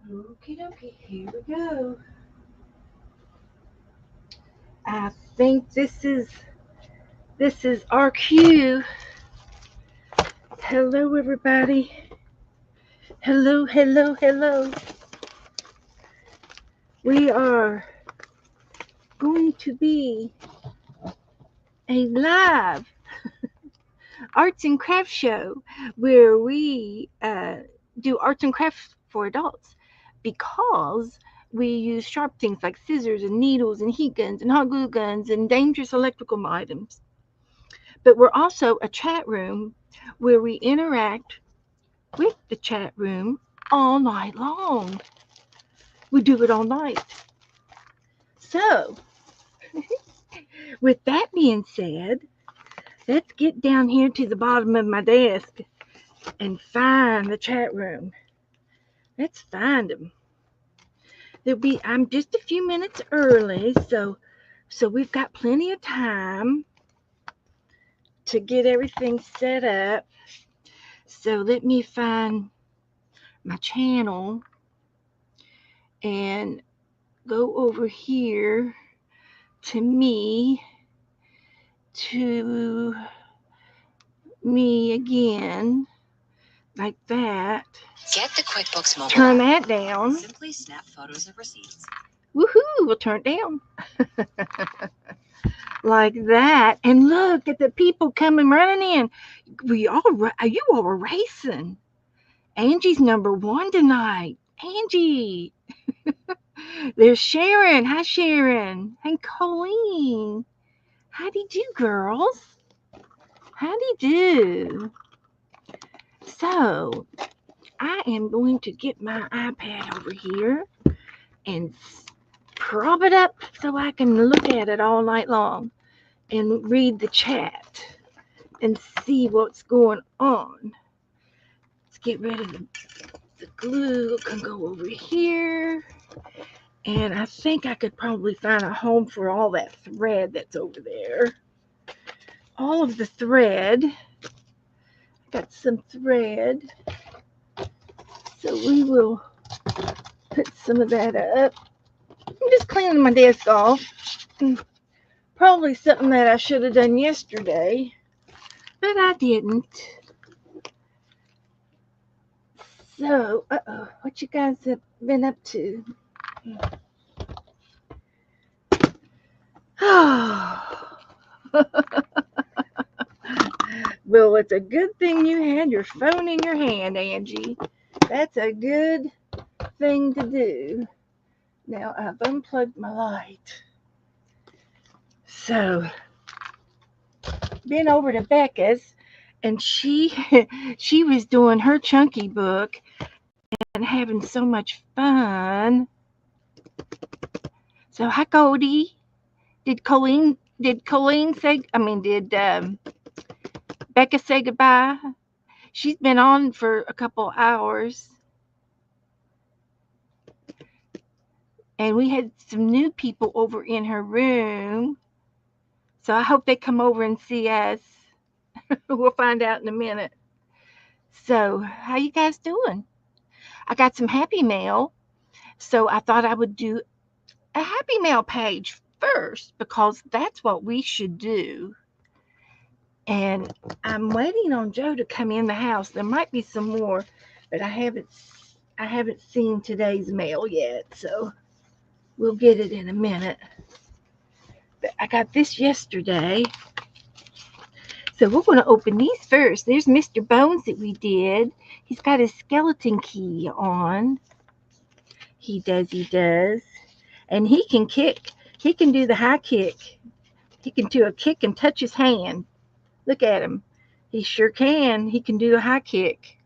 Okie dokie, here we go. I think this is our cue. Hello everybody. Hello, hello, hello. We are going to be a live arts and crafts show where we do arts and crafts for adults because we use sharp things like scissors and needles and heat guns and hot glue guns and dangerous electrical items. But we're also a chat room where we interact with the chat room all night long. We do it all night. So, with that being said, let's get down here to the bottom of my desk and find the chat room. Let's find them. I'm just a few minutes early, so we've got plenty of time to get everything set up. So let me find my channel and go over here to to me again, like that. Get the QuickBooks mobile. Turn that down. Simply snap photos of receipts. Woohoo! We'll turn it down. Like that. And look at the people coming running in. You all were racing. Angie's number one tonight. Angie. There's Sharon. Hi, Sharon. And Colleen. Howdy do, girls. Howdy do. So, I am going to get my iPad over here and prop it up so I can look at it all night long and read the chat and see what's going on. Let's get rid of the glue. Can go over here. And I think I could probably find a home for all that thread that's over there. All of the thread. Got some thread. So we will put some of that up. I'm just cleaning my desk off. Probably something that I should have done yesterday, but I didn't. So, what you guys have been up to? Well, it's a good thing you had your phone in your hand, Angie. That's a good thing to do. Now I've unplugged my light. So, been over to Becca's, and she was doing her chunky book and having so much fun. So, hi, Cody. Did Becca say goodbye? She's been on for a couple hours. And we had some new people over in her room. So I hope they come over and see us. We'll find out in a minute. So, how you guys doing? I got some happy mail. So I thought I would do a happy mail page first because that's what we should do. And I'm waiting on Joe to come in the house. There might be some more, but I haven't seen today's mail yet, so we'll get it in a minute. But I got this yesterday. So we're going to open these first. There's Mr. Bones that we did. He's got his skeleton key on. He does. And he can kick. He can do the high kick. He can do a kick and touch his hand. Look at him. He sure can. He can do a high kick.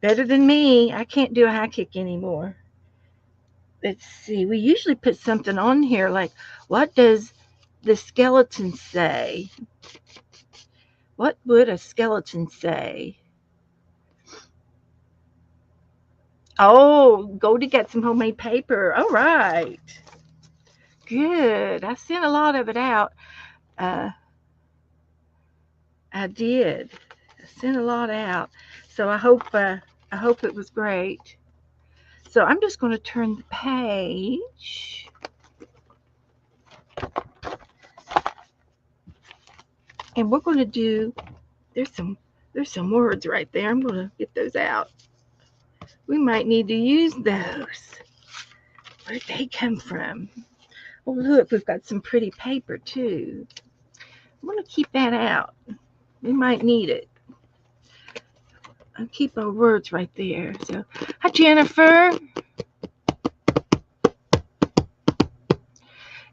Better than me. I can't do a high kick anymore. Let's see. We usually put something on here like, what does the skeleton say? What would a skeleton say? Oh, Goldie got some homemade paper. All right. Good. I sent a lot of it out. I did. I sent a lot out. So I hope it was great. So I'm just going to turn the page. And we're going to do, there's some words right there. I'm going to get those out. We might need to use those. Where'd they come from? Oh, look, we've got some pretty paper too. I'm going to keep that out. We might need it. I'll keep our words right there. So, hi, Jennifer.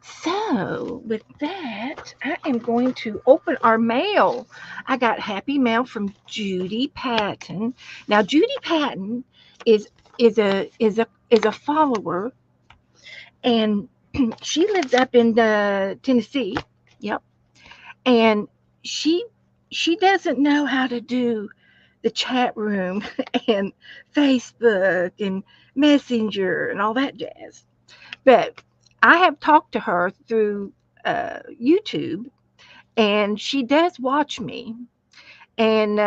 So, with that, I am going to open our mail. I got happy mail from Judy Patton. Now, Judy Patton is is a follower, and she lives up in Tennessee. Yep, and she she doesn't know how to do the chat room and Facebook and Messenger and all that jazz. But I have talked to her through YouTube, and she does watch me, and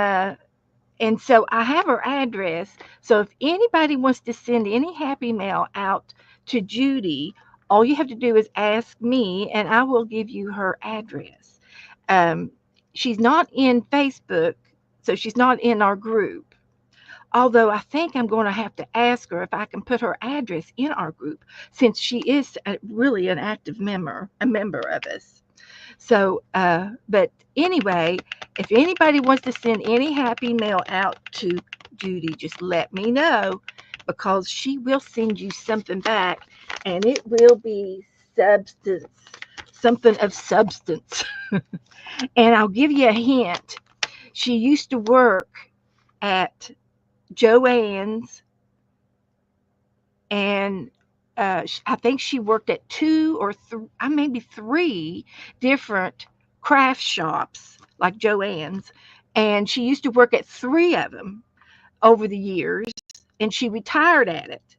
so I have her address. So if anybody wants to send any happy mail out to Judy, all you have to do is ask me, and I will give you her address. She's not in Facebook, so she's not in our group. Although I think I'm going to have to ask her if I can put her address in our group, since she is really an active member of us. So, but anyway, if anybody wants to send any happy mail out to Judy, just let me know, because she will send you something back, and it will be substance, something of substance. And I'll give you a hint. She used to work at Joann's, and I think she worked at two or maybe three different craft shops like Joann's, and she used to work at three of them over the years, and she retired at it.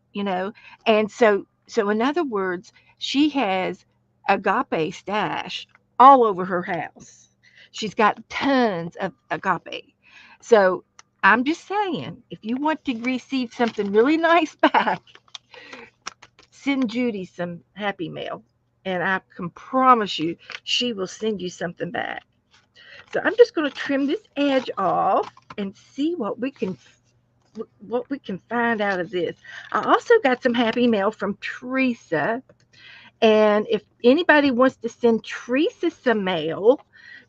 And so in other words, she has agape stash all over her house. She's got tons of agape. So I'm just saying, if you want to receive something really nice back, send Judy some happy mail, and I can promise you she will send you something back. So I'm just going to trim this edge off and see what we can find out of this. I also got some happy mail from Teresa, and if anybody wants to send Teresa some mail,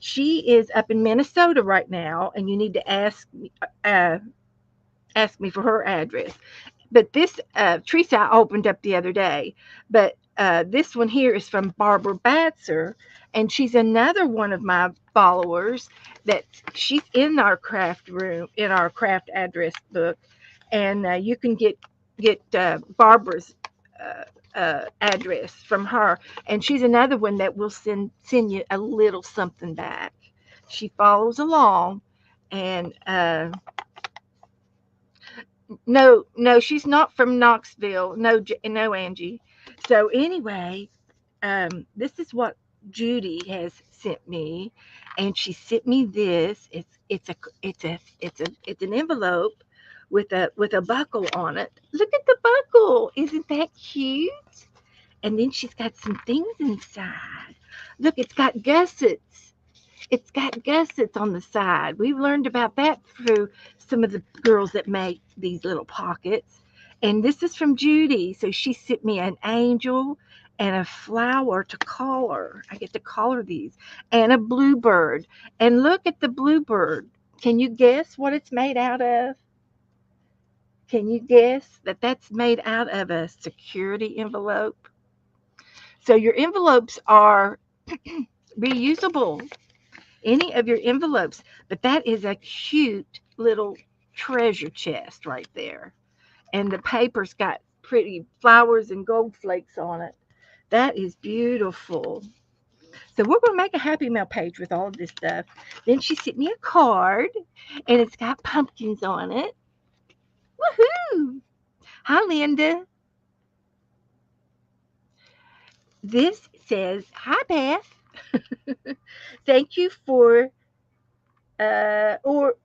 she is up in Minnesota right now, and you need to uh, ask me for her address. But this Teresa I opened up the other day, but this one here is from Barbara Batzer, and she's another one of my followers. That she's in our craft room, in our craft address book, and you can get Barbara's address from her, and she's another one that will send you a little something back. She follows along, and no, she's not from Knoxville. No, no, Angie. So anyway, this is what Judy has sent me, and she sent me this. It's an envelope with a buckle on it. Look at the buckle. Isn't that cute? And then she's got some things inside. Look, it's got gussets on the side. We've learned about that through some of the girls that make these little pockets. And this is from Judy. So she sent me an angel and a flower to color. I get to color these. And a bluebird. And look at the bluebird. Can you guess what it's made out of? Can you guess that that's made out of a security envelope? So your envelopes are reusable, any of your envelopes. But that is a cute little treasure chest right there. And the paper's got pretty flowers and gold flakes on it. That is beautiful. So we're going to make a happy mail page with all of this stuff. Then she sent me a card, and it's got pumpkins on it. Woohoo! Hi, Linda. This says, "Hi, Beth. Thank you for or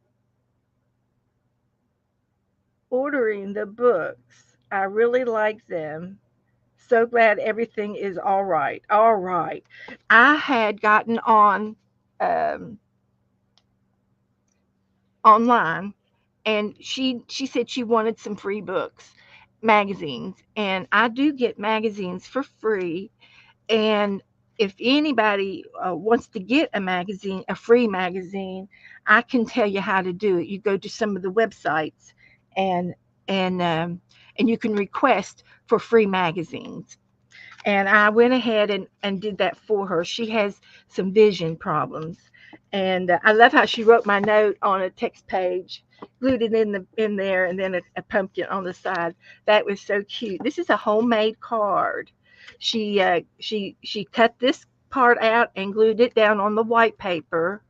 ordering the books. I really like them. So glad everything is all right. All right. I had gotten on um, online, and she said she wanted some free books, magazines, and I do get magazines for free. And if anybody wants to get a magazine, a free magazine, I can tell you how to do it. You go to some of the websites, and and um, and you can request for free magazines. And I went ahead and did that for her. She has some vision problems, and I love how she wrote my note on a text page, glued it in there, and then a pumpkin on the side. That was so cute. This is a homemade card. She cut this part out and glued it down on the white paper.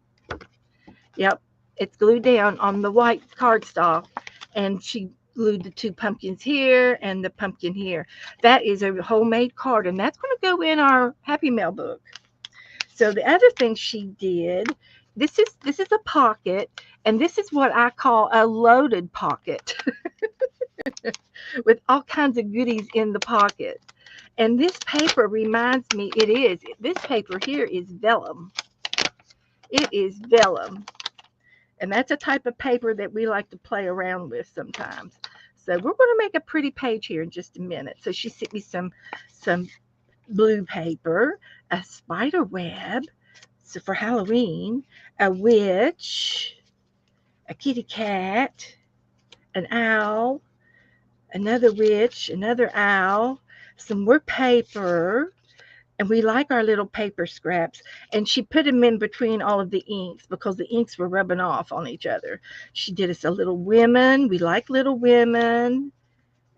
Yep, it's glued down on the white cardstock, and she glued the two pumpkins here and the pumpkin here. That is a homemade card, and that's going to go in our Happy Mail book. So the other thing she did, this is a pocket, and this is what I call a loaded pocket with all kinds of goodies in the pocket. And this paper reminds me, this paper here is vellum. It is vellum. And that's a type of paper that we like to play around with sometimes. So we're going to make a pretty page here in just a minute. So she sent me some blue paper, a spider web, so for Halloween, a witch, a kitty cat, an owl, another witch, another owl, some more paper, and we like our little paper scraps. And she put them in between all of the inks because the inks were rubbing off on each other. She did us a little women. We like little women,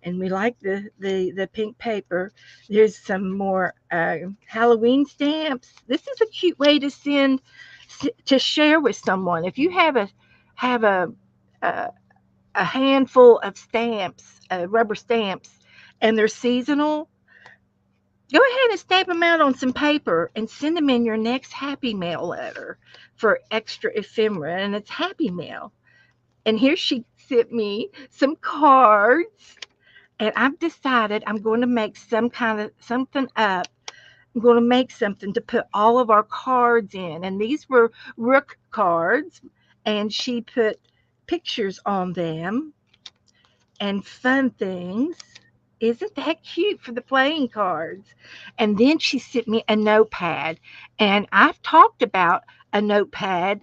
and we like the pink paper. There's some more Halloween stamps. This is a cute way to share with someone. If you have a, a handful of stamps, rubber stamps, and they're seasonal, go ahead and stamp them out on some paper and send them in your next Happy Mail letter for extra ephemera, and it's Happy Mail. And here she sent me some cards, and I've decided I'm going to make some kind of something up. I'm going to make something to put all of our cards in, and these were Rook cards, and she put pictures on them and fun things. Isn't that cute for the playing cards? And then she sent me a notepad. And I've talked about a notepad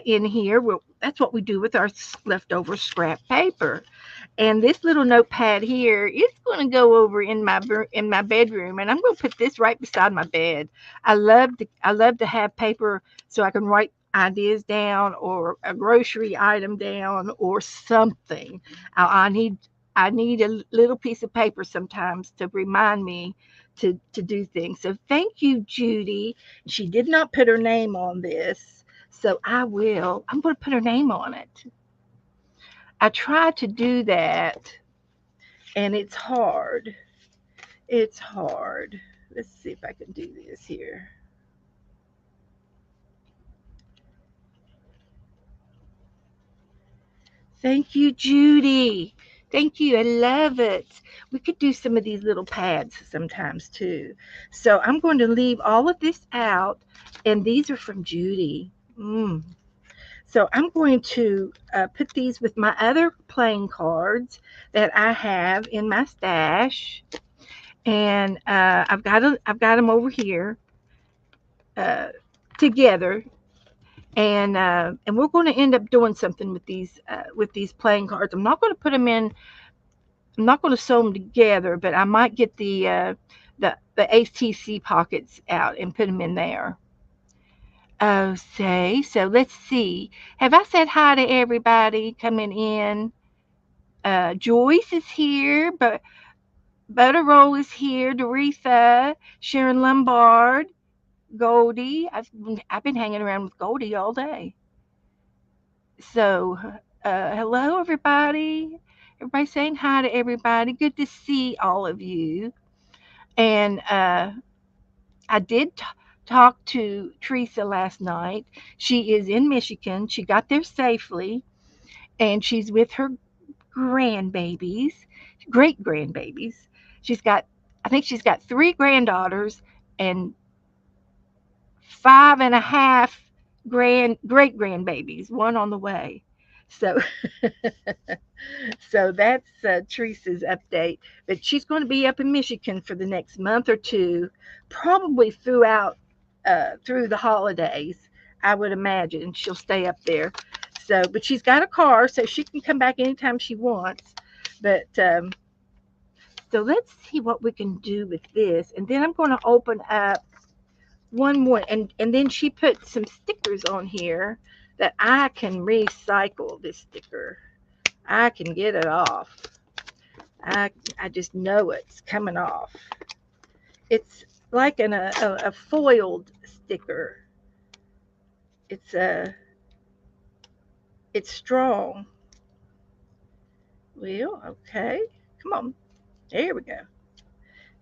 in here. Well, that's what we do with our leftover scrap paper. And this little notepad here is going to go over in my bedroom, and I'm going to put this right beside my bed. I love to have paper so I can write ideas down or a grocery item down or something. I need a little piece of paper sometimes to remind me to do things. So thank you, Judy. She did not put her name on this, so I will. I'm going to put her name on it. I try to do that, and it's hard. It's hard. Let's see if I can do this here. Thank you, Judy. Thank you. I love it. We could do some of these little pads sometimes too. So I'm going to leave all of this out, and these are from Judy. So I'm going to put these with my other playing cards that I have in my stash, and I've got them over here uh, together, and we're going to end up doing something with these playing cards. I'm not going to put them in. I'm not going to sew them together, but I might get the HTC pockets out and put them in there. Oh, say so. Let's see. Have I said hi to everybody coming in? Joyce is here, but Butterroll is here. Doretha, Sharon Lombard, Goldie. I've been hanging around with Goldie all day. So, hello, everybody. Everybody saying hi to everybody. Good to see all of you. And I did talk to Teresa last night. She is in Michigan. She got there safely, and she's with her grandbabies. great grandbabies. She's got, I think she's got three granddaughters and five and a half great grandbabies, one on the way. So, so that's Teresa's update. But she's going to be up in Michigan for the next month or two, probably through the holidays. I would imagine she'll stay up there. So, but she's got a car, so she can come back anytime she wants. But so let's see what we can do with this, and then I'm going to open up one more, and then she put some stickers on here that I can recycle. This sticker, I can get it off. I just know it's coming off. It's like a foiled sticker. It's it's strong. Well, okay, come on. There we go.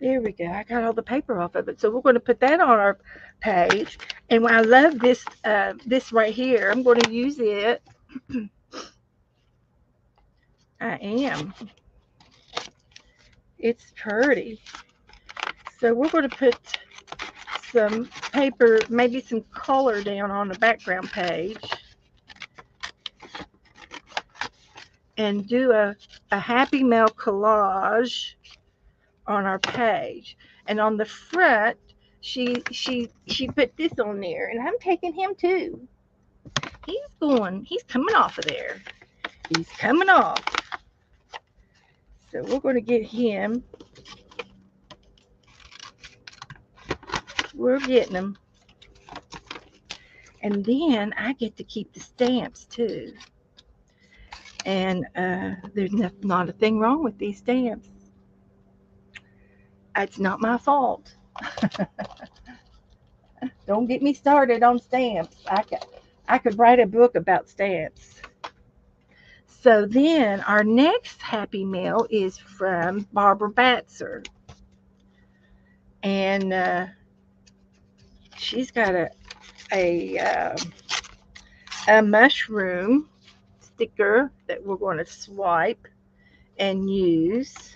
There we go. I got all the paper off of it, so we're going to put that on our page. And I love this right here. I'm going to use it. I am. It's pretty. So we're going to put some paper, maybe some color down on the background page, and do a Happy Mail collage on our page. And on the front, she put this on there, and I'm taking him too. He's coming off of there. He's coming off. So we're going to get him. We're getting him. And then I get to keep the stamps too. And there's not a thing wrong with these stamps. It's not my fault. Don't get me started on stamps. I could write a book about stamps. So then our next Happy Mail is from Barbara Batzer. And she's got a mushroom sticker that we're going to swipe and use.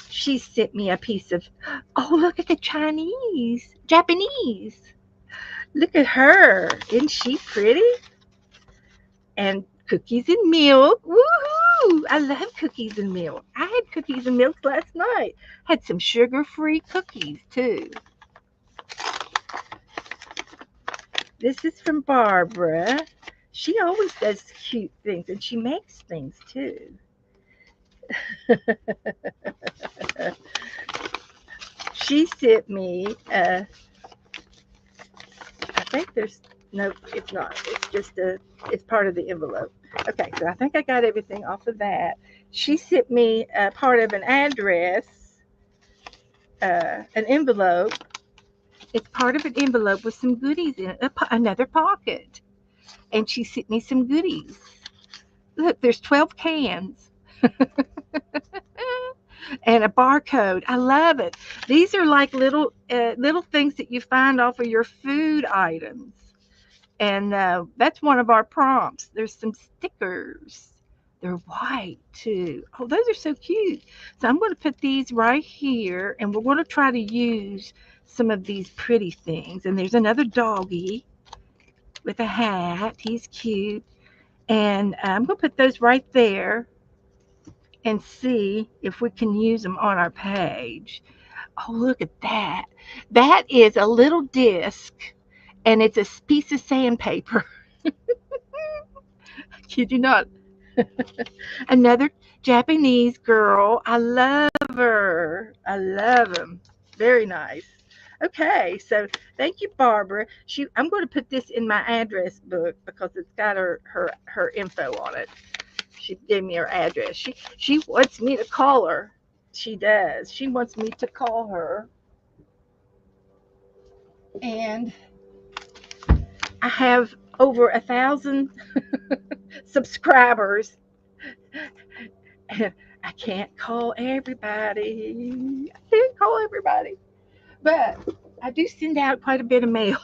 She sent me a piece of, oh, look at the Japanese. Look at her. Isn't she pretty? And cookies and milk. Woohoo! I love cookies and milk. I had cookies and milk last night. Had some sugar-free cookies too. This is from Barbara. She always does cute things, and she makes things too. She sent me, I think there's, no, it's not. It's just it's part of the envelope. Okay, so I think I got everything off of that. She sent me part of an address, an envelope. It's part of an envelope with some goodies in it, another pocket. And she sent me some goodies. Look, there's 12 cans. And a barcode. I love it. These are like little things that you find off of your food items. And that's one of our prompts. There's some stickers. They're white too. Oh, those are so cute. So I'm going to put these right here, and we're going to try to use some of these pretty things. And there's another doggy with a hat. He's cute. And I'm going to put those right there and see if we can use them on our page. Oh, look at that. That is a little disc, and it's a piece of sandpaper. Kid you not. Another Japanese girl. I love her. I love them. Very nice. Okay, so thank you, Barbara. I'm going to put this in my address book because it's got her info on it. She gave me her address. She wants me to call her. She does. She wants me to call her. And I have over 1,000 subscribers. And I can't call everybody. But I do send out quite a bit of mail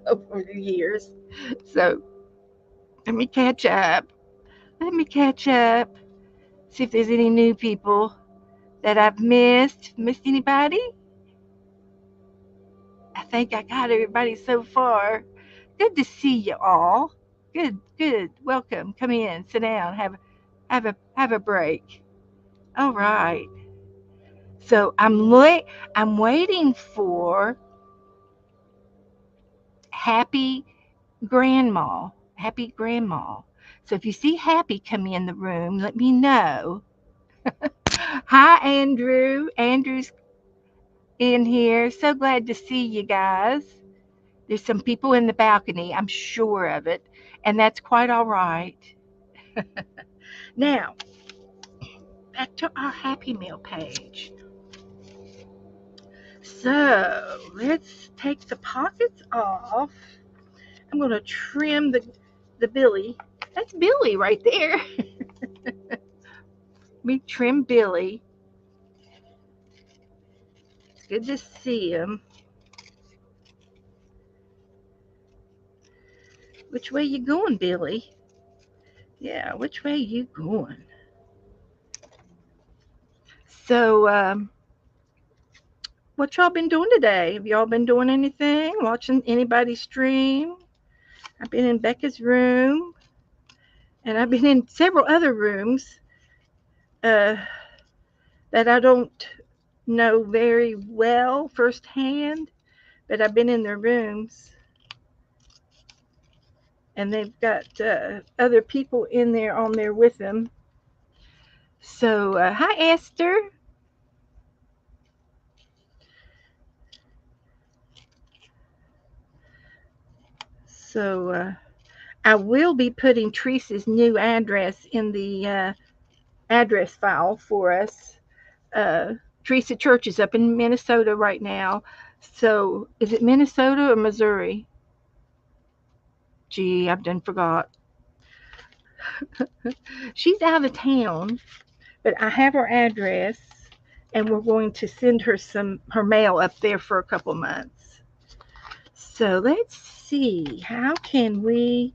over the years. So let me catch up. See if there's any new people that I've missed. Missed anybody? I think I got everybody so far. Good to see you all. Good, good. Welcome. Come in. Sit down. Have a break. All right. So I'm waiting for Happy Grandma. Happy Grandma. So if you see Happy come in the room, let me know. Hi, Andrew. Andrew's in here. So glad to see you guys. There's some people in the balcony, I'm sure of it, and that's quite all right. Now, back to our Happy Meal page. So, let's take the pockets off. I'm going to trim the Billy. That's Billy right there. We trim Billy. It's good to see him. Which way you going, Billy? Yeah, which way you going? So, what y'all been doing today? Have y'all been doing anything? Watching anybody stream? I've been in Becca's room, and I've been in several other rooms that I don't know very well firsthand, but I've been in their rooms, and they've got other people in there on there with them. So, hi, Esther. So, I will be putting Teresa's new address in the address file for us. Teresa Church is up in Minnesota right now. So, is it Minnesota or Missouri? Gee, I've done forgot. She's out of town, but I have her address, and we're going to send her her mail up there for a couple months. So let's see, how can we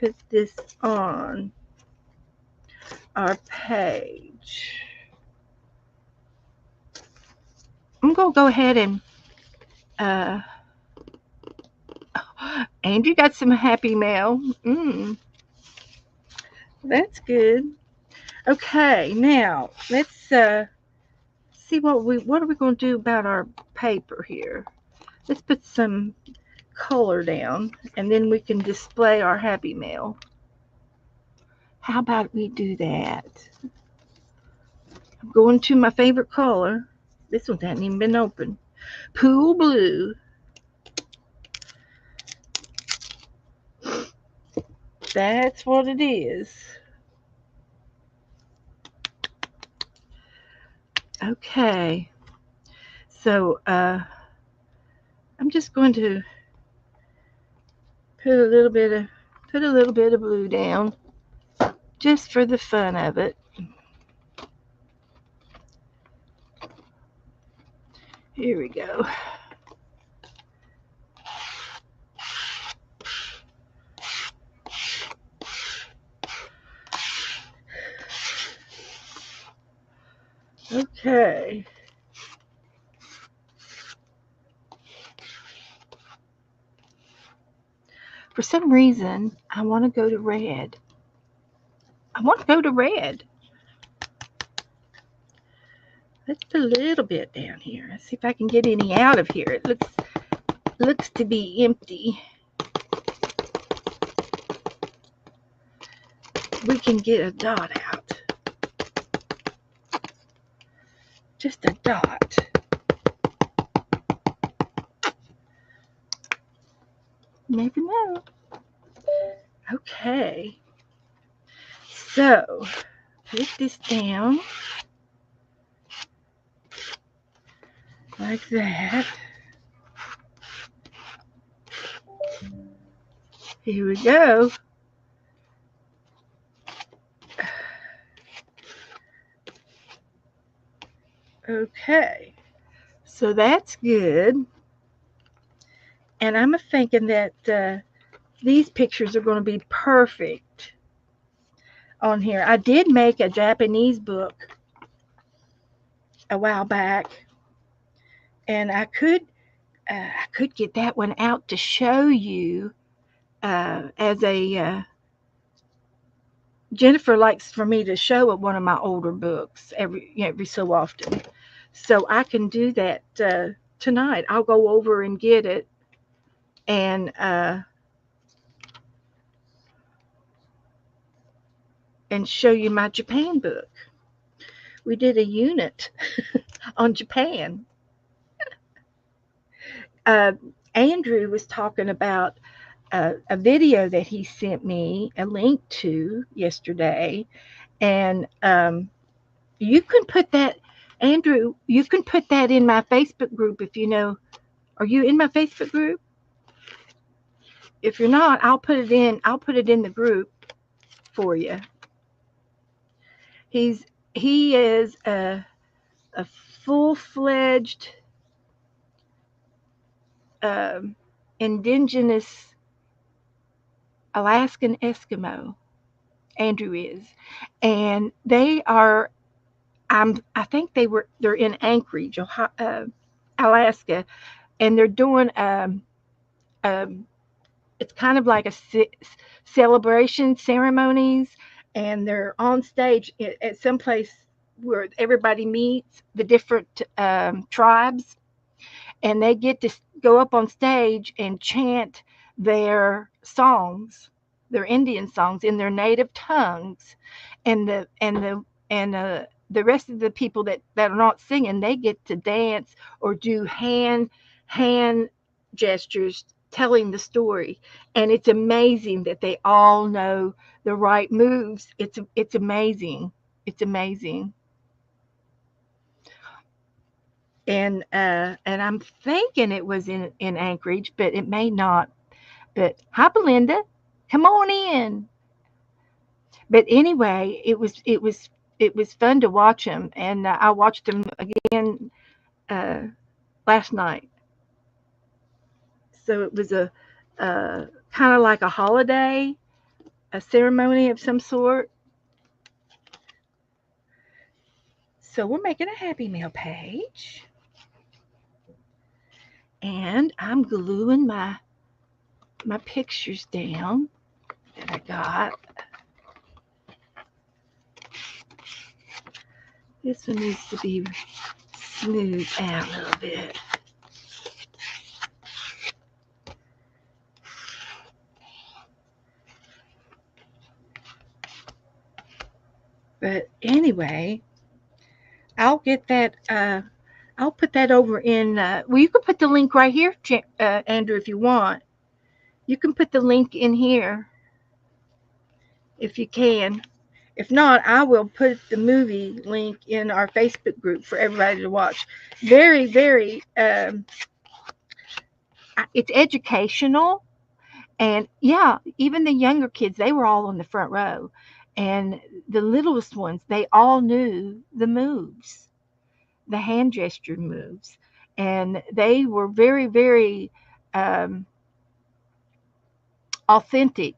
put this on our page? I'm gonna go ahead and Andrew got some happy mail. That's good. Okay, now let's see what are we going to do about our paper here. Let's put some color down, and then we can display our happy mail. How about we do that? I'm going to my favorite color. This one hasn't even been opened. Pool blue. That's what it is. Okay. So I'm just going to put a little bit of blue down, just for the fun of it. Here we go. Okay. For some reason, I want to go to red. Let's put a little bit down here. Let's see if I can get any out of here. It looks to be empty. We can get a dot out. Just a dot. Never know. Okay. So, put this down. Like that. Here we go. Okay. So that's good. And I'm thinking that these pictures are going to be perfect on here. I did make a Japanese book a while back, and I could get that one out to show you as a Jennifer likes for me to show one of my older books every so often, so I can do that tonight. I'll go over and get it and show you my Japan book. We did a unit on Japan. Uh, Andrew was talking about a video that he sent me a link to yesterday, and you can put that, Andrew. You can put that in my Facebook group if you know. Are you in my Facebook group? If you're not, I'll put it in. I'll put it in the group for you. He is a full-fledged indigenous Alaskan Eskimo. Andrew is, and they are. I think they're in Anchorage, Alaska, and they're doing um, it's kind of like a celebration ceremonies, and they're on stage at some place where everybody meets the different tribes, and they get to go up on stage and chant their songs, their Indian songs in their native tongues, and the rest of the people that are not singing, they get to dance or do hand gestures telling the story, and it's amazing that they all know the right moves. It's amazing. It's amazing. And I'm thinking it was in Anchorage, but it may not. But hi, Belinda, come on in. But anyway, it was fun to watch them, and I watched them again uh, last night. So it was a kind of like a holiday, a ceremony of some sort. So we're making a Happy Mail page, and I'm gluing my pictures down that I got. This one needs to be smoothed out a little bit. But anyway, I'll get that. I'll put that over in. Well, you can put the link right here, Andrew, if you want. You can put the link in here if you can. If not, I will put the movie link in our Facebook group for everybody to watch. Very, very. It's educational, and yeah, even the younger kids, they were all on the front row, and the littlest ones, they all knew the moves, the hand gesture moves, and they were very, very um, authentic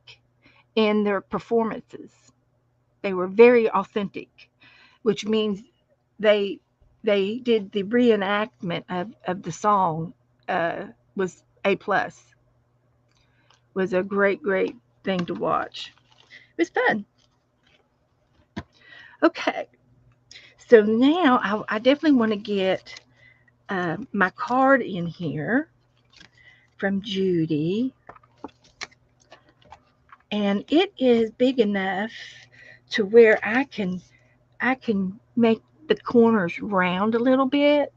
in their performances. They were very authentic, which means they they did the reenactment of the song was A+. Was a great thing to watch. It was fun. Okay, so now I definitely want to get my card in here from Judy, and it is big enough to where I can make the corners round a little bit.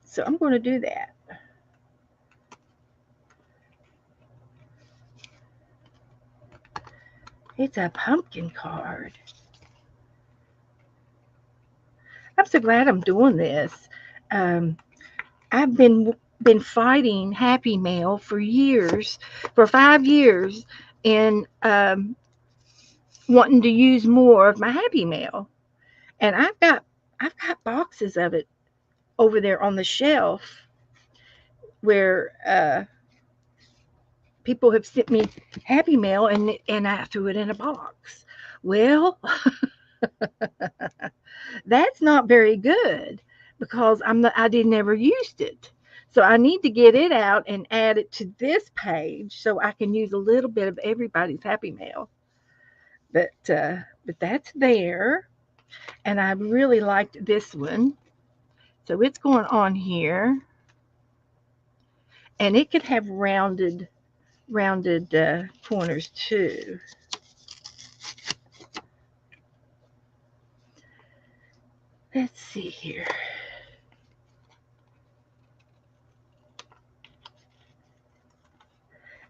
So I'm going to do that. It's a pumpkin card. I'm so glad I'm doing this. Um, I've been fighting Happy Mail for years, for 5 years, and wanting to use more of my Happy Mail, and I've got boxes of it over there on the shelf where people have sent me Happy Mail, and I threw it in a box. Well, that's not very good because I did never used it. So I need to get it out and add it to this page so I can use a little bit of everybody's Happy Mail. But that's there, and I really liked this one. So it's going on here, and it could have rounded corners too. Let's see here.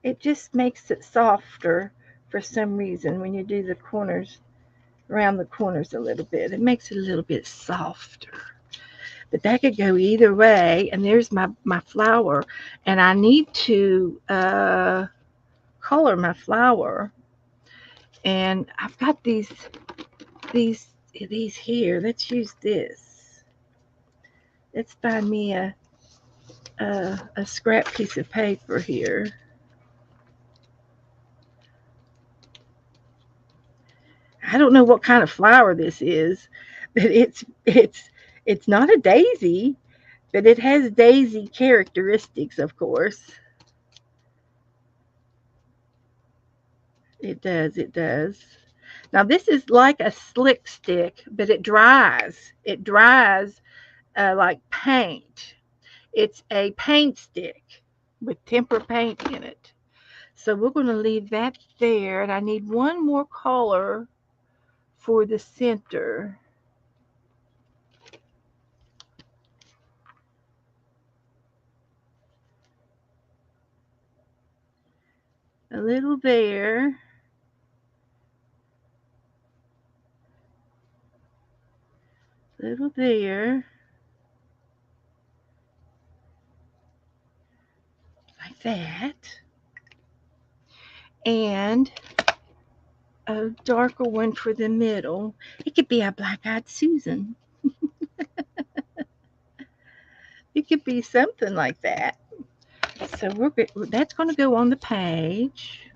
It just makes it softer for some reason when you do the corners, around the corners a little bit. It makes it a little bit softer. But that could go either way. And there's my flower. And I need to color my flower. And I've got these here. Let's use this. Let's find me a scrap piece of paper here. I don't know what kind of flower this is, but it's not a daisy, but it has daisy characteristics, of course. It does, it does. Now this is like a slick stick, but it dries. It dries like paint. It's a paint stick with temper paint in it. So we're going to leave that there, and I need one more color for the center. A little there. A little there. Like that. And a darker one for the middle. It could be a black-eyed Susan. It could be something like that. So that's going to go on the page.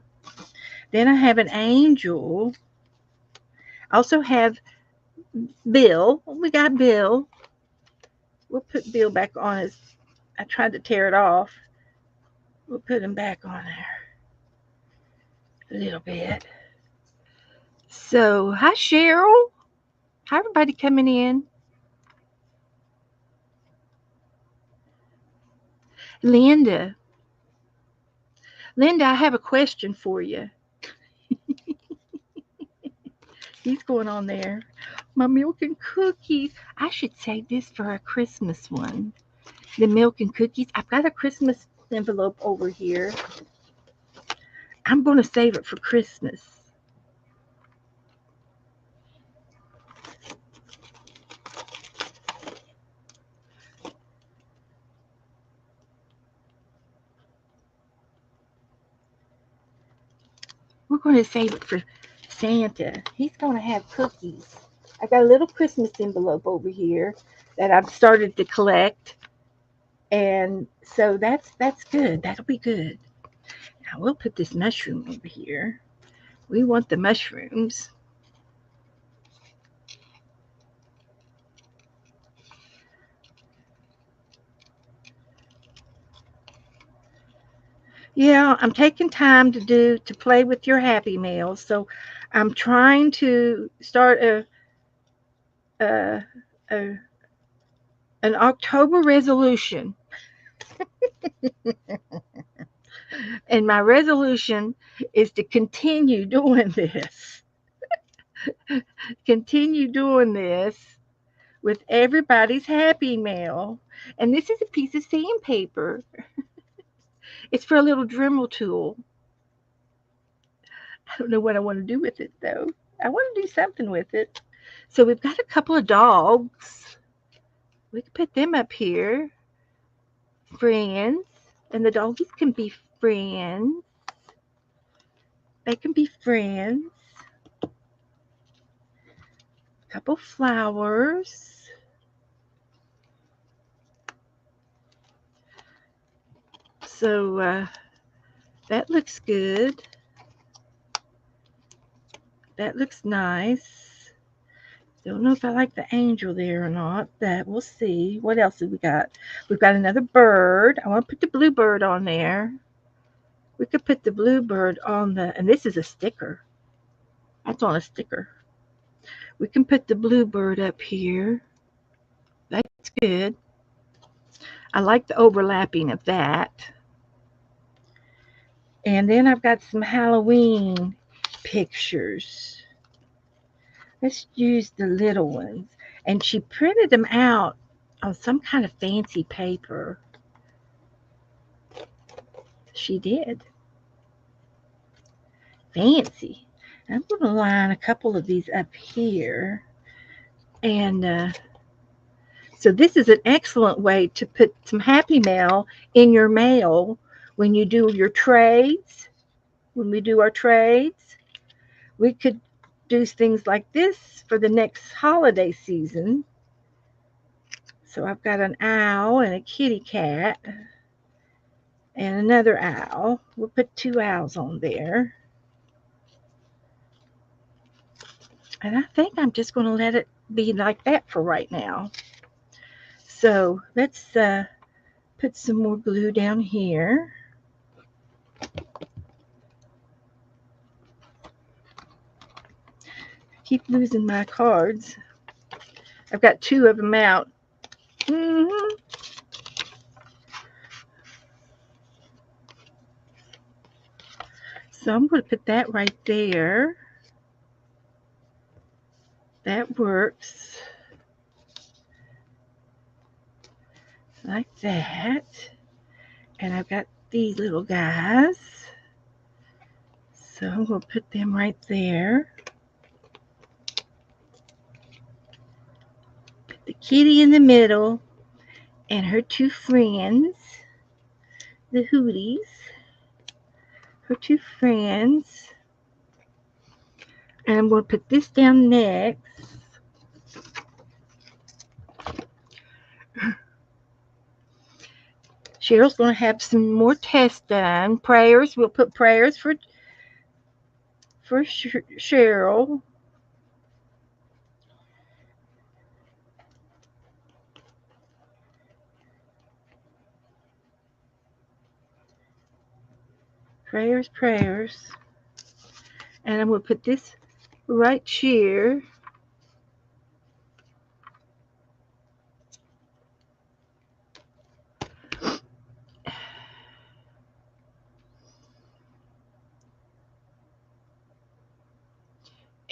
Then I have an angel. I also have Bill. We got Bill. We'll put Bill back on his. I tried to tear it off. We'll put him back on there a little bit. So, hi Cheryl. Hi everybody coming in. Linda. Linda, I have a question for you. He's going on there. My milk and cookies. I should save this for a Christmas one. The milk and cookies. I've got a Christmas envelope over here. I'm going to save it for Christmas. We're going to save it for Santa. He's going to have cookies. I got a little Christmas envelope over here that I've started to collect. And so that's good. That'll be good. Now we'll put this mushroom over here. We want the mushrooms. Yeah, I'm taking time to play with your Happy Meals. So I'm trying to start a, a an October resolution. And my resolution is to continue doing this. Continue doing this with everybody's Happy Mail. And this is a piece of sandpaper. It's for a little Dremel tool. I don't know what I want to do with it though. I want to do something with it. So we've got a couple of dogs. We can put them up here. Friends. And the doggies can be friends. They can be friends. A couple flowers. So That looks good. That looks nice. Don't know if I like the angel there or not. That we'll see. What else have we got? We've got another bird. I want to put the blue bird on there. We could put the blue bird on the, and this is a sticker. That's on a sticker. We can put the blue bird up here. That's good. I like the overlapping of that. And then I've got some Halloween pictures. Let's use the little ones. And she printed them out on some kind of fancy paper. She did. Fancy. I'm going to line a couple of these up here. And so this is an excellent way to put some Happy Mail in your mail when you do your trades. When we do our trades, we could do things like this for the next holiday season. So I've got an owl and a kitty cat and another owl. We'll put 2 owls on there. And I think I'm just going to let it be like that for right now. So let's put some more glue down here. Keep losing my cards. I've got 2 of them out. So I'm going to put that right there. That works. Like that. And I've got these little guys. So I'm going to put them right there. Put the kitty in the middle and her 2 friends, the Hooties. Her 2 friends. And I'm going to put this down next. Cheryl's going to have some more tests done. Prayers. We'll put prayers for Cheryl. Prayers. And I'm going to put this right here.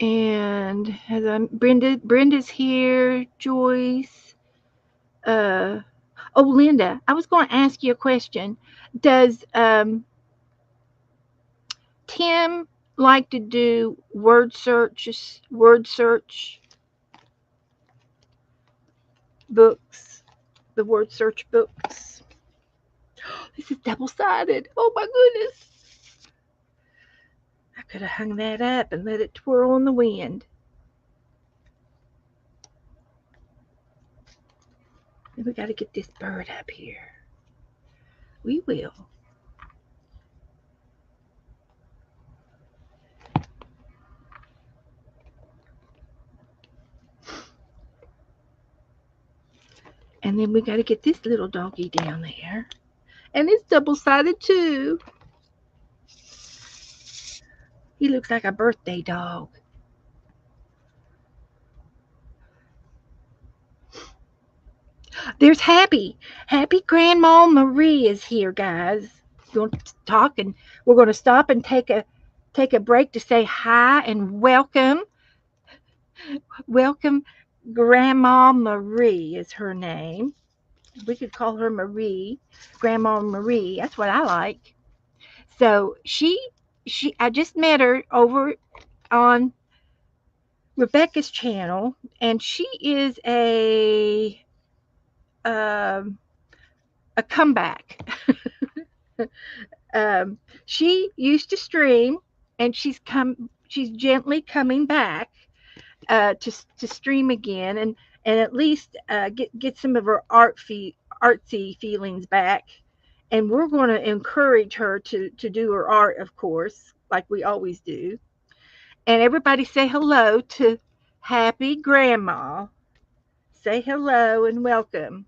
And as Brenda's here, Joyce. Linda, I was going to ask you a question. Does Tim like to do word search books, the word search books? This is double-sided. Oh my goodness. I could have hung that up and let it twirl in the wind. We got to get this bird up here. We will. And then we got to get this little doggy down there. And it's double-sided too. He looks like a birthday dog. There's Happy. Happy Grandma Marie is here, guys. We're going to talk, and we're going to stop and take a break to say hi and welcome. Welcome, Grandma Marie is her name. We could call her Marie, Grandma Marie. That's what I like. So I just met her over on Rebecca's channel, and she is a comeback. She used to stream, and she's gently coming back to stream again, and at least get some of her artsy feelings back, And we're going to encourage her to do her art, of course, like we always do. And everybody say hello to Happy Grandma. Say hello and welcome.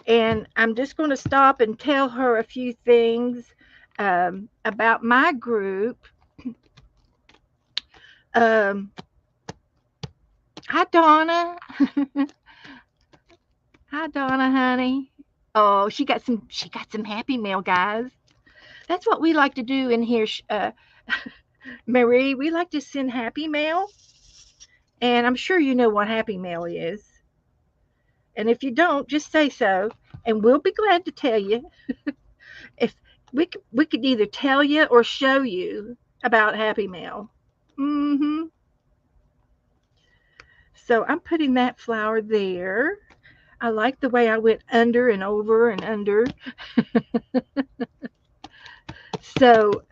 And I'm just going to stop and tell her a few things about my group. Um, Hi, Donna. Hi, Donna, honey. Oh, she got some happy mail, guys. That's what we like to do in here, Marie. We like to send happy mail, and I'm sure you know what happy mail is. And if you don't, just say so, and we'll be glad to tell you. If we could either tell you or show you about happy mail. Mm-hmm. So I'm putting that flower there. I like the way I went under and over and under. So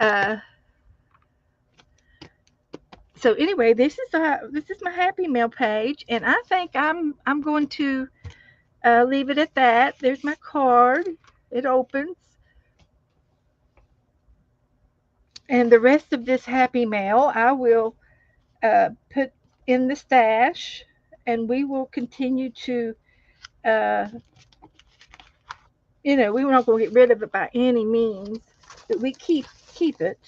so anyway, this is my happy mail page, and I think I'm going to leave it at that. There's my card. It opens, and the rest of this happy mail I will put in the stash, and we will continue to. Uh, we're not going to get rid of it by any means, but we keep it.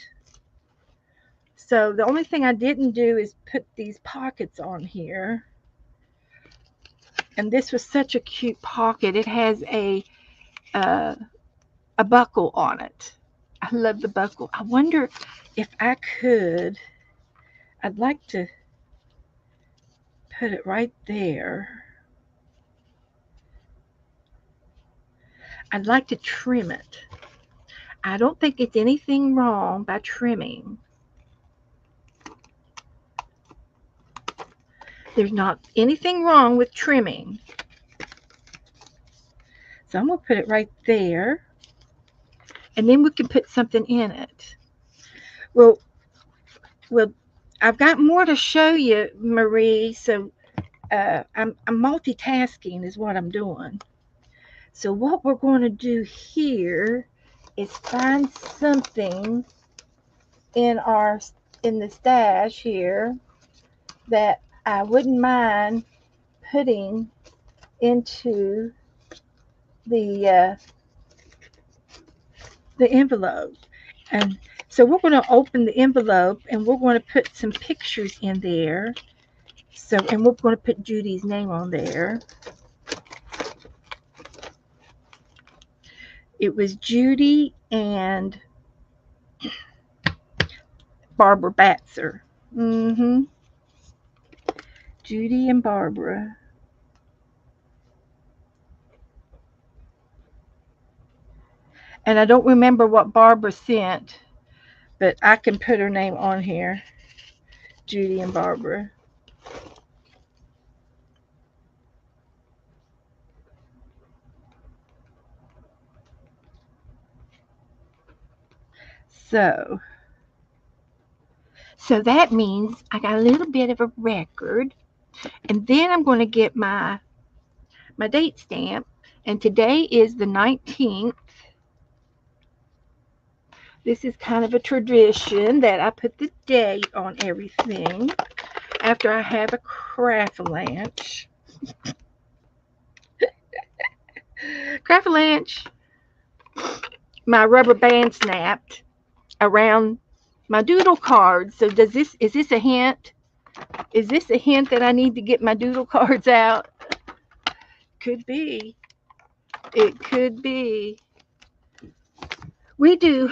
So the only thing I didn't do is put these pockets on here. And this was such a cute pocket. It has uh, a buckle on it. I love the buckle. I wonder if I could. I'd like to put it right there. I'd like to trim it. I don't think it's anything wrong by trimming. There's not anything wrong with trimming. So I'm going to put it right there. And then we can put something in it. Well, I've got more to show you, Marie. So I'm multitasking is what I'm doing. So what we're going to do here is find something in the stash here that I wouldn't mind putting into the envelope. And so we're going to open the envelope and we're going to put some pictures in there. So, and we're going to put Judy's name on there. It was Judy and Barbara Batzer. Mm-hmm. Judy and Barbara. And I don't remember what Barbara sent, but I can put her name on here. Judy and Barbara. So that means I got a little bit of a record. And then I'm going to get my date stamp. And today is the 19th. This is kind of a tradition that I put the date on everything after I have a craft-a-lanch. Craft-a-lanch, my rubber band snapped around my doodle cards. So is this a hint? Is this a hint that I need to get my doodle cards out? Could be. It could be. We do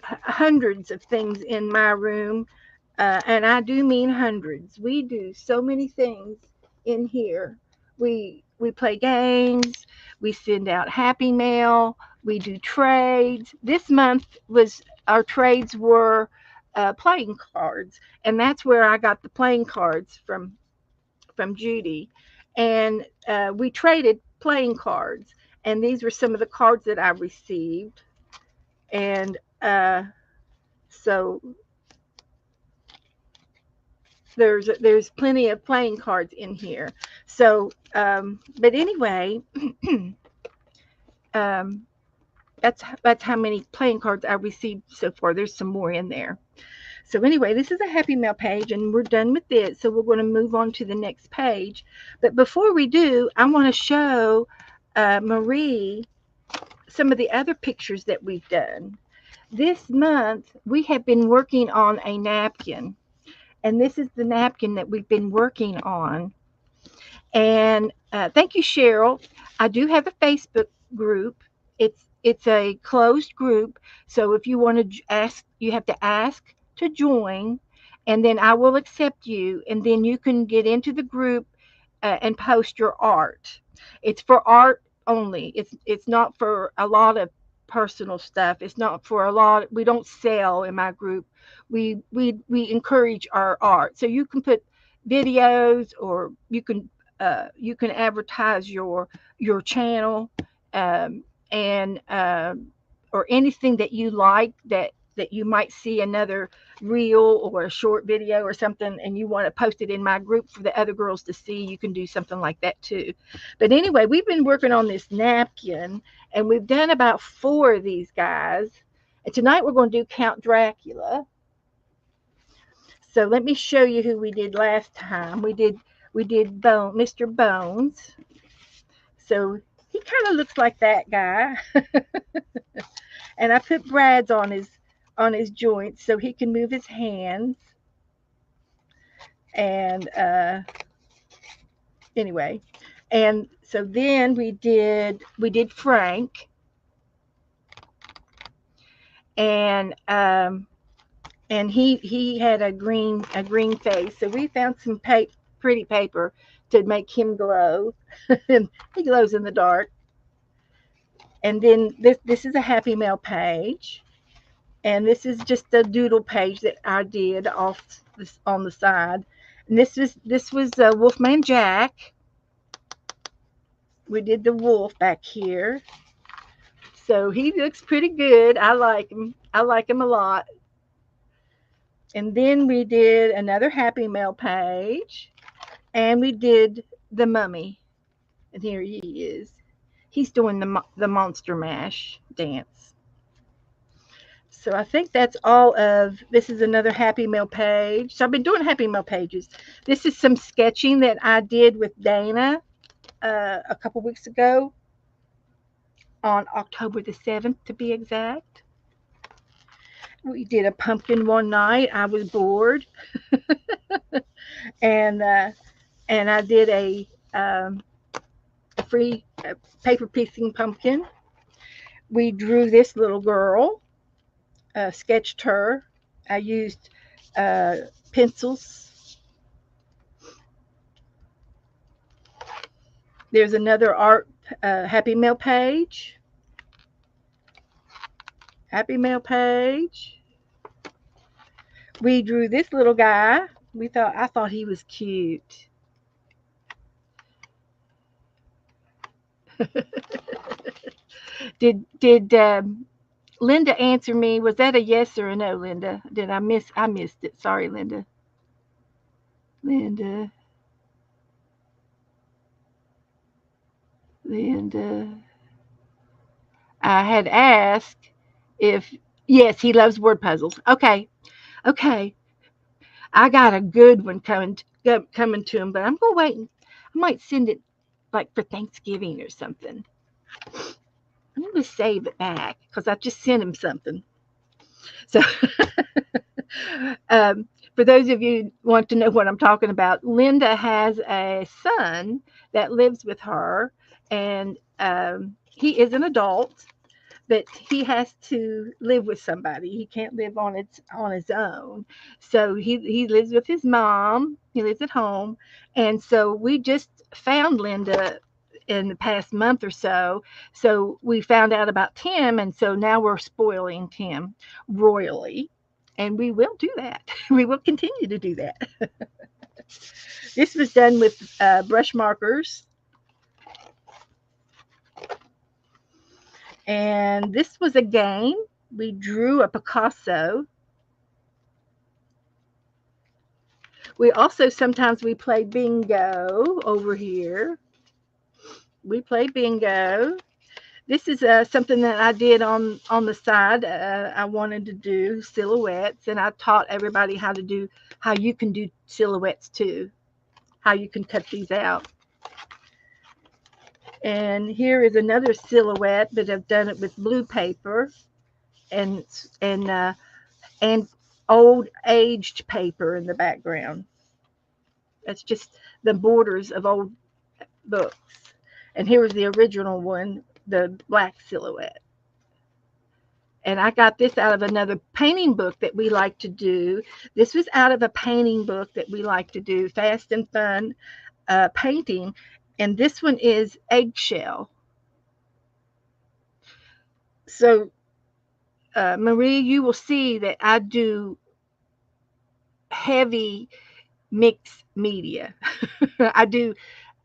hundreds of things in my room, and I do mean hundreds. We do so many things in here. We play games. We send out happy mail. We do trades. This month was our trades were playing cards, and that's where I got the playing cards from Judy, and we traded playing cards. And these were some of the cards that I received. And so there's plenty of playing cards in here. So, but anyway, um, that's how many playing cards I received so far. There's some more in there. So anyway, this is a Happy Mail page, and we're done with it. So we're going to move on to the next page. But before we do, I want to show Marie some of the other pictures that we've done. This month, we have been working on a napkin, and this is the napkin that we've been working on. And thank you, Cheryl. I do have a Facebook group. It's a closed group, so if you want to ask, you have to ask to join, and then I will accept you, and then you can get into the group and post your art. It's for art only. It's not for a lot of personal stuff. It's not for a lot. We don't sell in my group. We encourage our art. So you can put videos, or you can advertise your channel, and or anything that you like, that you might see another reel or a short video or something, and you want to post it in my group for the other girls to see. You can do something like that too. But anyway, we've been working on this napkin, and we've done about 4 of these guys, and tonight we're going to do Count Dracula. So let me show you who we did last time. We did Mr. Bones. So he kind of looks like that guy. And I put brads on his joints so he can move his hands. And anyway, and so then we did Frank, and he had a green face. So we found some pretty paper to make him glow, and he glows in the dark. And then this is a Happy Mail page, and this is just a doodle page that I did off this on the side. And this was Wolfman Jack. We did the wolf back here, so he looks pretty good. I like him. I like him a lot. And then we did another Happy Mail page, and we did the mummy. And here he is. He's doing the monster mash dance. So I think that's all of this. Is another Happy Mail page. So I've been doing Happy Mail pages. This is some sketching that I did with Dana a couple weeks ago, on October the 7th to be exact. We did a pumpkin one night. I was bored, and I did a free paper piecing pumpkin. We drew this little girl, sketched her. I used pencils. There's another art Happy Mail page. Happy Mail page. We drew this little guy. I thought he was cute. Did Linda answer me? Was that a yes or a no, Linda? Did I miss? I missed it. Sorry, Linda. Linda. Linda. I had asked if yes, he loves word puzzles. Okay, okay. I got a good one coming to him, but I'm gonna wait. I might send it like for Thanksgiving or something. I'm gonna save it back because I just sent him something. So, um, for those of you who want to know what I'm talking about, Linda has a son that lives with her, and he is an adult, but he has to live with somebody. He can't live on his own. So he lives with his mom. He lives at home, and so we just found Linda in the past month or so. So we found out about Tim, and so now we're spoiling Tim royally, and we will do that. We will continue to do that. This was done with brush markers, and this was a game. We drew a Picasso. We also sometimes we play bingo over here. We play bingo. This is something that I did on the side. I wanted to do silhouettes, and I taught everybody how you can do silhouettes too, how you can cut these out. And here is another silhouette, but I've done it with blue paper and and uh, and old aged paper in the background. That's just the borders of old books. And here was the original one, the black silhouette. And I got this out of another painting book that we like to do. This was out of a painting book that we like to do, Fast and Fun painting. And this one is eggshell. So, Marie, you will see that I do heavy mixed media. I do,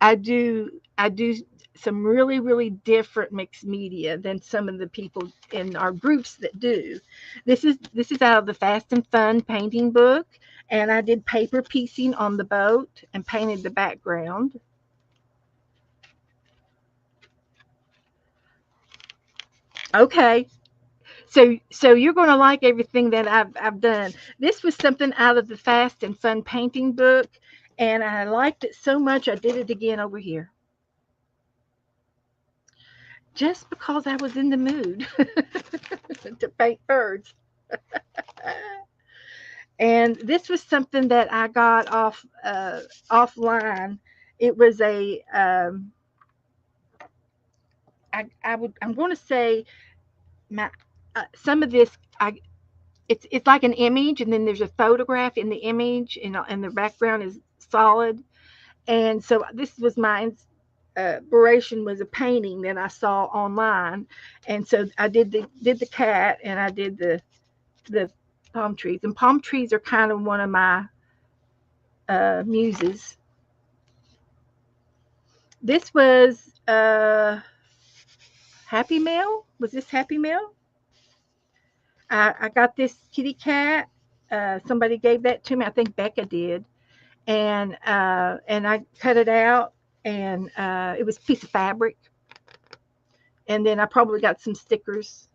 I do some really, really different mixed media than some of the people in our groups that do. This is out of the Fast and Fun painting book, and I did paper piecing on the boat and painted the background. Okay, so you're going to like everything that I've done. This was something out of the Fast and Fun painting book, and I liked it so much I did it again over here. Just because I was in the mood to paint birds. And this was something that I got offline. It was I'm going to say my some of this I it's like an image, and then there's a photograph in the image, and the background is solid. And so this was my inspiration, was a painting that I saw online, and so I did the cat, and I did the palm trees. And palm trees are kind of one of my muses. This was Happy Mail. Was this Happy Mail? I got this kitty cat. Somebody gave that to me. I think Becca did, and I cut it out, and it was a piece of fabric, and then I probably got some stickers.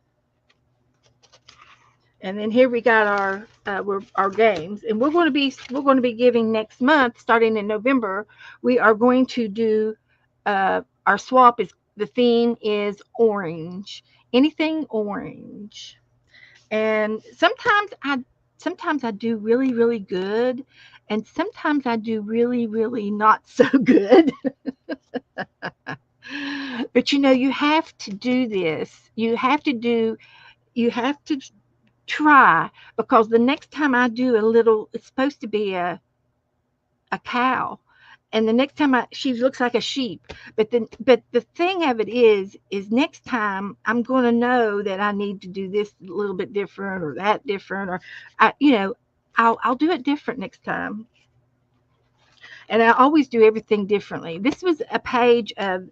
And then here we got our games, and we're going to be giving next month, starting in November. We are going to do our swap. Is the theme is orange, anything orange. And sometimes I do really, really good, and sometimes I do really, really not so good. But you have to do this. You have to try, because the next time I do a little, it's supposed to be a cow, and the next time she looks like a sheep. But the thing of it is next time I'm going to know that I need to do this a little bit different, or that different, or I you know I'll do it different next time. And I always do everything differently. This was a page of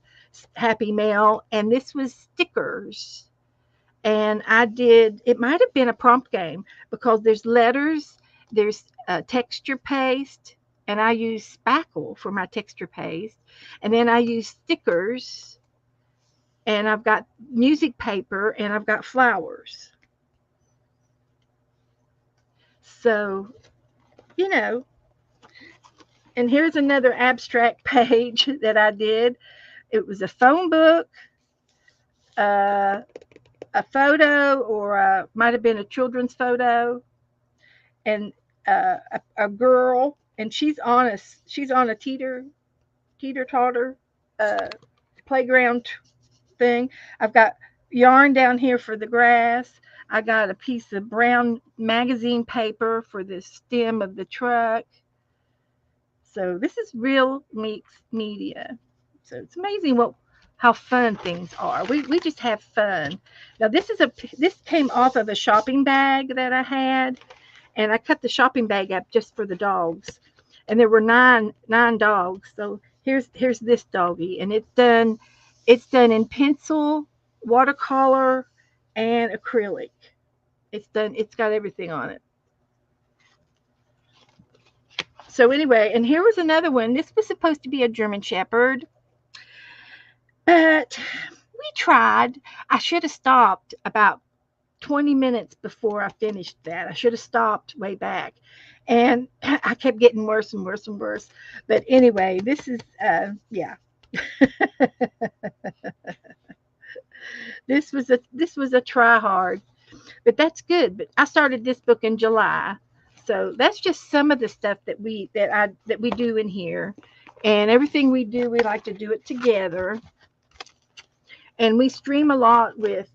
Happy Mail, and this was stickers. And I did, it might have been a prompt game, because there's letters, there's texture paste, and I use spackle for my texture paste. And then I use stickers, and I've got music paper, and I've got flowers. So, you know, and here's another abstract page that I did. It was a phone book, uh, a photo, or might have been a children's photo, and a girl, and she's on a teeter totter uh, playground thing. I've got yarn down here for the grass. I got a piece of brown magazine paper for the stem of the truck. So this is real mixed media. So it's amazing how fun things are. We just have fun. Now this came off of a shopping bag that I had, and I cut the shopping bag up just for the dogs. And there were nine dogs. So here's this doggy, and it's done in pencil, watercolor, and acrylic. It's done. It's got everything on it. So anyway, and here was another one. This was supposed to be a German Shepherd, but we tried. I should have stopped about 20 minutes before I finished that. I should have stopped way back. And I kept getting worse and worse and worse. But anyway, this is, yeah, this was a try hard, but that's good. But I started this book in July, so that's just some of the stuff that we do in here, and everything we do, we like to do it together, and we stream a lot with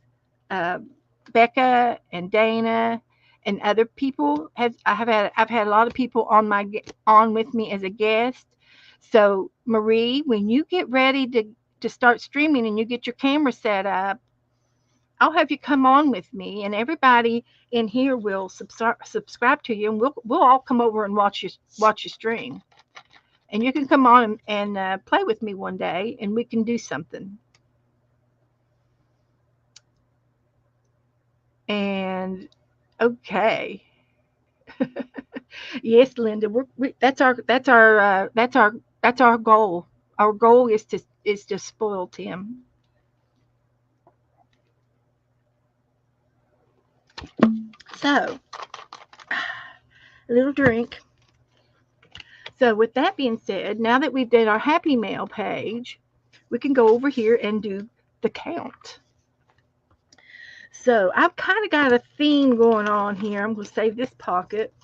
uh, Becca and Dana and other people. I've had a lot of people on with me as a guest. So Marie, when you get ready to start streaming and you get your camera set up, I'll have you come on with me, and everybody in here will subscribe to you, and we'll all come over and watch you stream, and you can come on and play with me one day, and we can do something. And okay, yes, Linda, that's our goal. Our goal is to spoil Tim. So a little drink. So with that being said, now that we've done our happy mail page, we can go over here and do the count. So I've kind of got a theme going on here. I'm going to save this pocket.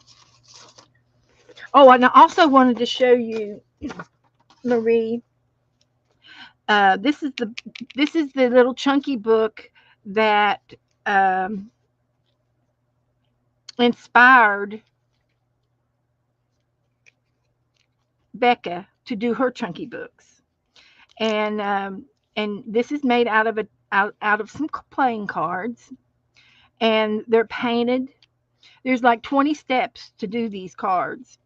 Oh, and I also wanted to show you, Marie. This is the little chunky book that um, inspired Becca to do her chunky books, and this is made out of some playing cards, and they're painted. There's like 20 steps to do these cards,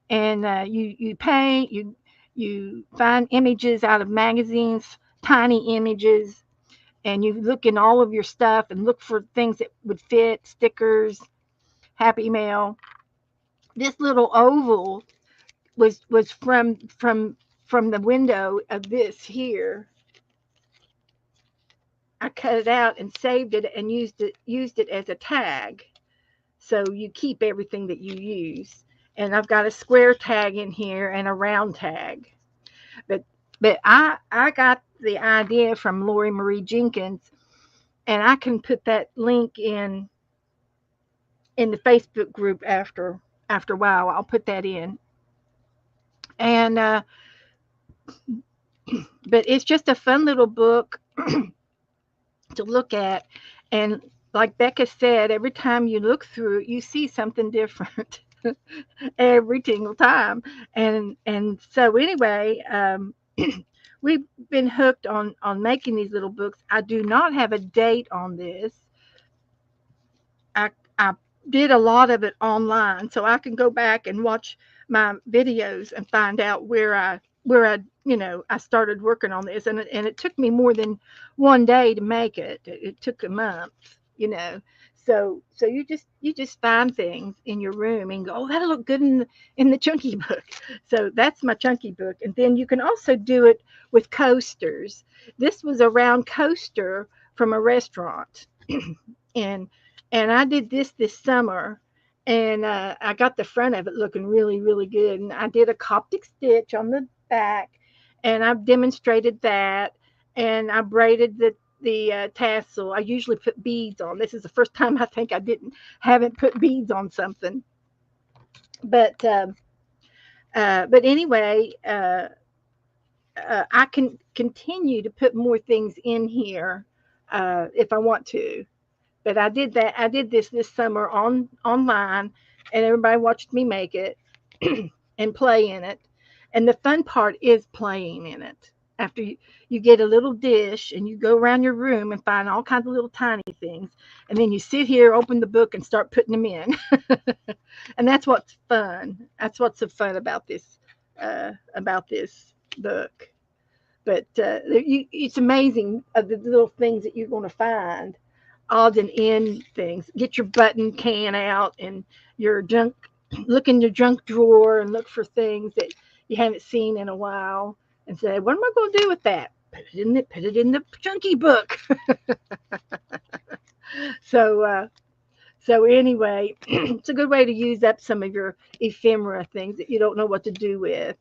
and you paint, you find images out of magazines, tiny images, and you look in all of your stuff and look for things that would fit, stickers, happy mail. This little oval was from the window of this here. I cut it out and saved it and used it as a tag. So you keep everything that you use. And I've got a square tag in here and a round tag. But I got the idea from Lori Marie Jenkins, and I can put that link in the Facebook group after a while. I'll put that in. And but it's just a fun little book to look at, and like Becca said, every time you look through it, you see something different every single time. And so anyway, we've been hooked on making these little books. I do not have a date on this. I did a lot of it online, so I can go back and watch my videos and find out where I started working on this, and it took me more than one day to make it. It took a month, you know. So you just find things in your room and go, oh, that'll look good in the chunky book. So that's my chunky book, and then you can also do it with coasters. This was a round coaster from a restaurant, and I did this summer, and I got the front of it looking really, really good. And I did a Coptic stitch on the back, and I've demonstrated that. And I braided the tassel. I usually put beads on. This is the first time I think I haven't put beads on something. But anyway, I can continue to put more things in here if I want to. But I did that. I did this summer online, and everybody watched me make it and play in it. And the fun part is playing in it. After you get a little dish and you go around your room and find all kinds of little tiny things, and then you sit here, open the book, and start putting them in. And that's what's fun. That's what's so fun about this book. But it's amazing the little things that you're going to find, odds and end things. Get your button can out and your junk, look in your junk drawer and look for things that you haven't seen in a while, and say, what am I going to do with that? put it in the chunky book. So so anyway, it's a good way to use up some of your ephemera things that you don't know what to do with.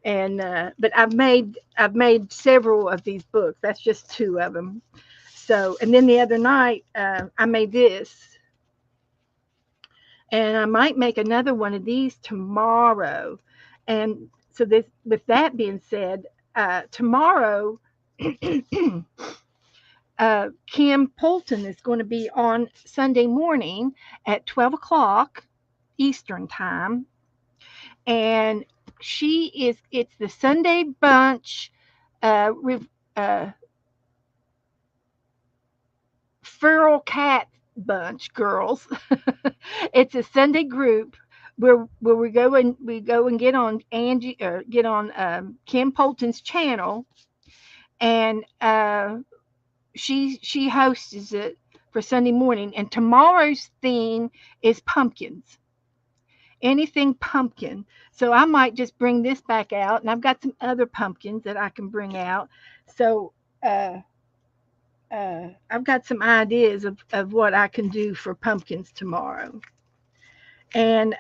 And but I've made several of these books. That's just two of them. So and then the other night I made this, and I might make another one of these tomorrow. And so this, with that being said, tomorrow Kim Polton is going to be on Sunday morning at 12 o'clock Eastern time, and it's the Sunday Bunch uh, feral cat bunch girls. It's a Sunday group where we go and get on Angie or get on Kim Polton's channel, and she hosts it for Sunday morning. And tomorrow's theme is pumpkins, anything pumpkin. So I might just bring this back out, and I've got some other pumpkins that I can bring out. So uh, I've got some ideas of what I can do for pumpkins tomorrow. And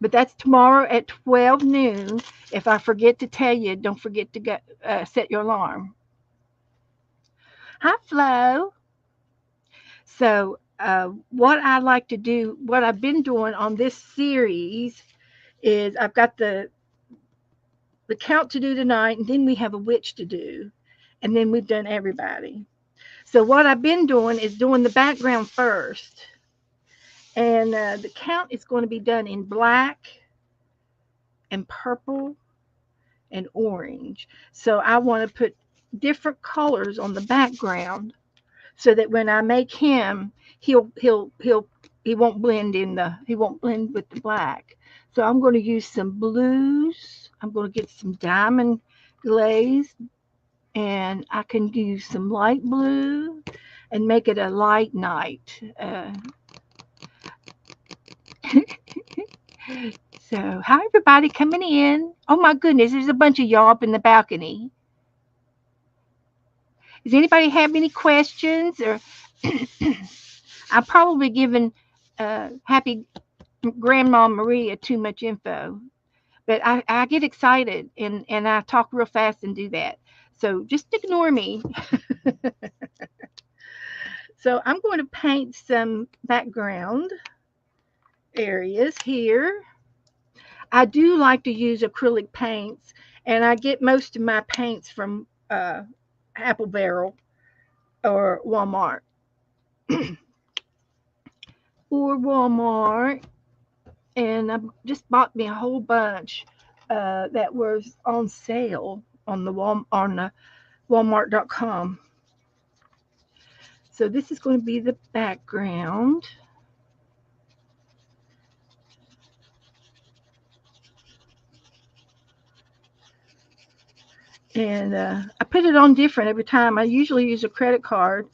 but that's tomorrow at 12 noon. If I forget to tell you, don't forget to set your alarm. Hi, Flo. So, what I like to do, what I've been doing on this series is I've got the count to do tonight, and then we have a witch to do, and then we've done everybody. So, what I've been doing is doing the background first, and the count is going to be done in black and purple and orange. So, I want to put different colors on the background so that when I make him, he won't blend with the black. So I'm going to use some blues. I'm going to get some diamond glaze, and I can use some light blue and make it a light night. So hi everybody coming in. Oh my goodness, there's a bunch of y'all up in the balcony. Does anybody have any questions? Or I'm probably giving Happy Grandma Maria too much info, but I get excited and I talk real fast and do that. So just ignore me. So I'm going to paint some background areas here. I do like to use acrylic paints, and I get most of my paints from Apple Barrel or Walmart. Or Walmart, and I just bought me a whole bunch that was on sale on the Walmart.com. So this is going to be the background. And I put it on different every time. I usually use a credit card,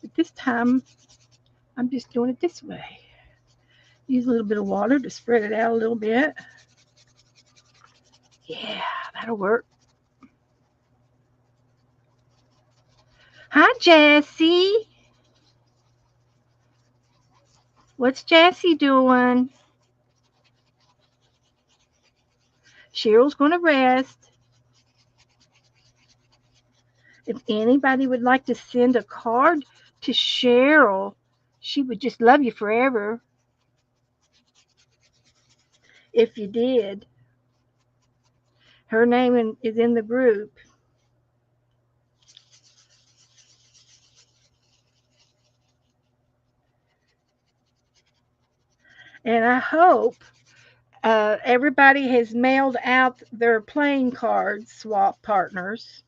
but this time I'm just doing it this way. Use a little bit of water to spread it out a little bit. Yeah, that'll work. Hi, Jessie. What's Jessie doing? Cheryl's going to rest. If anybody would like to send a card to Cheryl, she would just love you forever if you did. Her name is in the group. And I hope everybody has mailed out their playing card swap partners.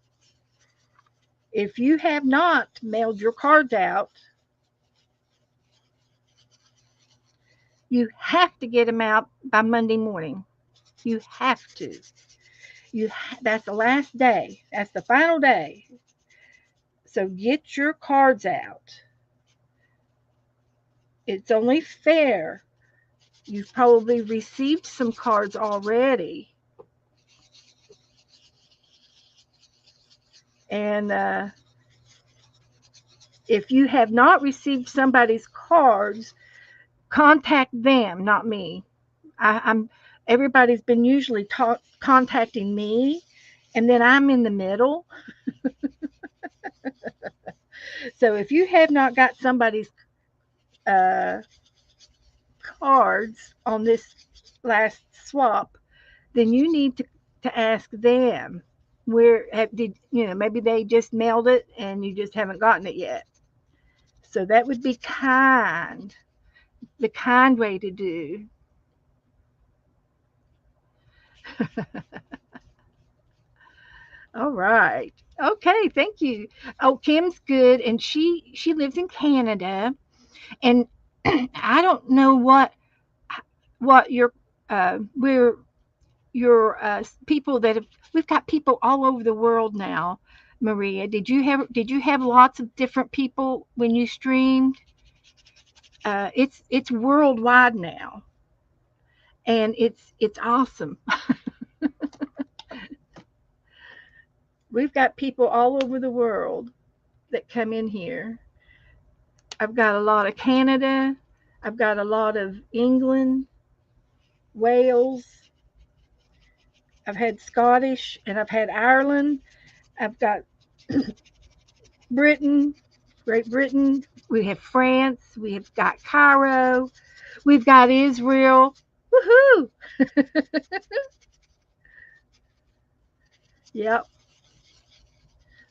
If you have not mailed your cards out, you have to get them out by Monday morning. You have to. That's the last day. That's the final day. So get your cards out. It's only fair. You've probably received some cards already. And if you have not received somebody's cards, contact them, not me. I'm everybody's been usually contacting me, and then I'm in the middle. So if you have not got somebody's uh, cards on this last swap, then you need to ask them where did maybe they just mailed it and you just haven't gotten it yet. So that would be the kind way to do. All right. Okay, thank you. Oh, Kim's good, and she lives in Canada, and I don't know what we're your people that have we've got people all over the world now. Maria, did you have lots of different people when you streamed? It's worldwide now, and it's awesome. We've got people all over the world that come in here. I've got a lot of Canada. I've got a lot of England, Wales. I've had Scottish, and I've had Ireland. I've got Britain, Great Britain. We have France. We have got Cairo. We've got Israel. Woohoo! Yep.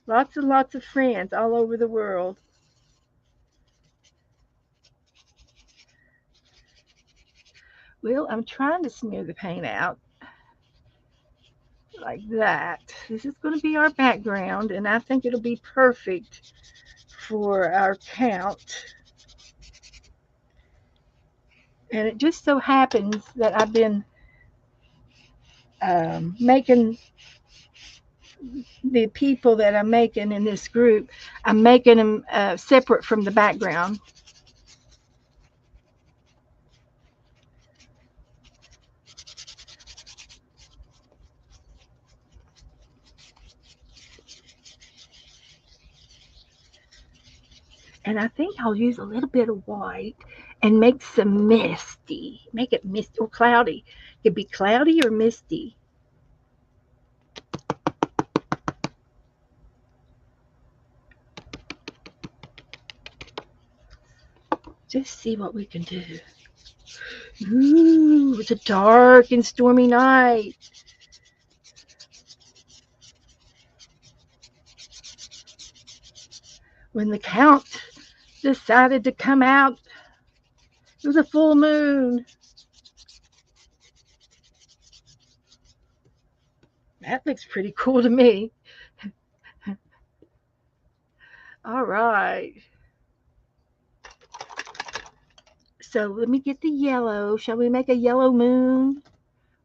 Lots and lots of friends all over the world. Well, I'm trying to smear the paint out like that. This is going to be our background, and I think it'll be perfect for our count. And it just so happens that I've been making the people that I'm making in this group, I'm making them separate from the background. And I think I'll use a little bit of white and make some misty. Make it misty or cloudy. It could be cloudy or misty. Just see what we can do. Ooh, it's a dark and stormy night. When the Count decided to come out, it was a full moon. That looks pretty cool to me. All right. So let me get the yellow. Shall we make a yellow moon?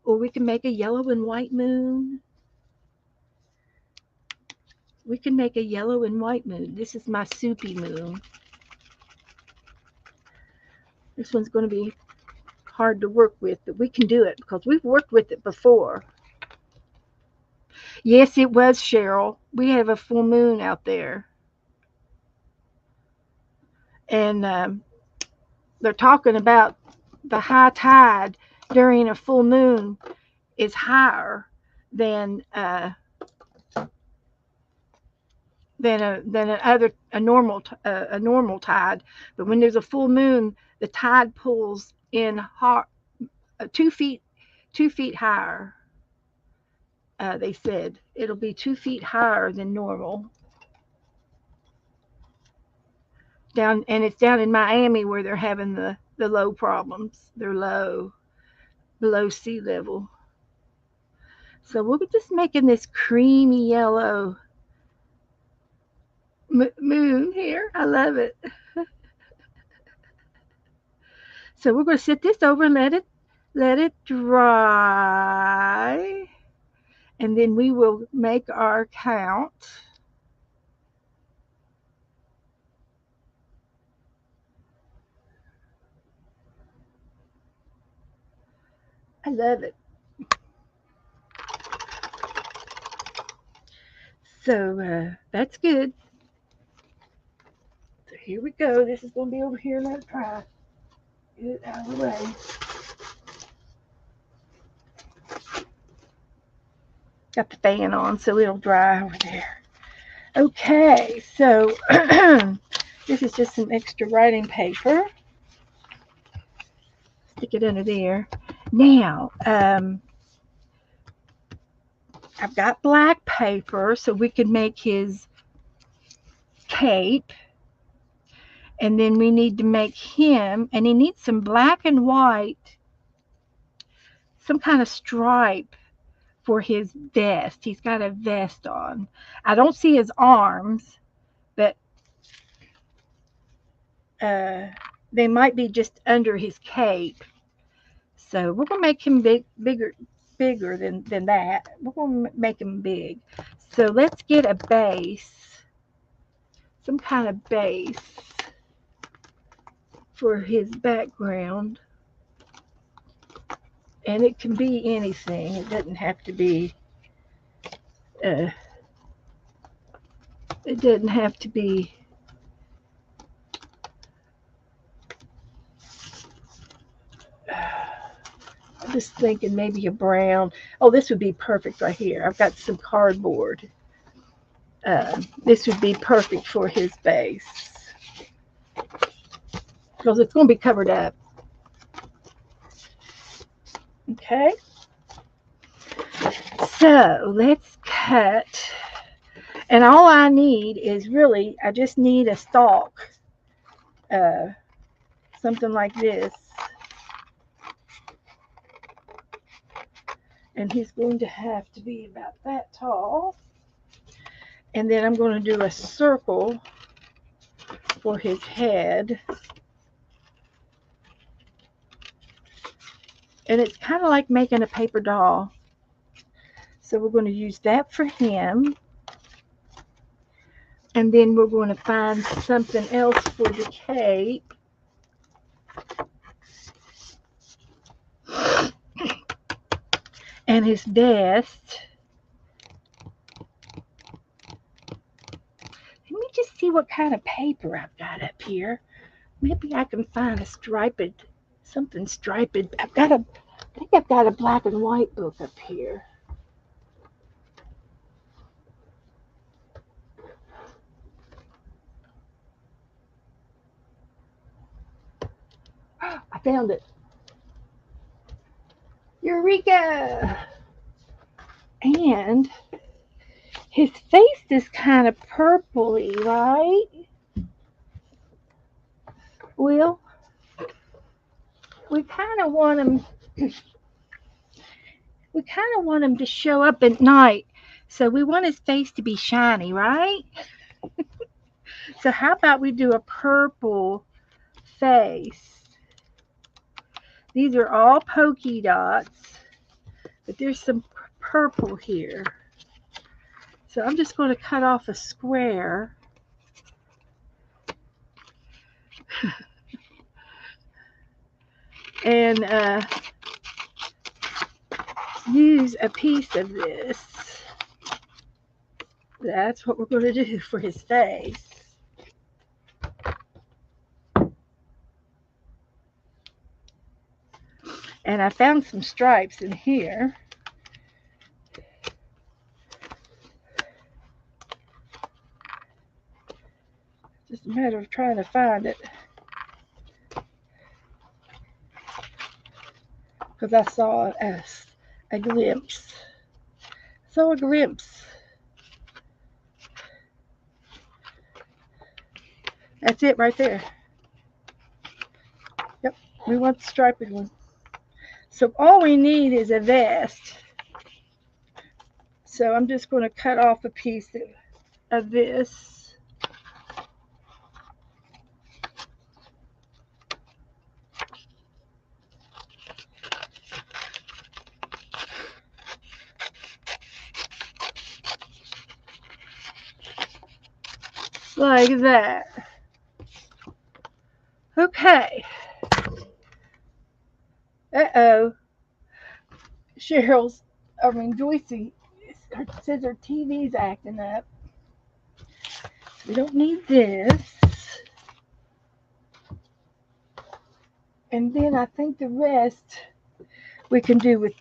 Or we can make a yellow and white moon. We can make a yellow and white moon. This is my soupy moon. This one's going to be hard to work with, but we can do it because we've worked with it before. Yes, it was, Cheryl. We have a full moon out there. And they're talking about the high tide during a full moon is higher than a normal tide. But when there's a full moon, the tide pulls in hard, 2 feet higher. They said it'll be 2 feet higher than normal. Down and it's down in Miami where they're having the low problems. They're low, below sea level. So we'll be just making this creamy yellow moon here. I love it. So we're going to set this over and let it dry, and then we will make our count. I love it. So that's good. So here we go. This is going to be over here. Let it dry. Get it out of the way. Got the fan on so it'll dry over there. Okay, so this is just some extra writing paper. Stick it under there. Now, I've got black paper so we can make his cape. And then we need to make him, and he needs some black and white, some kind of stripe for his vest. He's got a vest on. I don't see his arms, but they might be just under his cape. So we're going to make him bigger than that. We're going to make him big. So let's get a base, some kind of base for his background. And it can be anything. It doesn't have to be I'm just thinking maybe a brown. Oh, this would be perfect right here. I've got some cardboard. This would be perfect for his base because it's going to be covered up. Okay. So let's cut. And all I need is really, I just need a stalk. Something like this. And he's going to have to be about that tall. And then I'm going to do a circle for his head. And it's kind of like making a paper doll. So we're going to use that for him. And then we're going to find something else for the cape. And his vest. Let me just see what kind of paper I've got up here. Maybe I can find a something striped. I think I've got a black and white book up here. I found it. Eureka! And his face is kind of purpley, right? Well, we kind of want him to show up at night. So we want his face to be shiny, right? So how about we do a purple face? These are all polka dots, but there's some purple here. So I'm just going to cut off a square. And use a piece of this. That's what we're going to do for his face. And I found some stripes in here. Just a matter of trying to find it. Because I saw a glimpse. Saw a glimpse. That's it right there. Yep, we want the striped one. So all we need is a vest. So I'm just going to cut off a piece of this. Like that. Okay. Uh-oh. Joyce says her TV's acting up. We don't need this. And then I think the rest we can do with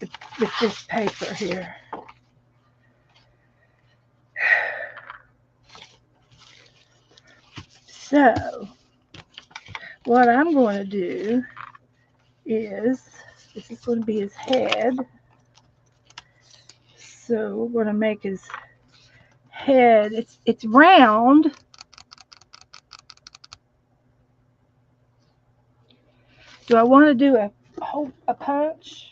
this paper here. So what I'm going to do is, this is going to be his head. So we're going to make his head, it's round. Do I want to do a punch?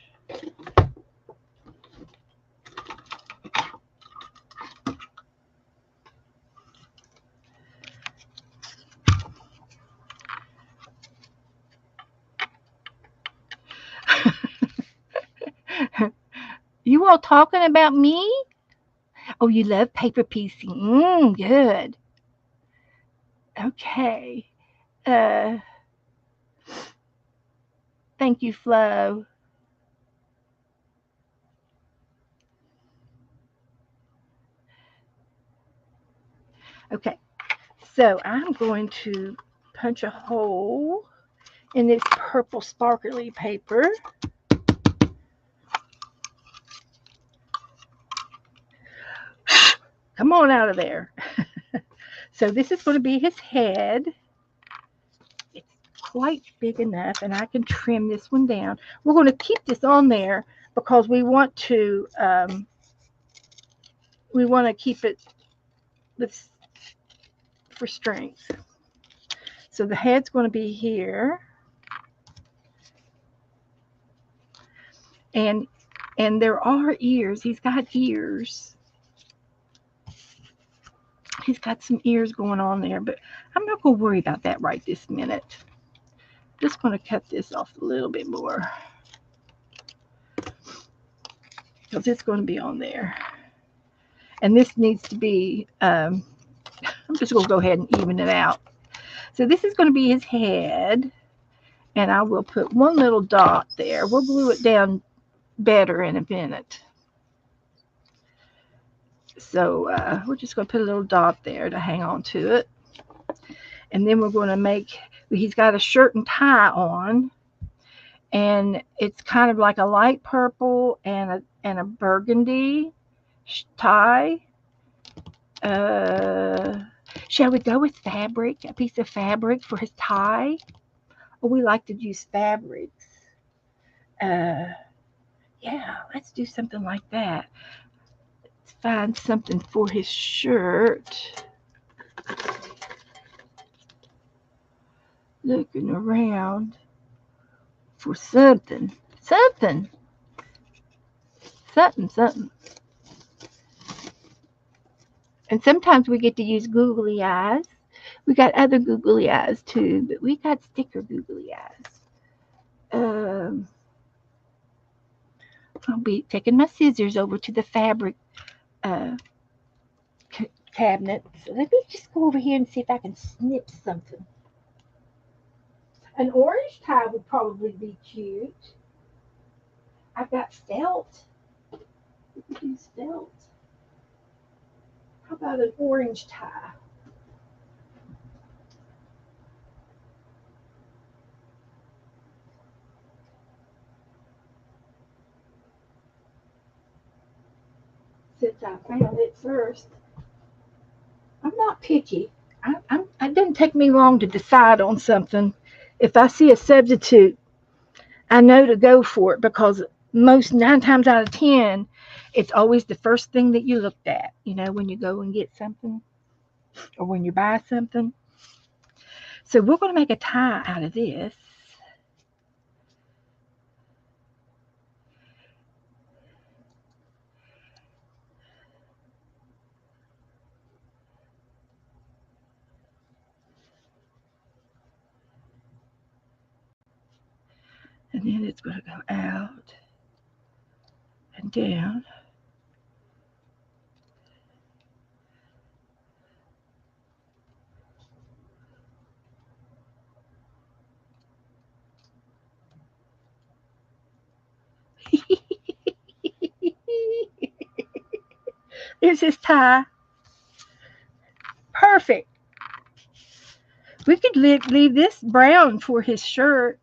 You all talking about me? Oh, you love paper piecing. Good. Okay. Uh, Thank you, Flo. Okay. So I'm going to punch a hole in this purple sparkly paper. Come on out of there. So this is going to be his head. It's quite big enough, and I can trim this one down. We're going to keep this on there because we want to keep it with for strength. So the head's going to be here, and there are ears. He's got ears. He's got some ears going on there, but I'm not going to worry about that right this minute. Just going to cut this off a little bit more because it's going to be on there. And this needs to be, I'm just going to go ahead and even it out. So this is going to be his head, and I will put one little dot there. We'll glue it down better in a minute. So we're just going to put a little dot there to hang on to it. And then we're going to make, he's got a shirt and tie on, and it's kind of like a light purple and a burgundy tie. Shall we go with fabric, a piece of fabric for his tie? Or we like to use fabrics. Yeah, let's do something like that. Let's find something for his shirt. Looking around for something. And sometimes we get to use googly eyes. We got other googly eyes too, but we got sticker googly eyes. I'll be taking my scissors over to the fabric cabinet. So let me just go over here and see if I can snip something. An orange tie would probably be cute. I've got felt. We could use felt. How about an orange tie? Since I found it first. I'm not picky. It doesn't take me long to decide on something. If I see a substitute, I know to go for it because most 9 times out of 10, it's always the first thing that you looked at, when you go and get something or when you buy something. So we're going to make a tie out of this. And then it's going to go out and down. There's his tie. Perfect. We could leave this brown for his shirt.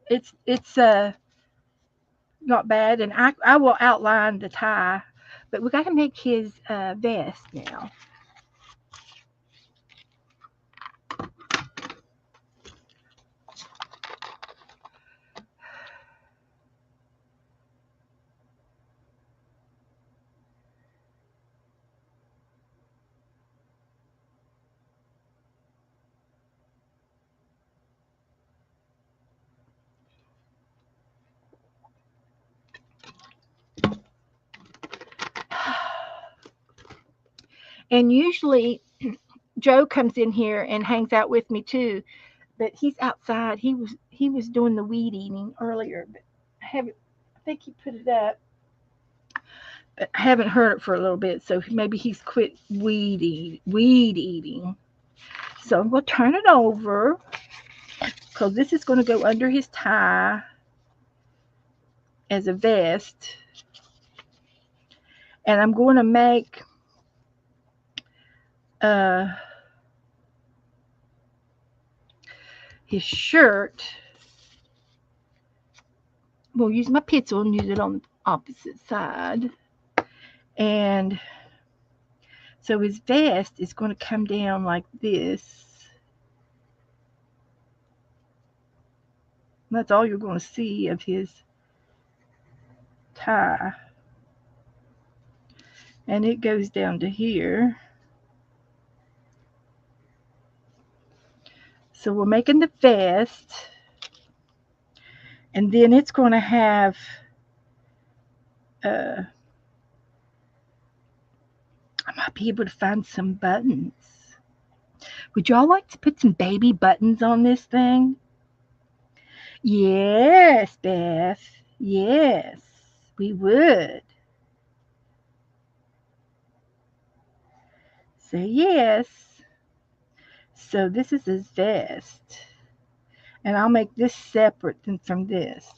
It's not bad, and I will outline the tie, but we got to make his vest now. And usually Joe comes in here and hangs out with me too, but he's outside. He was doing the weed eating earlier, but I think he put it up, but I haven't heard it for a little bit, so maybe he's quit weed eating. So we'll turn it over because this is going to go under his tie as a vest, and I'm going to make his shirt. We'll use my pencil and use it on the opposite side. And so his vest is going to come down like this. That's all you're going to see of his tie. And it goes down to here. So we're making the vest. And then it's going to have I might be able to find some buttons. Would y'all like to put some baby buttons on this thing? Yes, Beth. Yes, we would. Say yes. So this is his vest. And I'll make this separate from this.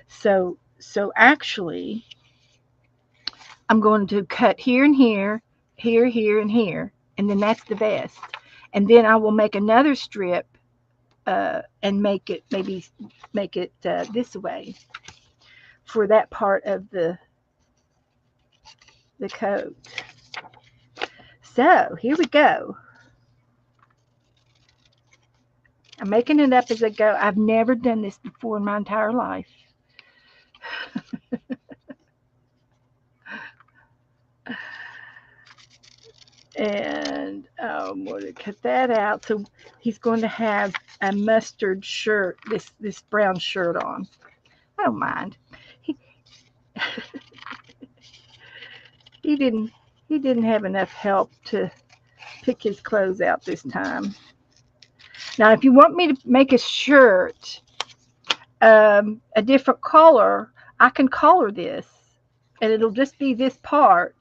So actually, I'm going to cut here and here, here, here, and here. And then that's the vest. And then I will make another strip and make it this way for that part of the coat. So here we go. I'm making it up as I go. I've never done this before in my entire life. And I'm going to cut that out. So he's going to have a mustard shirt, this brown shirt on. I don't mind. He didn't have enough help to pick his clothes out this time. Now, if you want me to make a shirt a different color, I can color this, and it'll just be this part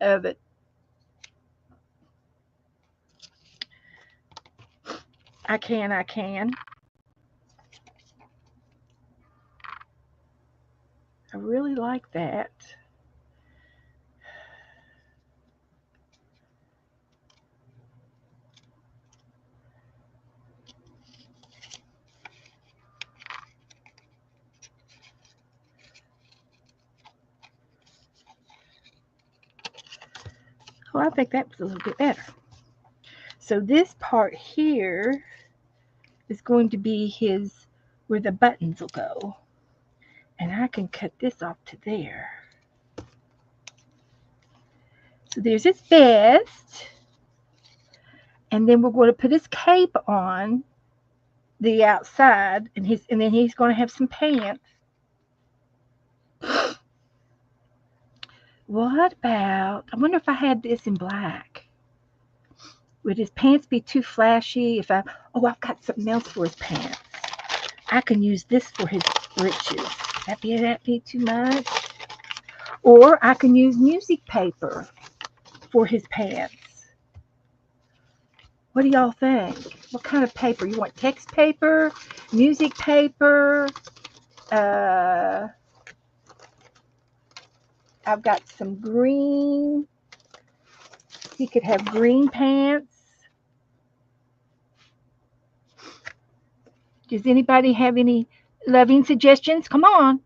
of it. I can. I really like that. Oh, I think that was a little bit better. So this part here is going to be where the buttons will go. And I can cut this off to there. So there's his vest. And then we're going to put his cape on the outside, and then he's going to have some pants. What about, I wonder if I had this in black. Would his pants be too flashy? I've got something else for his pants. I can use this for his breeches. That be too much? Or I can use music paper for his pants. What do y'all think? What kind of paper? You want text paper, music paper? I've got some green. He could have green pants. Does anybody have any loving suggestions? Come on.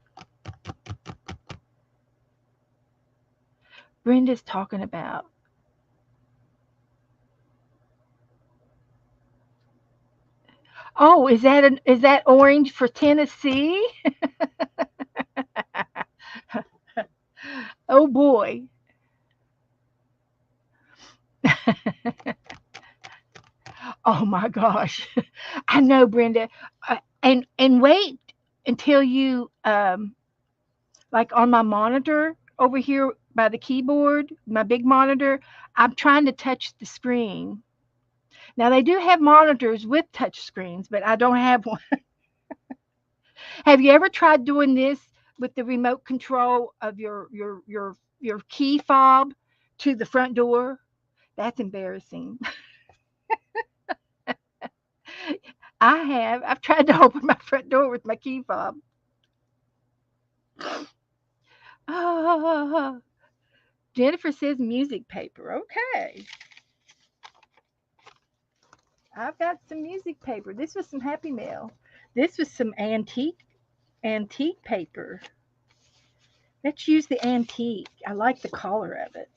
Brenda's talking about. Oh, is that orange for Tennessee? Oh boy. Oh my gosh. I know, Brenda. And wait until you like on my monitor over here by the keyboard, my big monitor, I'm trying to touch the screen. Now they do have monitors with touch screens, but I don't have one. Have you ever tried doing this with the remote control of your key fob to the front door? That's embarrassing. I have. I've tried to open my front door with my key fob. Oh, Jennifer says music paper. Okay. I've got some music paper. This was some Happy Mail. This was some antique paper. Let's use the antique. I like the color of it.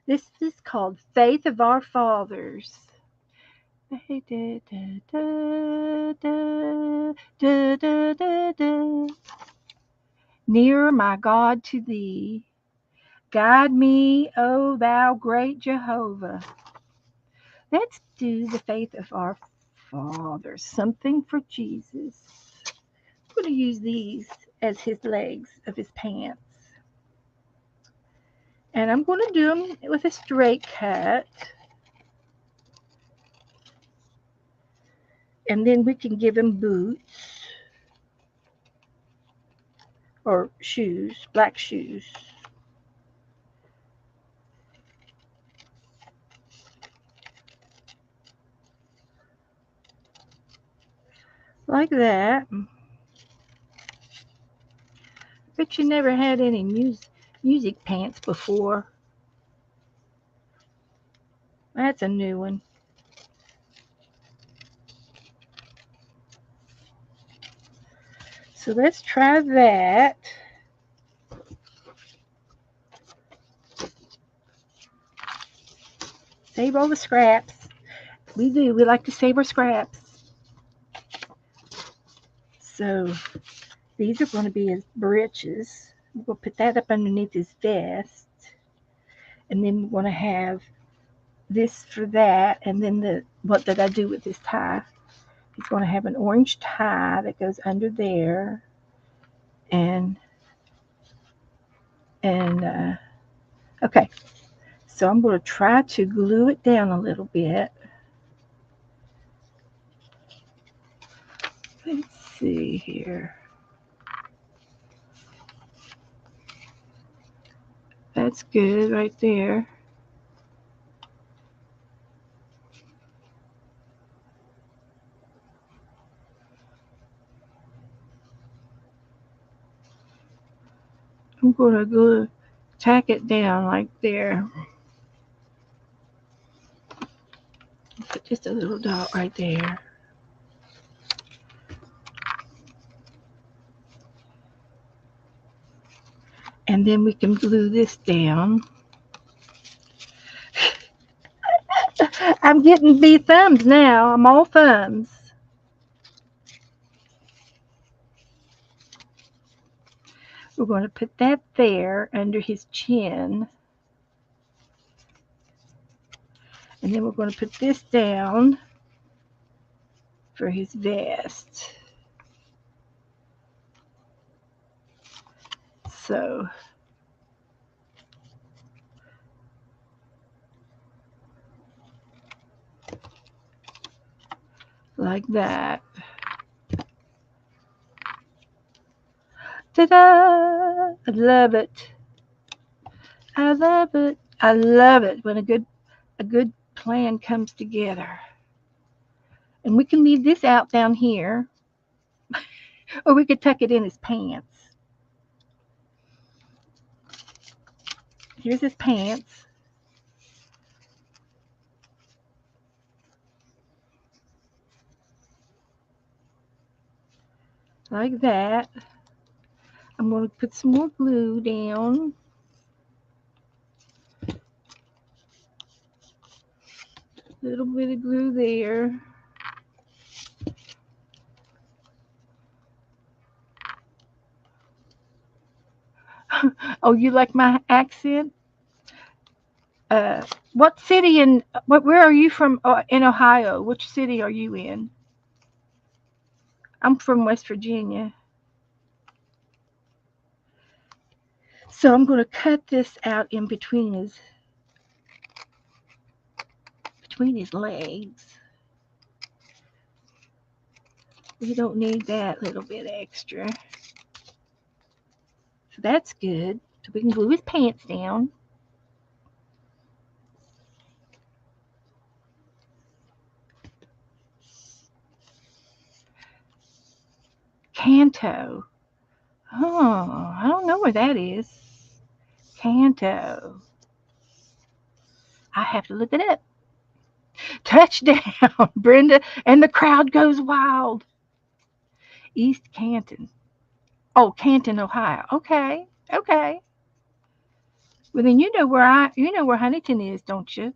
This is called Faith of Our Fathers. Nearer, my God, to thee. Guide me, O thou great Jehovah. Let's do the faith of our fathers. Something for Jesus. I'm going to use these as his legs of his pants. And I'm going to do them with a straight cut. And then we can give him boots or shoes, black shoes. Like that. But you never had any music pants before. That's a new one. So let's try that. Save all the scraps. We do. We like to save our scraps. So these are going to be his breeches. We'll put that up underneath his vest. And then we're going to have this for that. And then what did I do with this tie? He's going to have an orange tie that goes under there. And okay. So I'm going to try to glue it down a little bit. Let's see here. That's good right there. I'm going to tack it down like there. Put just a little dot right there. And then we can glue this down. I'm getting bee thumbs now. I'm all thumbs. We're going to put that there under his chin. And then we're going to put this down for his vest. So like that. Ta-da! I love it. I love it. I love it when a good plan comes together. And we can leave this out down here, or we could tuck it in his pants. Here's his pants. like that. I'm going to put some more glue down. A little bit of glue there. Oh, you like my accent? What city where are you from in Ohio? Which city are you in? I'm from West Virginia. So I'm going to cut this out in between his legs. We don't need that little bit extra. So that's good. So we can glue his pants down. Canto. Oh, I don't know where that is. Canto. I have to look it up. Touchdown, Brenda, and the crowd goes wild. East Canton. Oh, Canton, Ohio. Okay, okay. Well, then you know where Huntington is, don't you?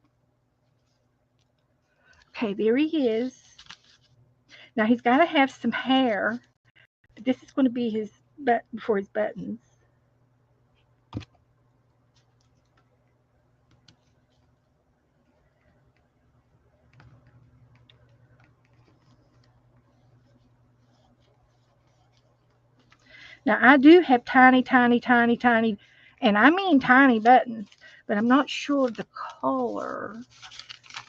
Okay, there he is. Now he's got to have some hair. This is going to be his for his buttons. Now I do have tiny, tiny, tiny, tiny, and I mean tiny buttons, but I'm not sure of the color.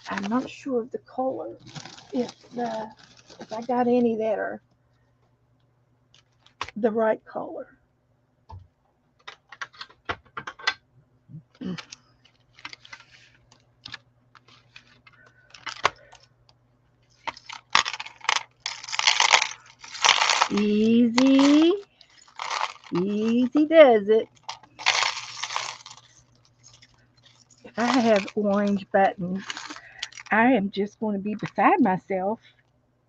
I'm not sure of the color. If I got any that are the right color. Easy, easy does it. If I have orange buttons, I am just going to be beside myself.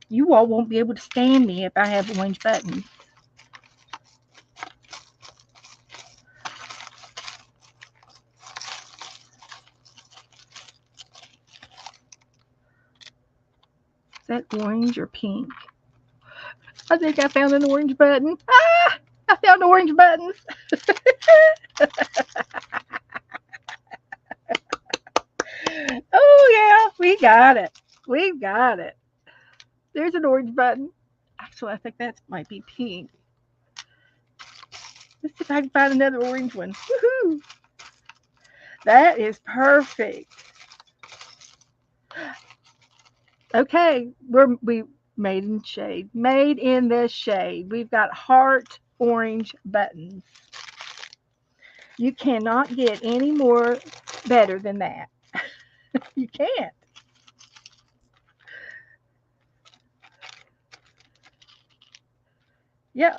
You all won't be able to stand me if I have orange buttons. Is that orange or pink? I think I found an orange button. Ah! I found orange buttons. Oh, yeah, we got it. We got it. There's an orange button. Actually, I think that might be pink. Let's see if I can find another orange one. Woohoo! That is perfect. Okay, we made in shade. Made in the shade. We've got heart orange buttons. You cannot get any more better than that. You can't. Yeah.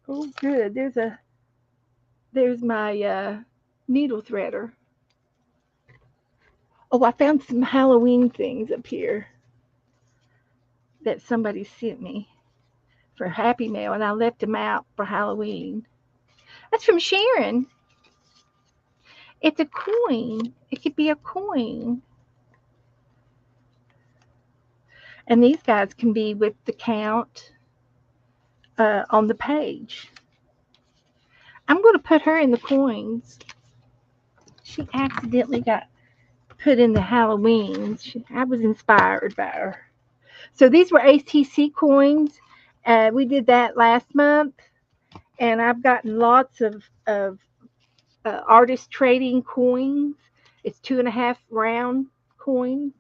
Oh, good. There's my needle threader. Oh, I found some Halloween things up here that somebody sent me for Happy Mail, and I left them out for Halloween. That's from Sharon. It's a coin. It could be a coin. And these guys can be with the count on the page. I'm going to put her in the coins. She accidentally got put in the Halloweens. I was inspired by her. So these were ATC coins. We did that last month, and I've gotten lots of artist trading coins. It's 2.5 round coins,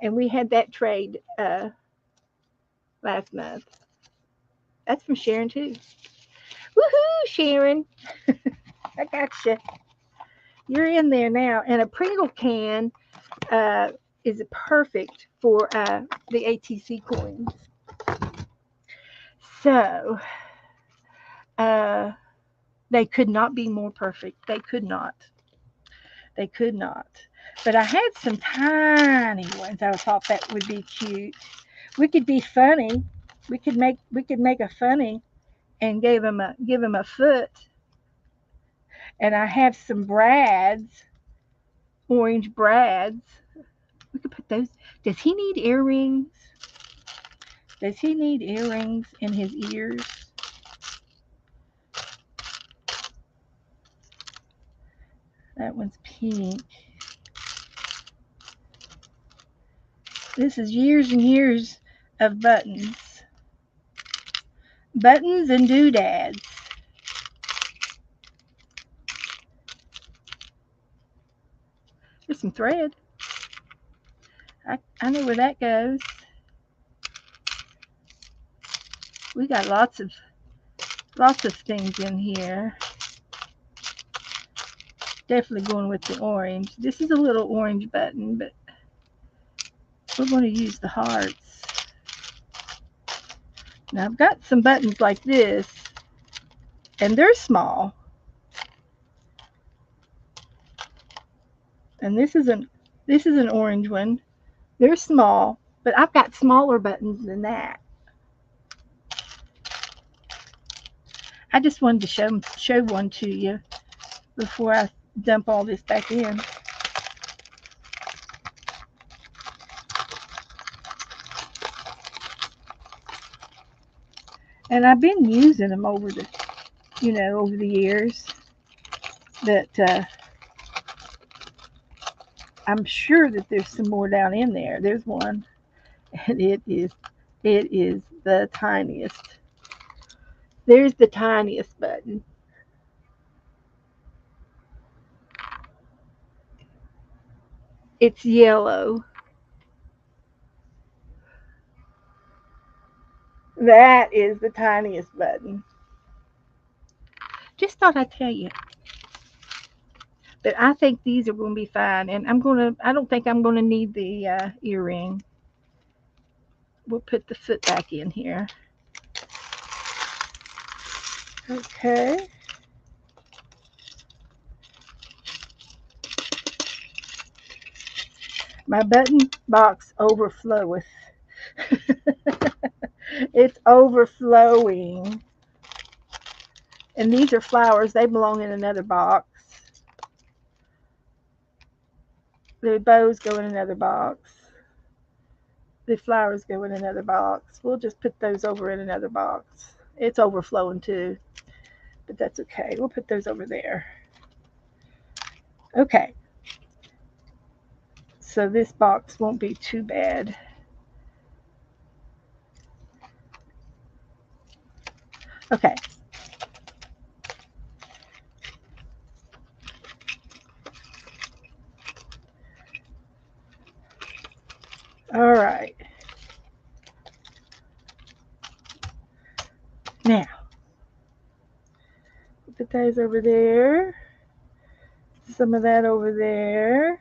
and we had that trade last month. That's from Sharon too. Woohoo, Sharon! I got you. You're in there now, and a Pringle can is perfect for the ATC coins. So they could not be more perfect. They could not. They could not. But I had some tiny ones. I thought that would be cute. We could be funny. We could make a funny and give him a foot. And I have some brads, orange brads. We could put those. Does he need earrings? Does he need earrings in his ears? That one's pink. This is years and years of buttons. Buttons and doodads. There's some thread. I know where that goes. We got lots of things in here. Definitely going with the orange. This is a little orange button, but we're going to use the hearts. Now I've got some buttons like this, and they're small. And this is an orange one. They're small, but I've got smaller buttons than that. I just wanted to show one to you before I dump all this back in. And I've been using them over the years. But I'm sure that there's some more down in there. There's one, and it is the tiniest. There's the tiniest button. It's yellow. That is the tiniest button. Just thought I'd tell you. But I think these are going to be fine. And I don't think I'm going to need the earring. We'll put the foot back in here. Okay. My button box overfloweth. It's overflowing. And these are flowers. They belong in another box. The bows go in another box. The flowers go in another box. We'll just put those over in another box. It's overflowing too, but that's okay. We'll put those over there. Okay. So this box won't be too bad. Okay. All right. Now, put those over there. Some of that over there.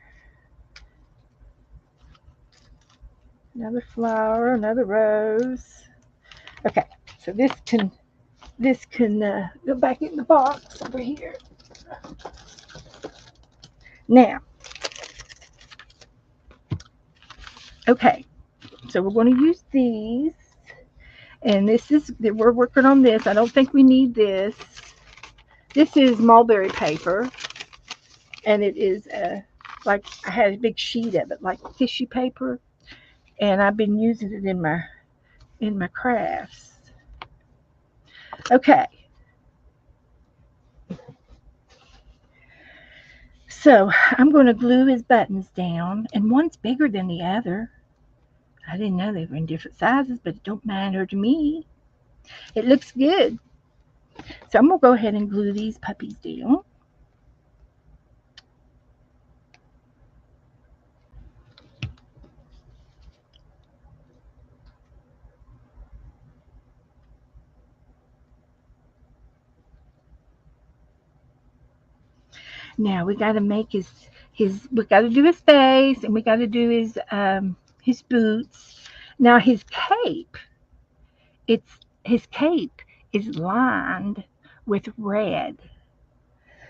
Another flower, another rose. Okay, so this can go back in the box over here. Now, okay, so we're going to use these, and we're working on this. I don't think we need this. This is mulberry paper, and it is like I had a big sheet of it, like tissue paper, and I've been using it in my crafts. Okay. So I'm going to glue his buttons down, and one's bigger than the other. I didn't know they were in different sizes, but it don't matter to me. It looks good. So I'm going to go ahead and glue these puppies down. Now we got to make we got to do his face, and we got to do his boots. Now his cape is lined with red.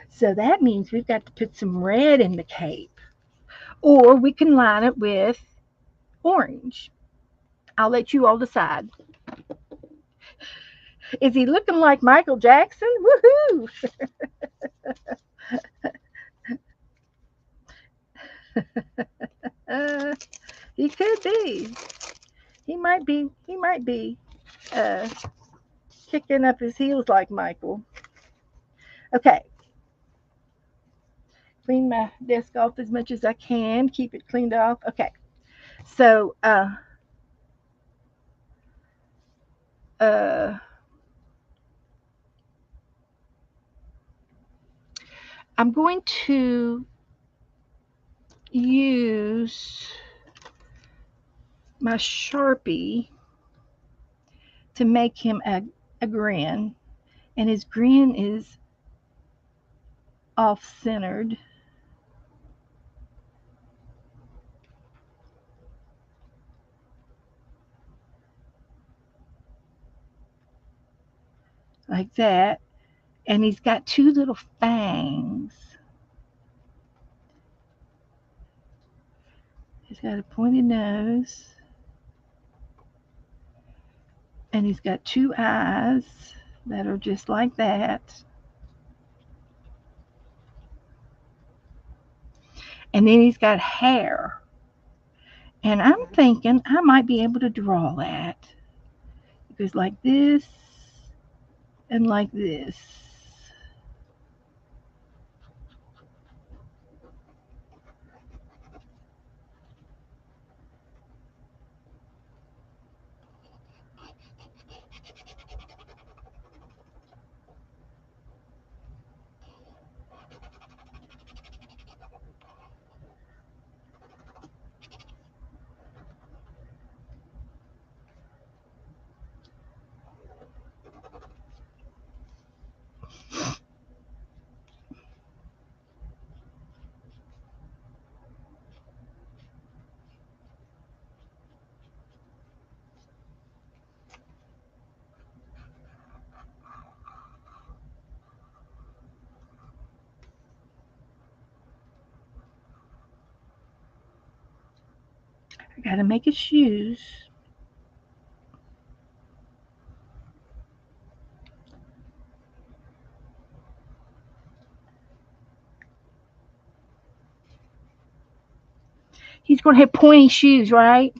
So that means we've got to put some red in the cape, Or we can line it with orange. I'll let you all decide. Is he looking like Michael Jackson? Woohoo! Uh, he could be. He might be uh, kicking up his heels like Michael. Okay, clean my desk off as much as I can. Keep it cleaned off. Okay, so uh, I'm going to use my Sharpie to make him a grin, and his grin is off centered like that, and he's got two little fangs. He's got a pointed nose, and he's got two eyes that are just like that. And then he's got hair. And I'm thinking I might be able to draw that. It goes like this and like this. I gotta make his shoes. He's gonna have pointy shoes, right?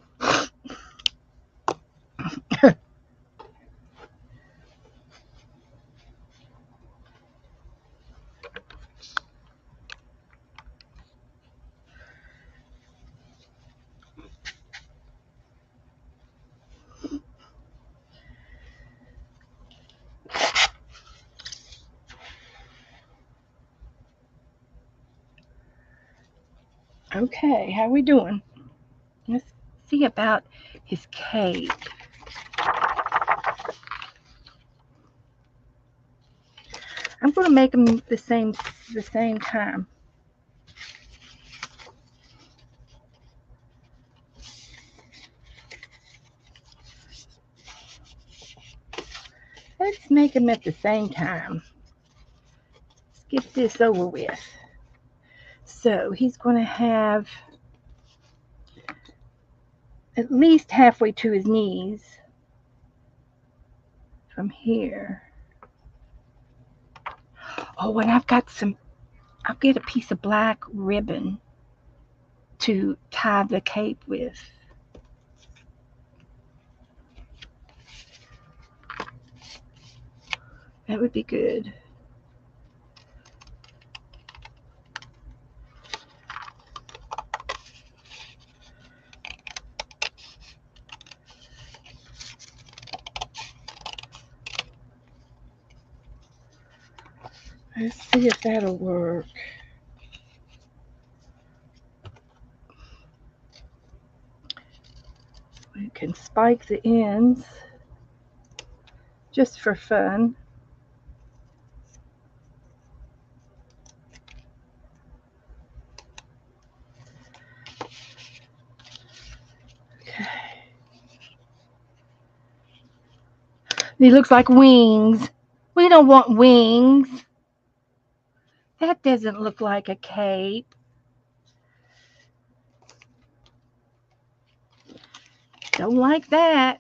Okay, how we doing? Let's see about his cape. I'm gonna make them the same time. Let's make them at the same time. Let's get this over with. So he's gonna have at least halfway to his knees from here. Oh, and I'll get a piece of black ribbon to tie the cape with. That would be good. Let's see if that'll work. We can spike the ends just for fun. Okay. He looks like wings. We don't want wings. That doesn't look like a cape. Don't like that.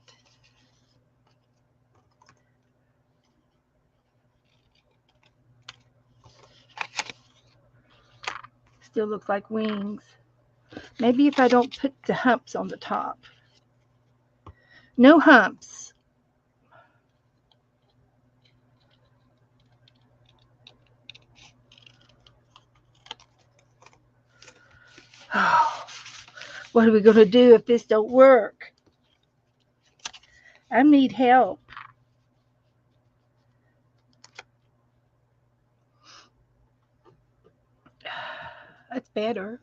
Still looks like wings. Maybe if I don't put the humps on the top. No humps. Oh, what are we going to do if this don't work? I need help. That's better.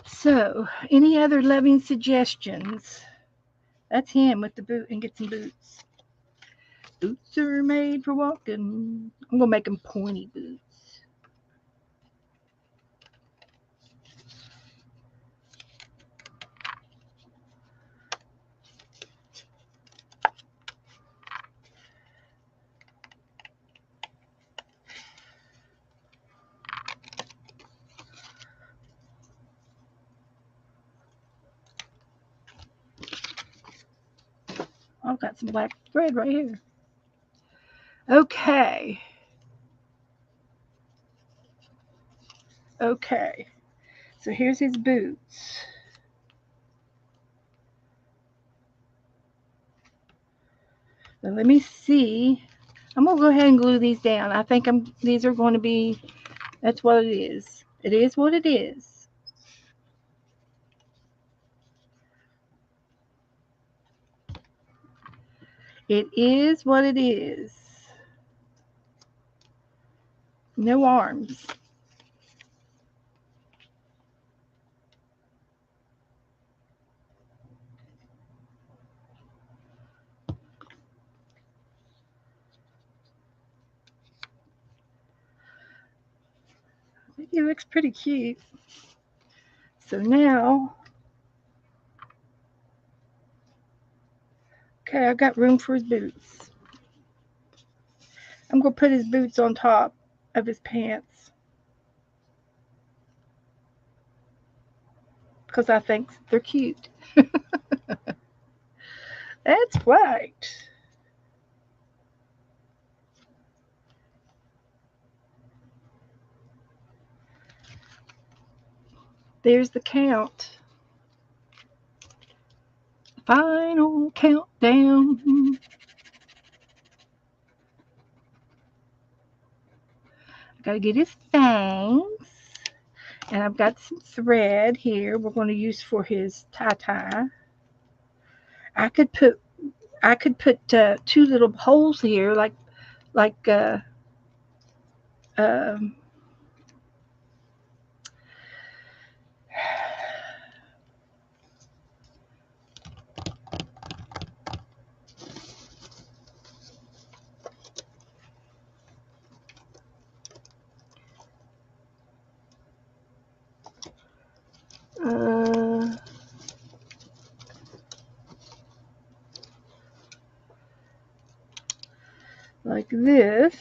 So, any other loving suggestions? That's him with the boot and get some boots. Boots are made for walking. I'm going to make them pointy boots. I've got some black thread right here. Okay. Okay. So here's his boots. Now let me see. I'm going to go ahead and glue these down. I think these are going to be, that's what it is. It is what it is. It is what it is. No arms. I think it looks pretty cute. So now, okay, I've got room for his boots. I'm going to put his boots on top of his pants because I think they're cute. That's right. There's the count. Final countdown. I gotta get his fangs. And I've got some thread here we're going to use for his tie-tie. I could put two little holes here like um, uh, like this.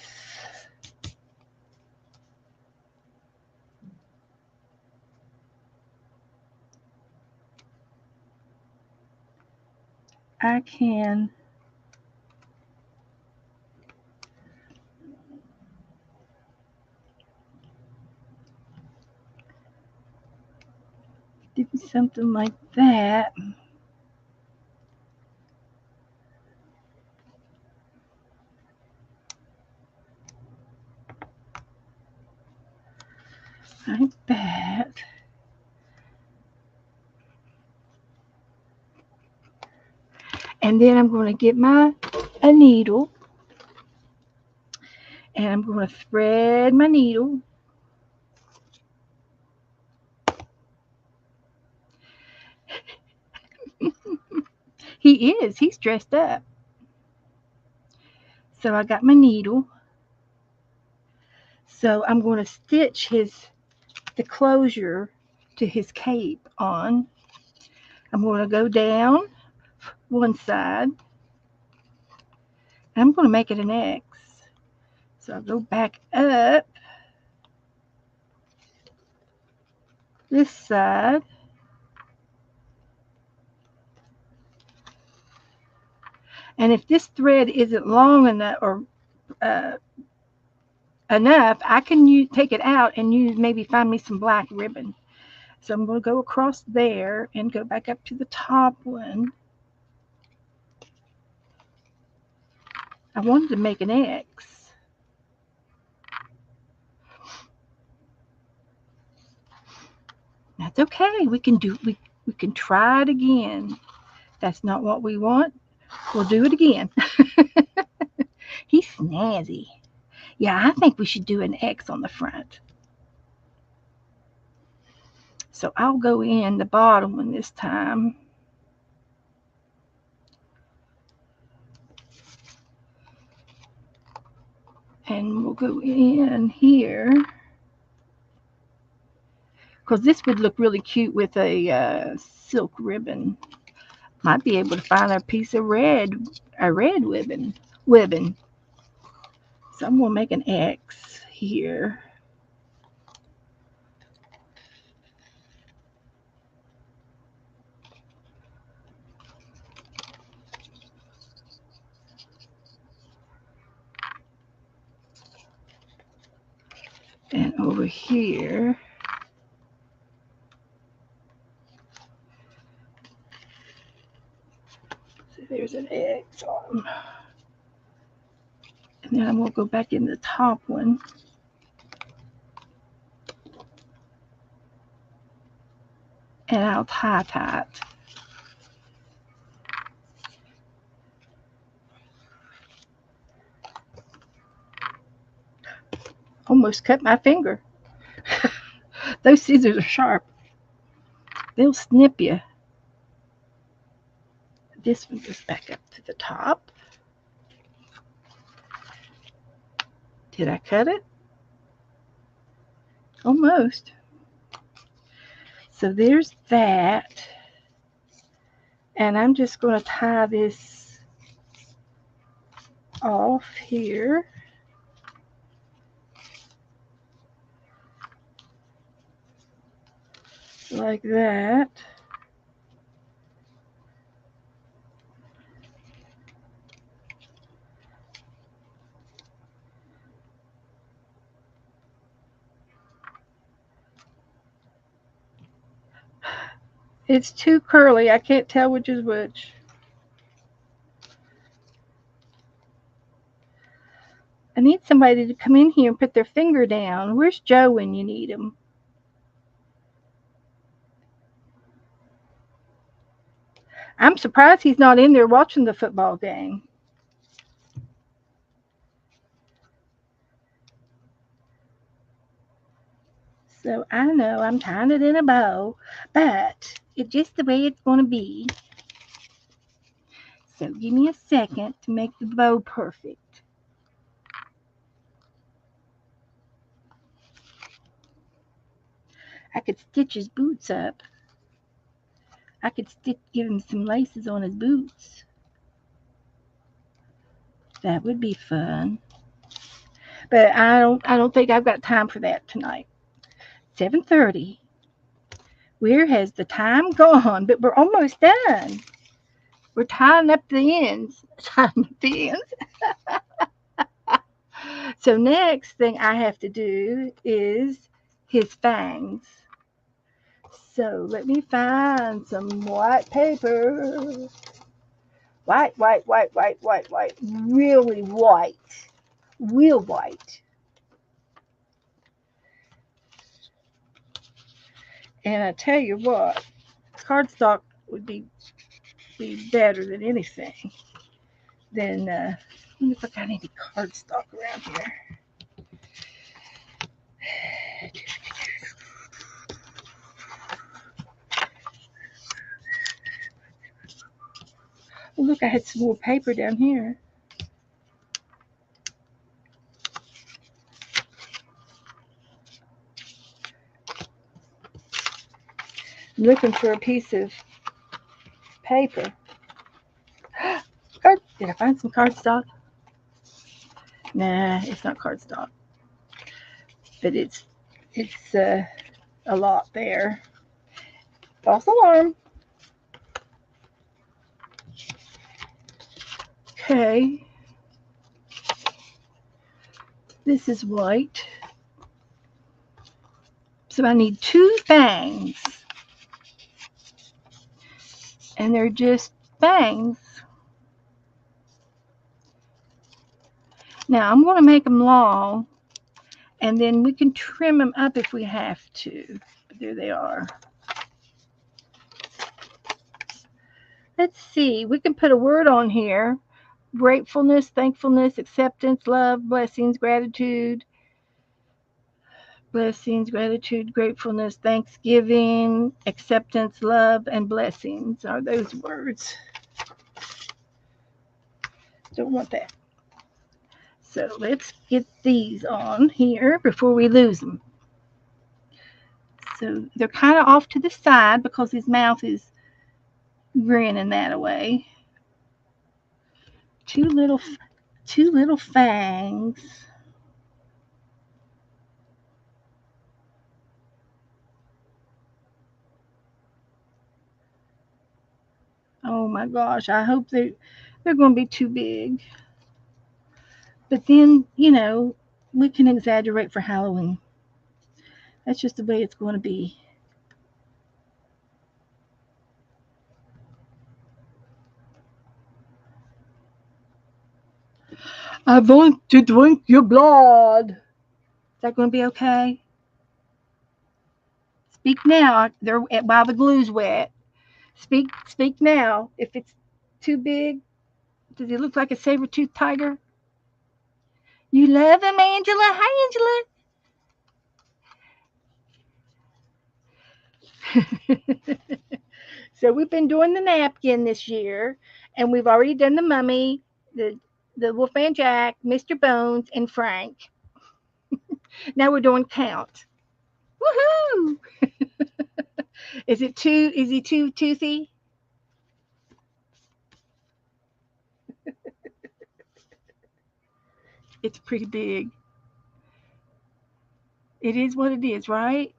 I can do something like that. Like that. And then I'm going to get a needle and I'm going to thread my needle. He's dressed up. So I got my needle. So I'm going to stitch the closure to his cape on. I'm going to go down one side. And I'm going to make it an X. So I'll go back up this side. And if this thread isn't long enough or uh, enough, I can take it out and maybe find me some black ribbon. So I'm going to go across there and go back up to the top one. I wanted to make an X. That's okay. We can try it again. That's not what we want. We'll do it again. He's snazzy. Yeah, I think we should do an X on the front. So I'll go in the bottom one this time. And we'll go in here. Because this would look really cute with a silk ribbon. Might be able to find a piece of red ribbon. So I'm going to make an X here. And over here, so there's an X on them. And then I'm going to go back in the top one. And I'll tie it. Almost cut my finger. Those scissors are sharp. They'll snip you. This one goes back up to the top. Did I cut it? Almost. So there's that. And I'm just going to tie this off here. Like that. It's too curly. I can't tell which is which. I need somebody to come in here and put their finger down. Where's Joe when you need him? I'm surprised he's not in there watching the football game. So I know I'm tying it in a bow, but it's just the way it's going to be. So give me a second to make the bow perfect. I could stitch his boots up. I could give him some laces on his boots. That would be fun. But I don't think I've got time for that tonight. 7:30. Where has the time gone? But we're almost done. We're tying up the ends. So next thing I have to do is his fangs. So let me find some white paper. White. Really white. Real white. And I tell you what, cardstock would be better than anything. Then, I wonder if I got any cardstock around here. Oh, look, I had some more paper down here. I'm looking for a piece of paper. Did I find some cardstock? Nah, it's not cardstock. But it's a lot there. False alarm. Okay. This is white. So I need 2 fangs. And they're just fangs. Now I'm going to make them long. And then we can trim them up if we have to. But there they are. Let's see. We can put a word on here. Gratefulness, thankfulness, acceptance, love, blessings, gratitude. Blessings, gratitude, gratefulness, thanksgiving, acceptance, love, and blessings are those words. Don't want that. So let's get these on here before we lose them. So they're kind of off to the side because his mouth is grinning that away. Two little fangs. Oh my gosh, I hope they're going to be too big. But then, we can exaggerate for Halloween. That's just the way it's going to be. I want to drink your blood. Is that going to be okay? Speak now. While the glue's wet. Speak now. If it's too big, does he look like a saber-toothed tiger? You love him, Angela. Hi, Angela. So we've been doing the napkin this year, and we've already done the mummy, the Wolfman Jack, Mr. Bones, and Frank. Now we're doing Count. Woohoo! Is he too toothy? It's pretty big. It is what it is, right?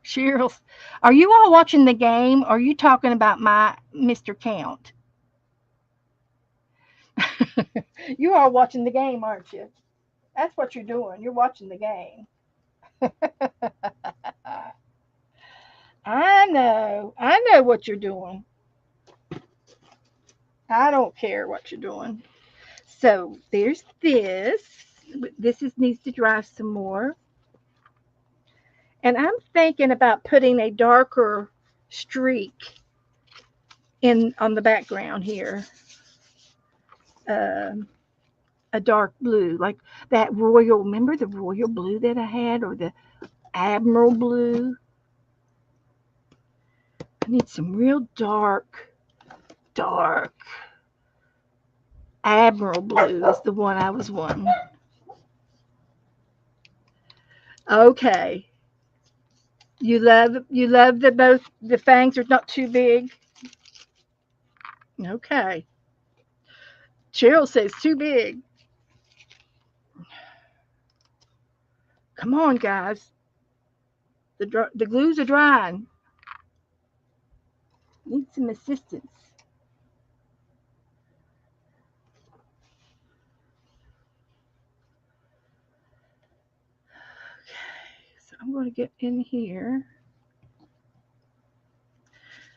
Cheryl, are you all watching the game? Or are you talking about my Mr. Count? You are watching the game, aren't you? That's what you're doing. You're watching the game. I know what you're doing. I don't care what you're doing. So there's this. Needs to dry some more. And I'm thinking about putting a darker streak in on the background here. Um, a dark blue, like that royal. Remember the royal blue that I had, or the admiral blue? I need some real dark admiral blue is the one I was wanting. Okay. You love that both the fangs are not too big. Okay. Cheryl says too big. Come on, guys. The glues are drying. Need some assistance. Okay, so I'm going to get in here.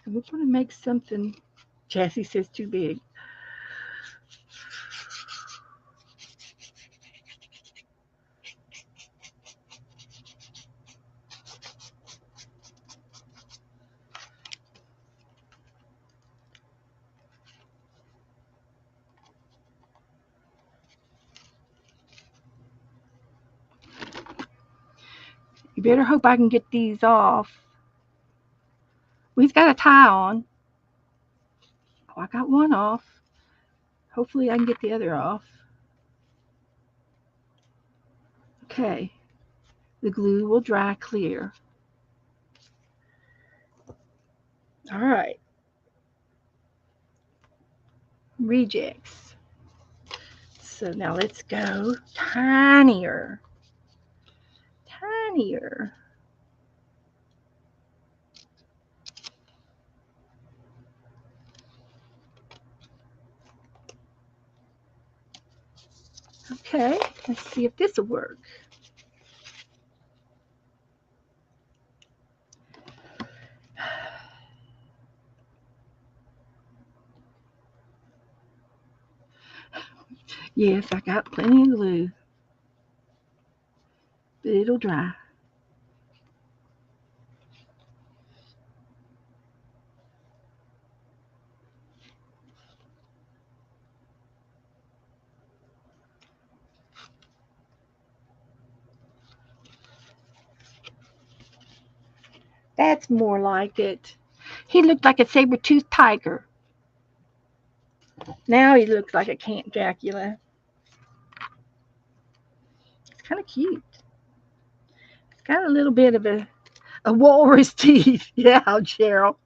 And we're going to make something. Chassie says too big. You better hope I can get these off. We've got a tie on. Oh, I got one off. Hopefully I can get the other off. Okay. The glue will dry clear. All right. Rejects. So now let's go tinier. Tinier. Okay, let's see if this will work. Yes, I got plenty of glue, but it'll dry. That's more like it. He looked like a saber-toothed tiger. Now he looks like a Count Dracula. It's kind of cute. It's got a little bit of a walrus teeth. Yeah, Cheryl.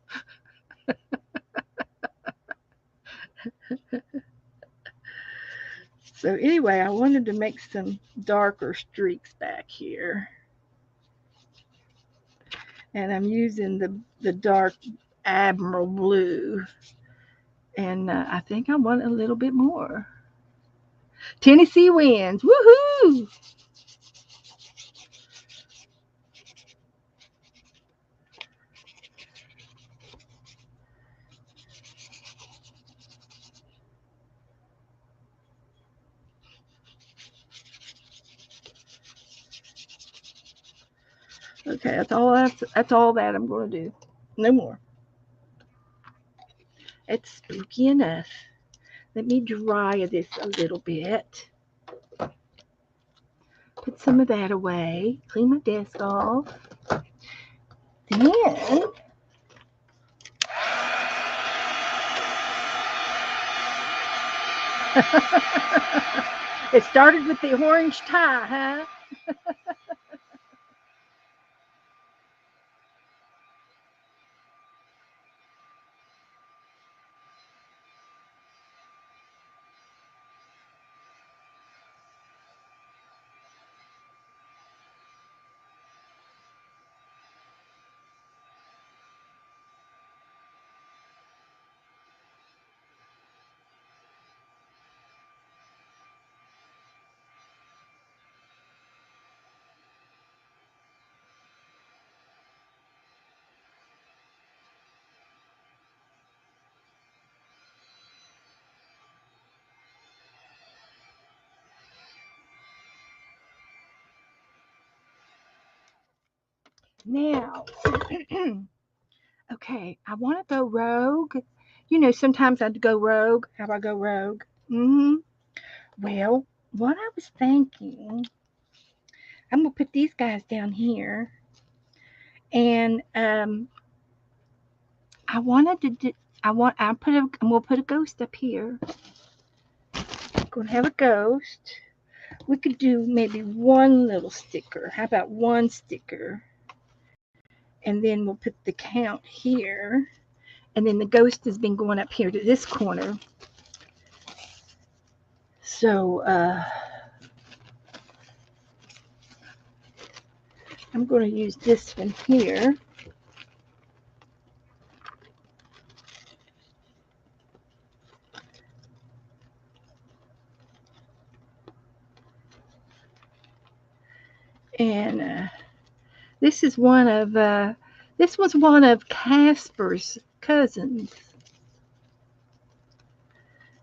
So anyway, I wanted to make some darker streaks back here. And I'm using the dark Admiral blue. And I think I want a little bit more. Tennessee wins. Woohoo! Okay, that's all that I'm going to do. No more. It's spooky enough. Let me dry this a little bit. Put some of that away. Clean my desk off. Then it started with the orange tie, huh? Now, okay, I want to go rogue. You know, sometimes I go rogue. How I go rogue? Mm-hmm. Well, what I was thinking, I'm gonna put these guys down here, and I wanted to do. I'm gonna put a ghost up here. I'm gonna have a ghost. We could do maybe one little sticker. How about one sticker? And then we'll put the count here. And then the ghost has been going up here to this corner. So I'm going to use this one here. And this was one of Casper's cousins.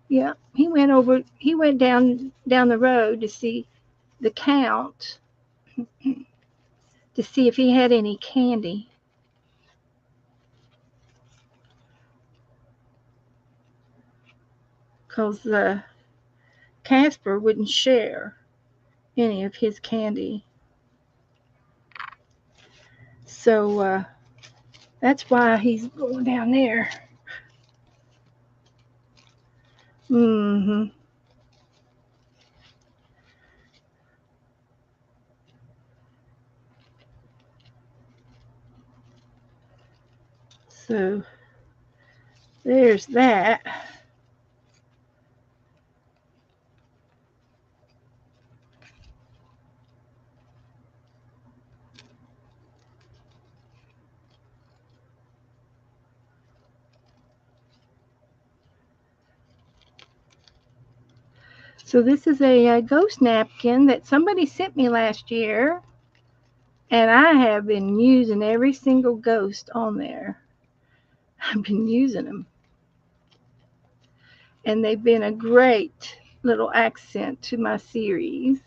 Yeah, he went down the road to see the count to see if he had any candy. Because Casper wouldn't share any of his candy. So that's why he's going down there. Mm-hmm. So there's that. So this is a ghost napkin that somebody sent me last year, and I have been using every single ghost on there. I've been using them, and they've been a great little accent to my series.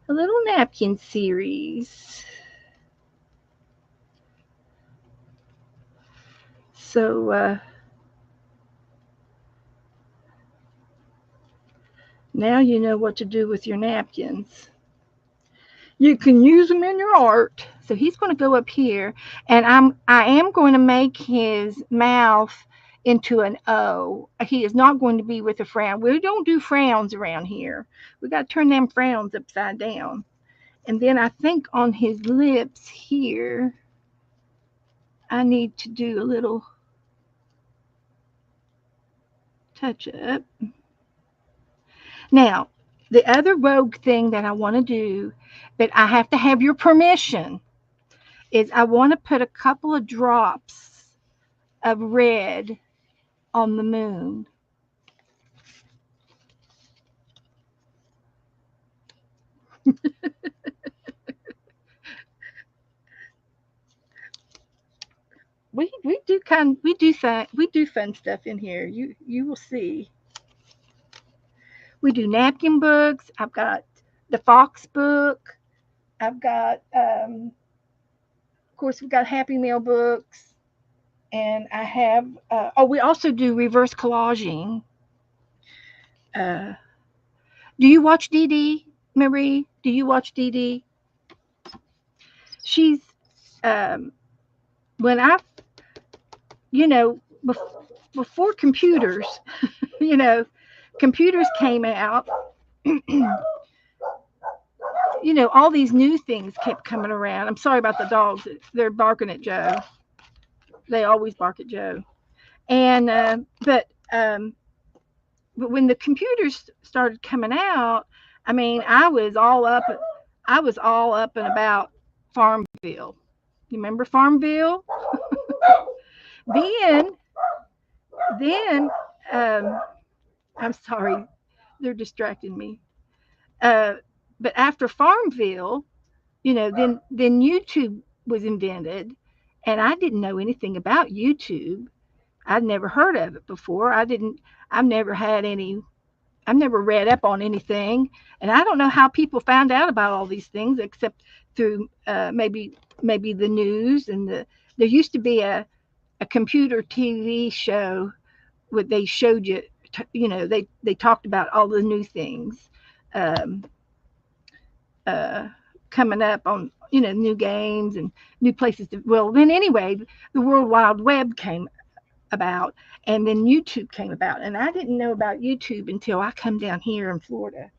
A little napkin series. So now you know what to do with your napkins. You can use them in your art. So he's going to go up here, and I am going to make his mouth into an O. He is not going to be with a frown. We don't do frowns around here. We got to turn them frowns upside down. And then I think on his lips here, I need to do a little touch up. Now, the other rogue thing that I want to do, but I have to have your permission, is I want to put a couple of drops of red on the moon. We do fun stuff in here. You will see. We do napkin books. I've got the Fox book. I've got of course we've got Happy Meal books, and I have we also do reverse collaging. Uh, do you watch Dee Dee Marie? Do you watch Dee Dee? She's um, when I you know before computers, you know, computers came out. All these new things kept coming around. I'm sorry about the dogs. They're barking at Joe. They always bark at Joe. And but when the computers started coming out, I mean, I was all up and about Farmville. You remember Farmville? Then then I'm sorry, they're distracting me. Uh, but after Farmville, then YouTube was invented, and I didn't know anything about YouTube. I'd never heard of it before. I've never had any. I've never read up on anything, and I don't know how people found out about all these things except through maybe the news and there used to be a computer TV show where they showed you, they talked about all the new things um, uh, coming up on new games and new places to. Well, then anyway, the World Wide Web came about, and then YouTube came about, and I didn't know about YouTube until I come down here in Florida.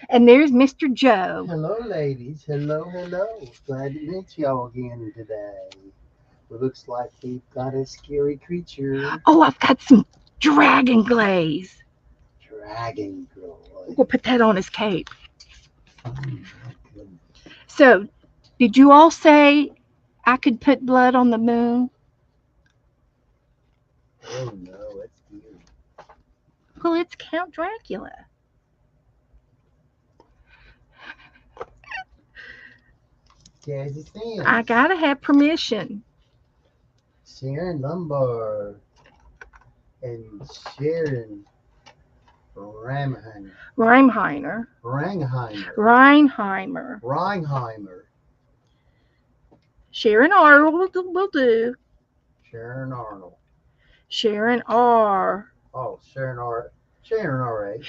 And there's Mr. Joe. Hello, ladies. Hello, hello. Glad to meet y'all again today. It looks like we've got a scary creature. Oh, I've got some dragon glaze. Dragon girl. We'll put that on his cape. Mm, So, did you all say I could put blood on the moon? oh no, that's weird. Well, it's Count Dracula. Jazzy I Sands. gotta have permission. Sharon Lombard. And Sharon Ramheimer. Reimheimer. Rangheimer. Reinheimer. Reinheimer. Sharon R will do. Sharon Arnold. Sharon R. Oh, Sharon R. Sharon RH.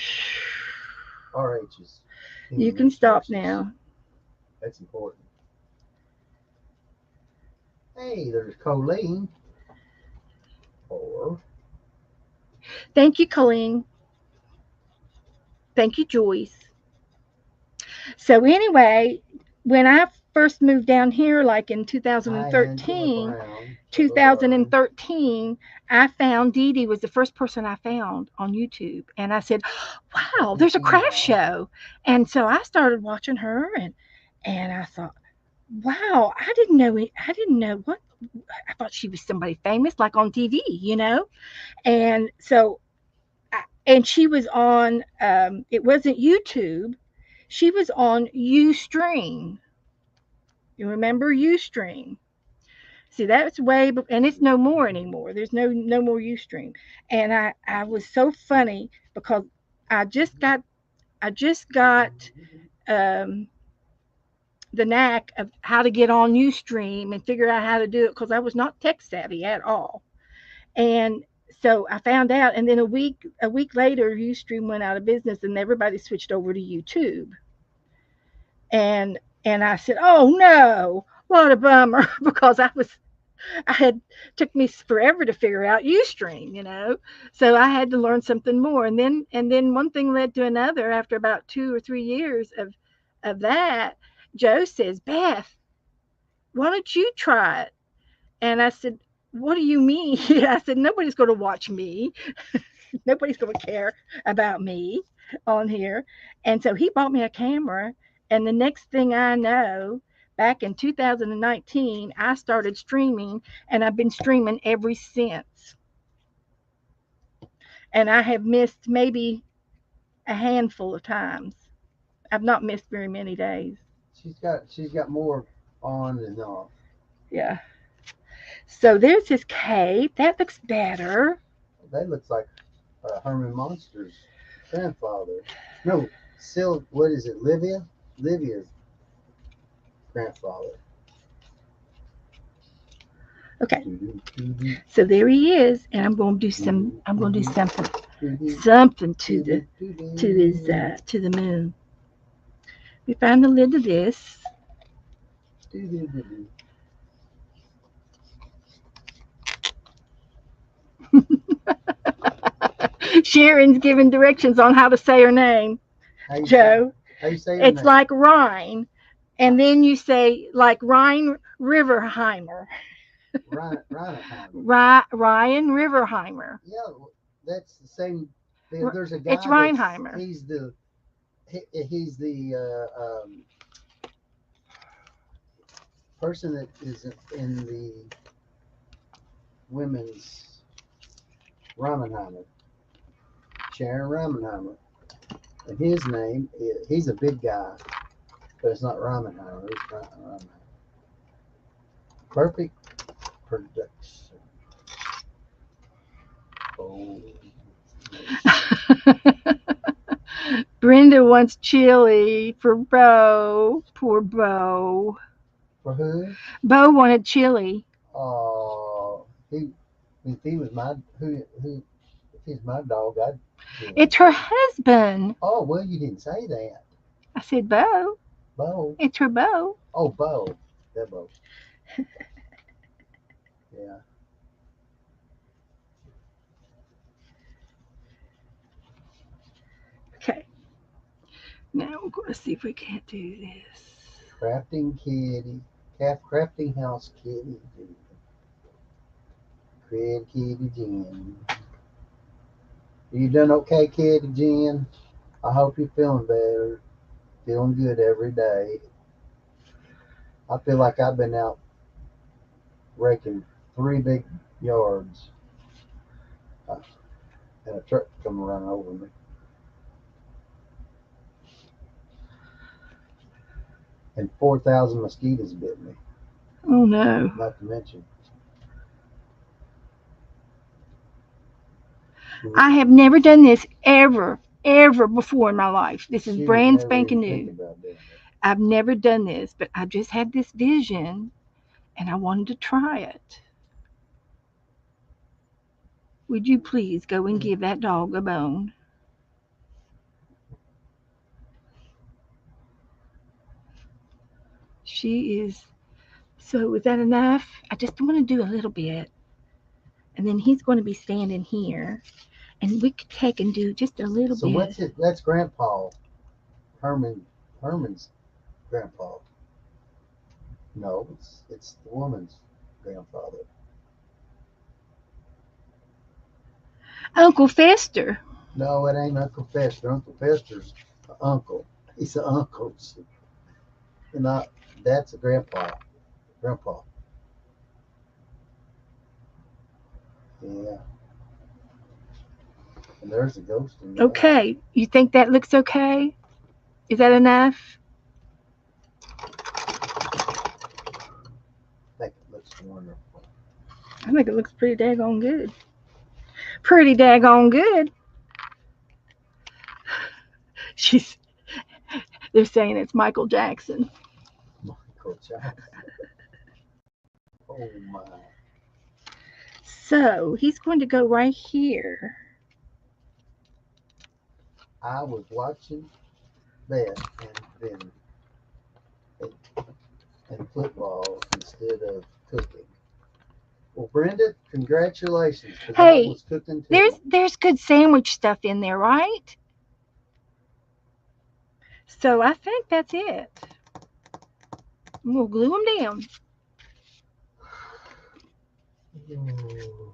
RH is You human can stop resources. now. That's important. Hey, there's Colleen. Or Thank you, Colleen. Thank you, Joyce. So anyway, when I first moved down here, like in hi, Angela 2013, Brown. Hello, darling. 2013, I found Dee Dee was the first person I found on YouTube, and I said, "Wow, there's a craft Yeah. show," and so I started watching her, and I thought, "Wow, I didn't know it. I didn't know what. I thought she was somebody famous, like on TV, and so and she was on. It wasn't YouTube. She was on UStream. You remember UStream? See, that's and it's no more anymore. There's no more UStream. And I was so funny because I just got I just got um, the knack of how to get on UStream and figure out how to do it because I was not tech savvy at all. And so I found out, and then a week later, UStream went out of business, and everybody switched over to YouTube. And I said, "Oh no, what a bummer!" because I had took me forever to figure out UStream. So I had to learn something more, and then one thing led to another. After about 2 or 3 years of that, Joe says, "Beth, why don't you try it?" And I said, "What do you mean?" I said, "Nobody's going to watch me. Nobody's going to care about me on here." And so he bought me a camera. And the next thing I know, back in 2019, I started streaming, and I've been streaming ever since. And I have missed maybe a handful of times. I've not missed very many days. She's got more on and off. Yeah. So there's his cape. That looks better. That looks like Herman Monster's grandfather. No, what is it? Livia's grandfather. Okay. So there he is, and I'm going to do something to the moon. We found the lid to this. Sharon's giving directions on how to say her name, Joe. How you say her It's name? like Rhine, and then you say like Rhine Riverheimer. Ryan Riverheimer. Yeah, that's the same. There's a guy. It's Reinheimer. He's the person that is in the women's Ramenheimer, Sharon Ramenheimer. And his name he's a big guy, but it's not Ramenheimer. It's Ramenheimer. Perfect production. Oh. Brenda wants chili for Bo. Poor Bo. For who? Bo wanted chili. Oh, if he was my if he's my dog, I'd give him It's her chili. husband. Oh well, you didn't say that. I said Bo. Bo. It's her Bo. Oh, Bo. That Bo. Yeah. Okay. Now we're going to see if we can't do this. Crafting kitty. Crafting house kitty. Create kitty Jen. You done okay, kitty Jen? I hope you're feeling better. Feeling good every day. I feel like I've been out raking 3 big yards, uh, and a truck come running over me. And 4,000 mosquitoes bit me. Oh no. Not to mention. I have never done this ever before in my life. This is She would brand never spanking even think new. about doing it. I've never done this, but I just had this vision and I wanted to try it. Would you please go and give that dog a bone? She is. So, is that enough? I just want to do a little bit. And then he's going to be standing here. And we could take and do just a little So bit. what's it? That's Grandpa Herman's grandpa. No, it's the woman's grandfather. Uncle Fester. No, it ain't Uncle Fester. Uncle Fester's an uncle. He's an uncle. And that's a grandpa. Grandpa. Yeah. And there's a ghost in the back. Okay, you think that looks okay? Is that enough? I think it looks wonderful. I think it looks pretty daggone good. Pretty daggone good. She's. They're saying it's Michael Jackson. Michael Jackson. Oh my. So he's going to go right here. I was watching that and football instead of cooking. Well, Brenda, congratulations, because I Hey, was cooking there's too. there's good sandwich stuff in there, right? So I think that's it. We'll glue them down. Ooh.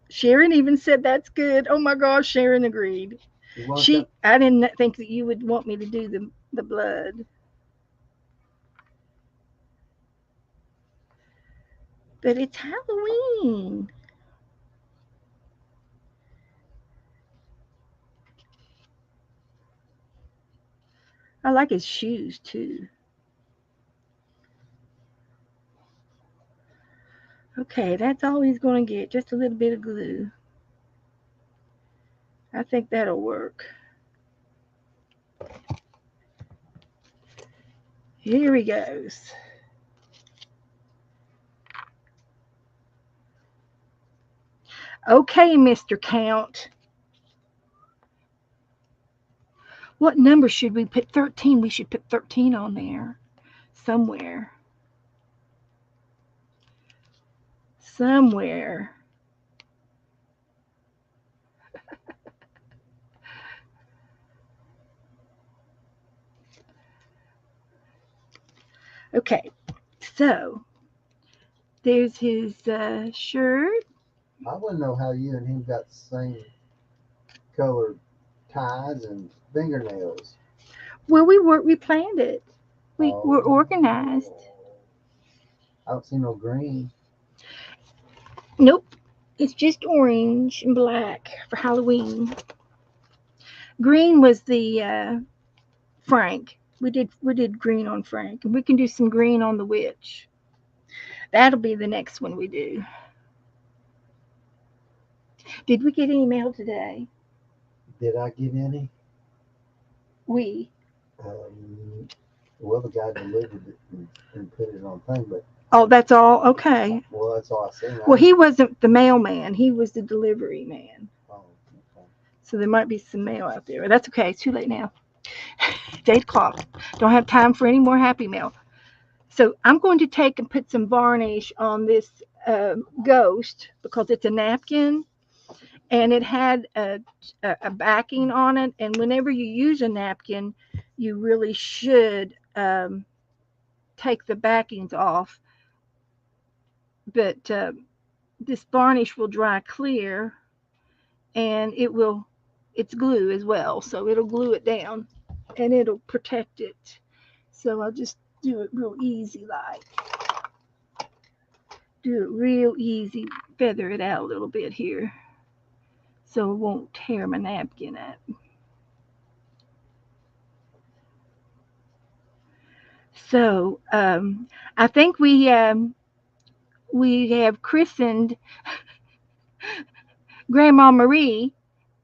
Sharon even said that's good. Oh my gosh, Sharon agreed. You want that? I didn't think that you would want me to do the blood. But it's Halloween. I like his shoes too. Okay, that's all he's going to get. Just a little bit of glue. I think that'll work. Here he goes. Okay, Mr. Count. What number should we put? 13. We should put 13 on there somewhere. Somewhere. Okay, so there's his shirt. I wouldn't know how you and him got the same colored ties and fingernails. Well, we planned it. We were Oh, organized. I don't see no green. Nope, it's just orange and black for Halloween. Green was the Frank. We did green on Frank, and we can do some green on the witch. That'll be the next one we do. Did we get any mail today? Did I get any? We. Um, well, the guy delivered it and put it on thing, but Oh, that's all. Okay. well, that's all I seen. Well, he wasn't the mailman. He was the delivery man. Oh, okay. So there might be some mail out there. That's okay. It's too late now. It's 8 o'clock. Don't have time for any more happy mail. So I'm going to take and put some varnish on this ghost because it's a napkin and it had a backing on it. And whenever you use a napkin, you really should take the backings off. But this varnish will dry clear and it's glue as well. So it'll glue it down and it'll protect it. So I'll just do it real easy like. Do it real easy. Feather it out a little bit here so it won't tear my napkin up. So I think we have christened Grandma Marie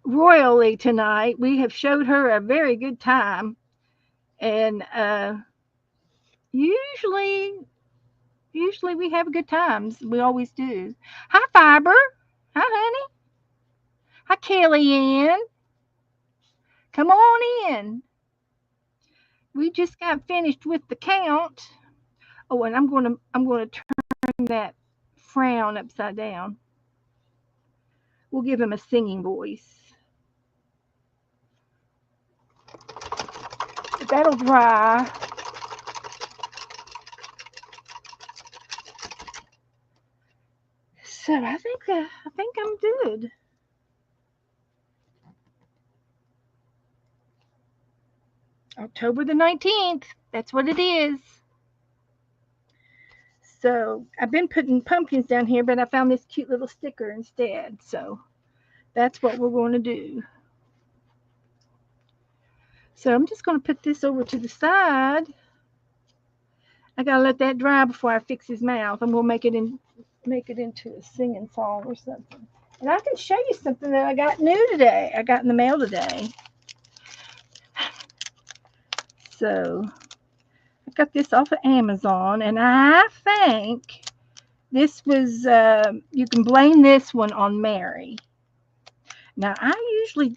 royally tonight. We have showed her a very good time, and usually usually we have good times. We always do. Hi, Fiber. Hi, honey. Hi, Kelly Ann. Come on in. We just got finished with the count. Oh, and I'm gonna turn that frown upside down. We'll give him a singing voice. But that'll dry. So I think I'm good. October the 19th. That's what it is. So I've been putting pumpkins down here, but I found this cute little sticker instead. So That's what we're going to do. So I'm just going to put this over to the side. I got to let that dry before I fix his mouth. I'm going to make it into a singing song or something. And I can show you something that I got new today. I got in the mail today. So I got this off of Amazon, and I think this was, you can blame this one on Mary. Now,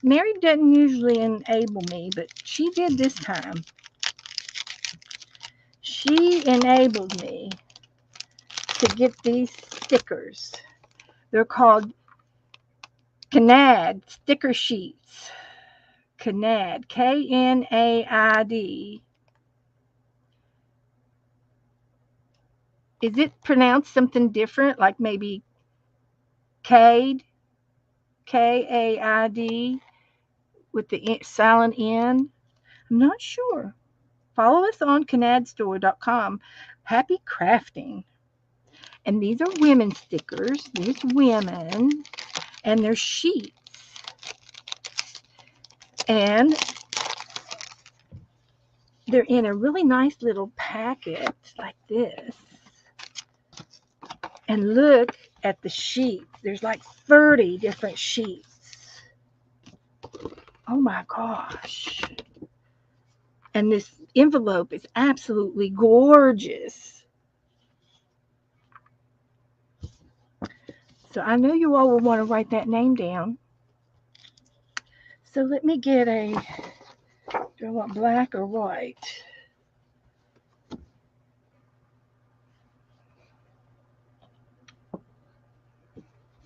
Mary doesn't usually enable me, but she did this time. She enabled me to get these stickers. They're called Knaid sticker sheets. Knaid, Knaid. Is it pronounced something different, like maybe Cade, Kaid, with the silent N? I'm not sure. Follow us on knaidstore.com. Happy crafting. And these are women stickers. There's women. And there's sheets. And they're in a really nice little packet like this. And look at the sheets. There's like 30 different sheets. Oh my gosh. And this envelope is absolutely gorgeous. So I know you all will want to write that name down. So let me get do I want black or white?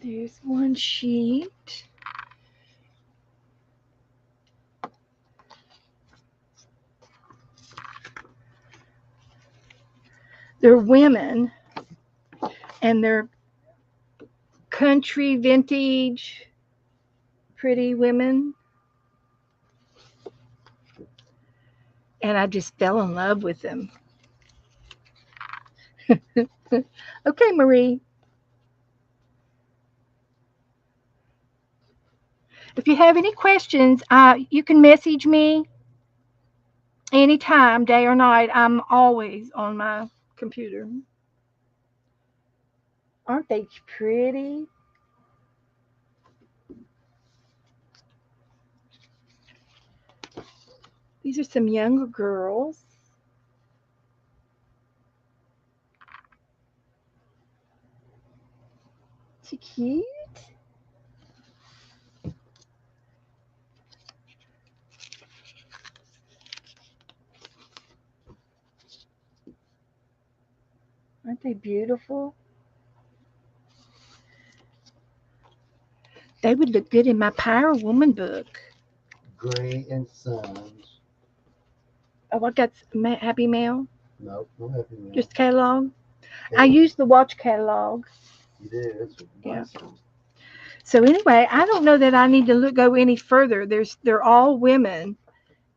There's one sheet. They're women, and they're country vintage, pretty women. And I just fell in love with them. Okay, Marie. If you have any questions, you can message me anytime, day or night. I'm always on my computer. Aren't they pretty? These are some younger girls. Too cute. Aren't they beautiful? They would look good in my Power Woman book. Gray and Sons. Oh, I got Happy Mail. Nope, no Happy Meal. Just catalog. Okay. I use the watch catalog. You did. That's nice. Yeah. So anyway, I don't know that I need to go any further. They're all women,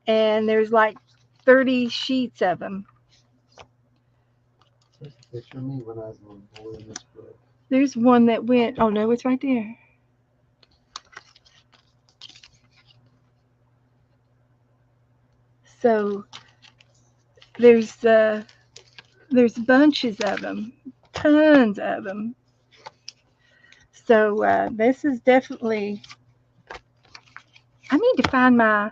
and there's like 30 sheets of them. There's a picture of me when I was a little boy in this book. There's one that went. Oh no, it's right there. So there's bunches of them, tons of them. So this is definitely. I need to find my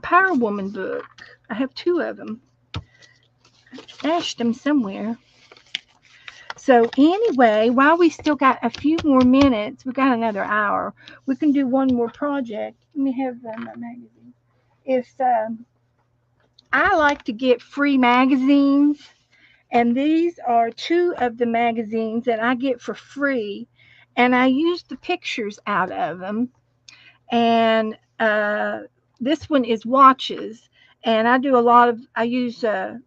Power Woman book. I have 2 of them. I stashed them somewhere. So anyway, while we still got a few more minutes, we got another hour. We can do one more project. Let me have my magazine. I like to get free magazines, and these are 2 of the magazines that I get for free, and I use the pictures out of them. And this one is watches, and I use the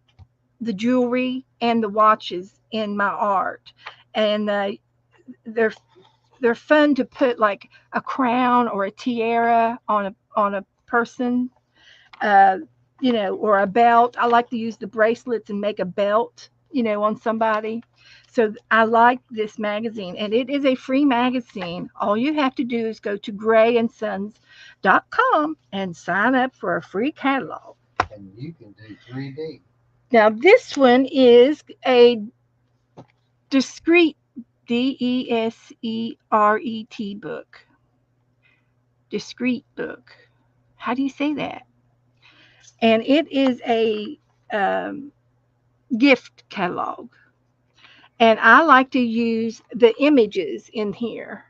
jewelry and the watches in my art, and they're fun to put like a crown or a tiara on a person, or a belt. I like to use the bracelets and make a belt on somebody. So I like this magazine, and it is a free magazine. All you have to do is go to grayandsons.com and sign up for a free catalog. And you can do 3D. Now, this one is a discreet, DESERET book. Discreet book. How do you say that? And it is a um, gift catalog. And I like to use the images in here.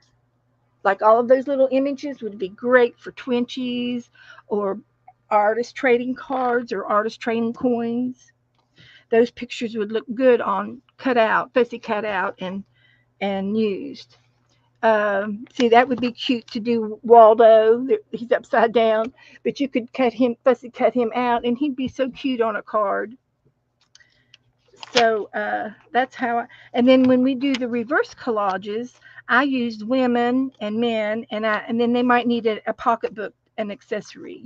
Like all of those little images would be great for Twinchies or artist trading cards or artist trading coins. Those pictures would look good on cut out, fussy cut out, and used. See, that would be cute to do Waldo. He's upside down, but you could fussy cut him out, and he'd be so cute on a card. So that's how. And then when we do the reverse collages, I used women and men, and then they might need a pocketbook, an accessory.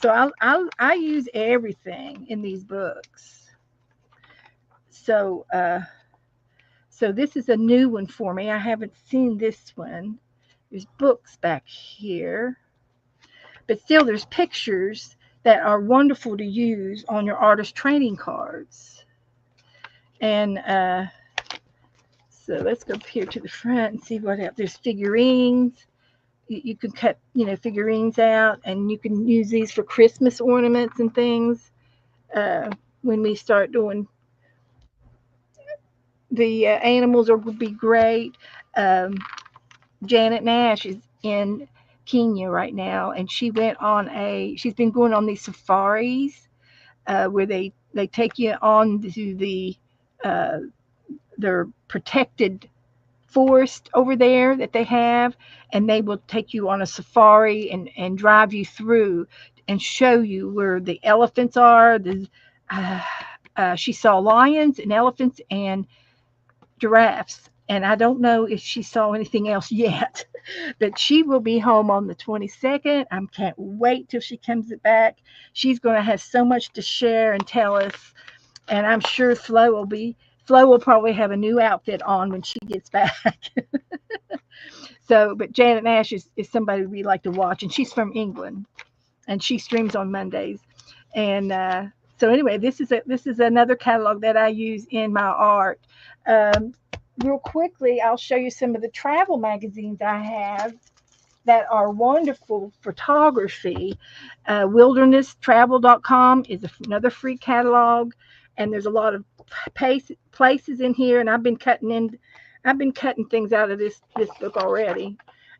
So I use everything in these books. So so this is a new one for me. I haven't seen this one. There's books back here, but still there's pictures that are wonderful to use on your artist trading cards. And so let's go up here to the front and see what else. There's figurines. You can cut, figurines out, and you can use these for Christmas ornaments and things. When we start doing the animals, would be great. Um, Janet Nash is in Kenya right now, and she's been going on these safaris where they take you on to uh, their protected forest over there that they have, and they will take you on a safari and drive you through and show you where the elephants are. She saw lions and elephants and giraffes, and I don't know if she saw anything else yet, but she will be home on the 22nd. I can't wait till she comes back. She's going to have so much to share and tell us, and I'm sure Flo will probably have a new outfit on when she gets back. So, but Janet Nash is somebody we like to watch, and she's from England, and she streams on Mondays. And so, anyway, this is another catalog that I use in my art. Um, Real quickly, I'll show you some of the travel magazines I have that are wonderful photography. Wildernesstravel.com is another free catalog, and there's a lot of places in here. And I've been cutting things out of this book already.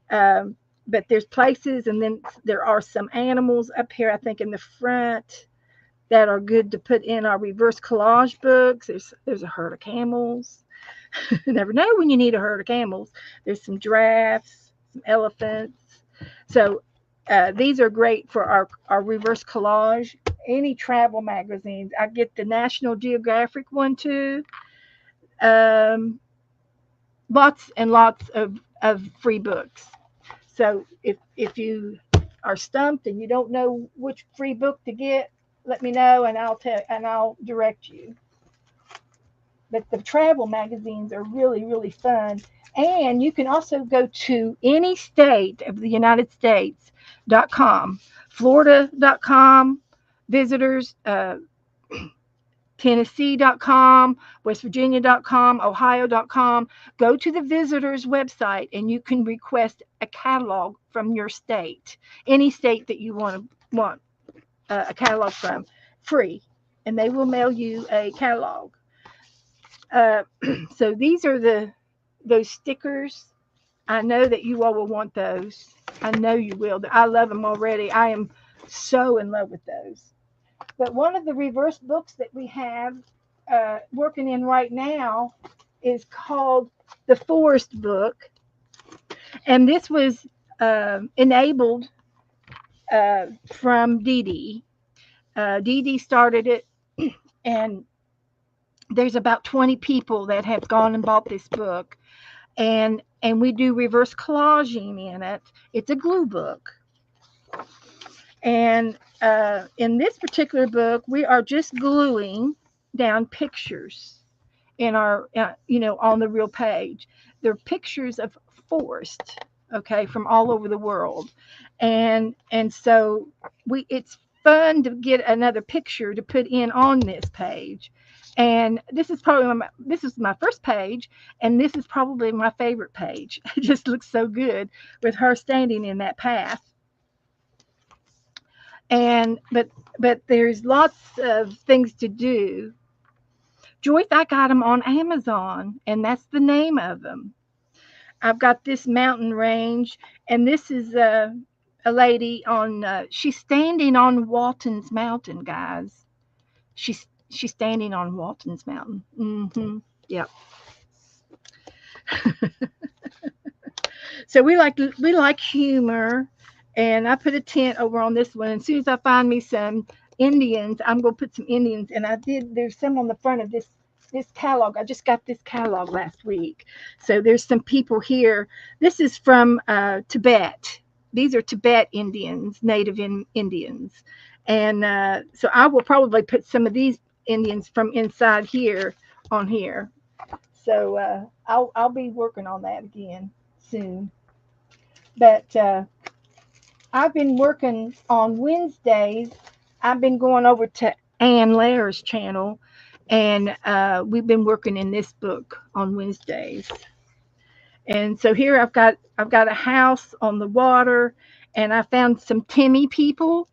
But there's places, and then there are some animals up here, I think, in the front that are good to put in our reverse collage books. There's a herd of camels. You never know when you need a herd of camels. There's some giraffes, some elephants. So these are great for our reverse collage. Any travel magazines. I get the National Geographic one too. Lots and lots of free books. So if you are stumped and you don't know which free book to get, let me know, and I'll direct you. But the travel magazines are really, really fun. And you can also go to any state of the United States.com, Florida.com, visitors, Tennessee.com, West Virginia.com, Ohio.com. Go to the visitors website and you can request a catalog from your state, any state that you want a catalog from, free, and they will mail you a catalog. Uh, so these are those stickers. I know that you all will want those. I know you will. I love them already. I am so in love with those. But one of the reverse books that we have working in right now is called the Forest Book. And this was enabled from Dee Dee. Dee Dee started it, and there's about 20 people that have gone and bought this book. And we do reverse collaging in it. It's a glue book. And in this particular book, we are just gluing down pictures in our, on the real page. They're pictures of forest, okay, from all over the world, and so it's fun to get another picture to put in on this page. And this is my first page, and this is probably my favorite page. It just looks so good with her standing in that path. And but there's lots of things to do. Joyce, I got them on Amazon, and that's the name of them. I've got this mountain range, and this is a lady on. She's standing on Walton's Mountain, guys. She's standing on Walton's Mountain. Yep. So we like humor, and I put a tent over on this one. As soon as I find me some Indians, I'm gonna put some Indians. And I did. There's some on the front of this catalog. I just got this catalog last week. So there's some people here. This is from Tibet. These are Tibet Indians, Indians, and so I will probably put some of these Indians from inside here on here. So I'll be working on that again soon. But I've been working on Wednesdays. I've been going over to Ann Lair's channel, and we've been working in this book on Wednesdays. And so here I've got a house on the water, and I found some Timmy people,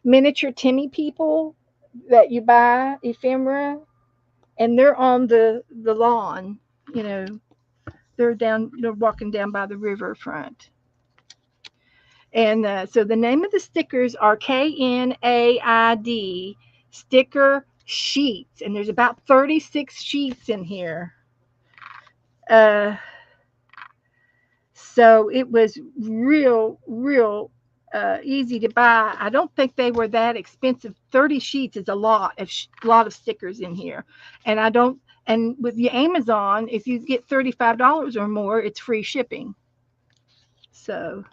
miniature Timmy people that you buy ephemera, and they're on the lawn. You know, they're walking down by the riverfront. And so the name of the stickers are KNAID sticker sheets, and there's about 36 sheets in here. Uh, so it was real easy to buy. I don't think they were that expensive. 30 sheets is a lot of stickers in here, and I don't. And with the Amazon, if you get $35 or more, it's free shipping. So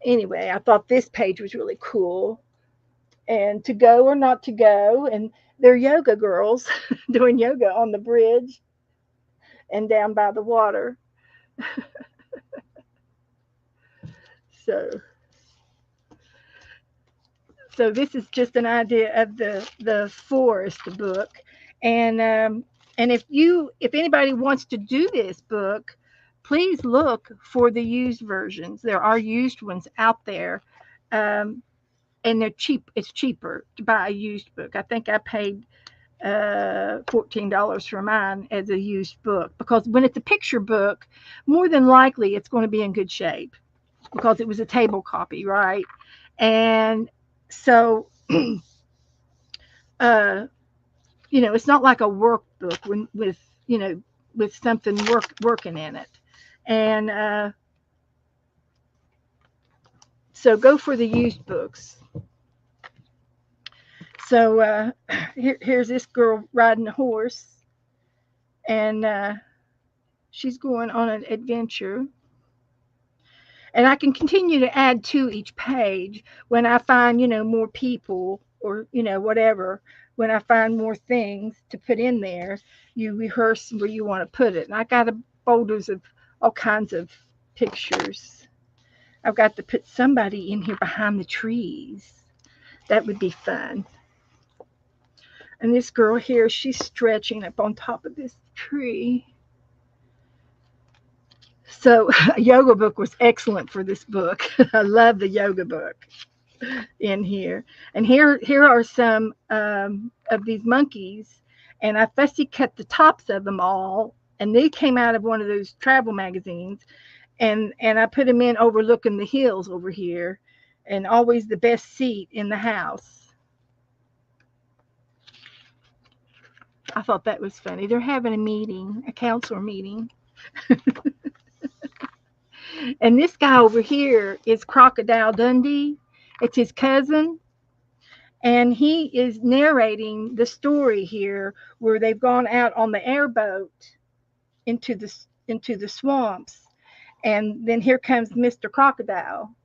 anyway, I thought this page was really cool. And to go or not to go, and they're yoga girls doing yoga on the bridge and down by the water. So so this is just an idea of the forest book. And if anybody wants to do this book, please look for the used versions. There are used ones out there. um, and they're cheap. It's cheaper to buy a used book. I think I paid $14 for mine as a used book, because when it's a picture book, more than likely it's going to be in good shape because it was a table copy, right? And so uh, it's not like a workbook with with something working in it. And so go for the used books. So here's this girl riding a horse, and she's going on an adventure. And I can continue to add to each page when I find, more people, or, whatever. When I find more things to put in there, you rehearse where you want to put it. And I got folders of all kinds of pictures. I've got to put somebody in here behind the trees. That would be fun. And this girl here, she's stretching up on top of this tree. So a yoga book was excellent for this book. I love the yoga book in here. And here are some of these monkeys, and I fussy cut the tops of them all, and they came out of one of those travel magazines, and I put them in overlooking the hills over here, and always the best seat in the house. I thought that was funny. They're having a meeting, a council meeting. And this guy over here is Crocodile Dundee. It's his cousin. And he is narrating the story here where they've gone out on the airboat into the swamps. And then here comes Mr. Crocodile,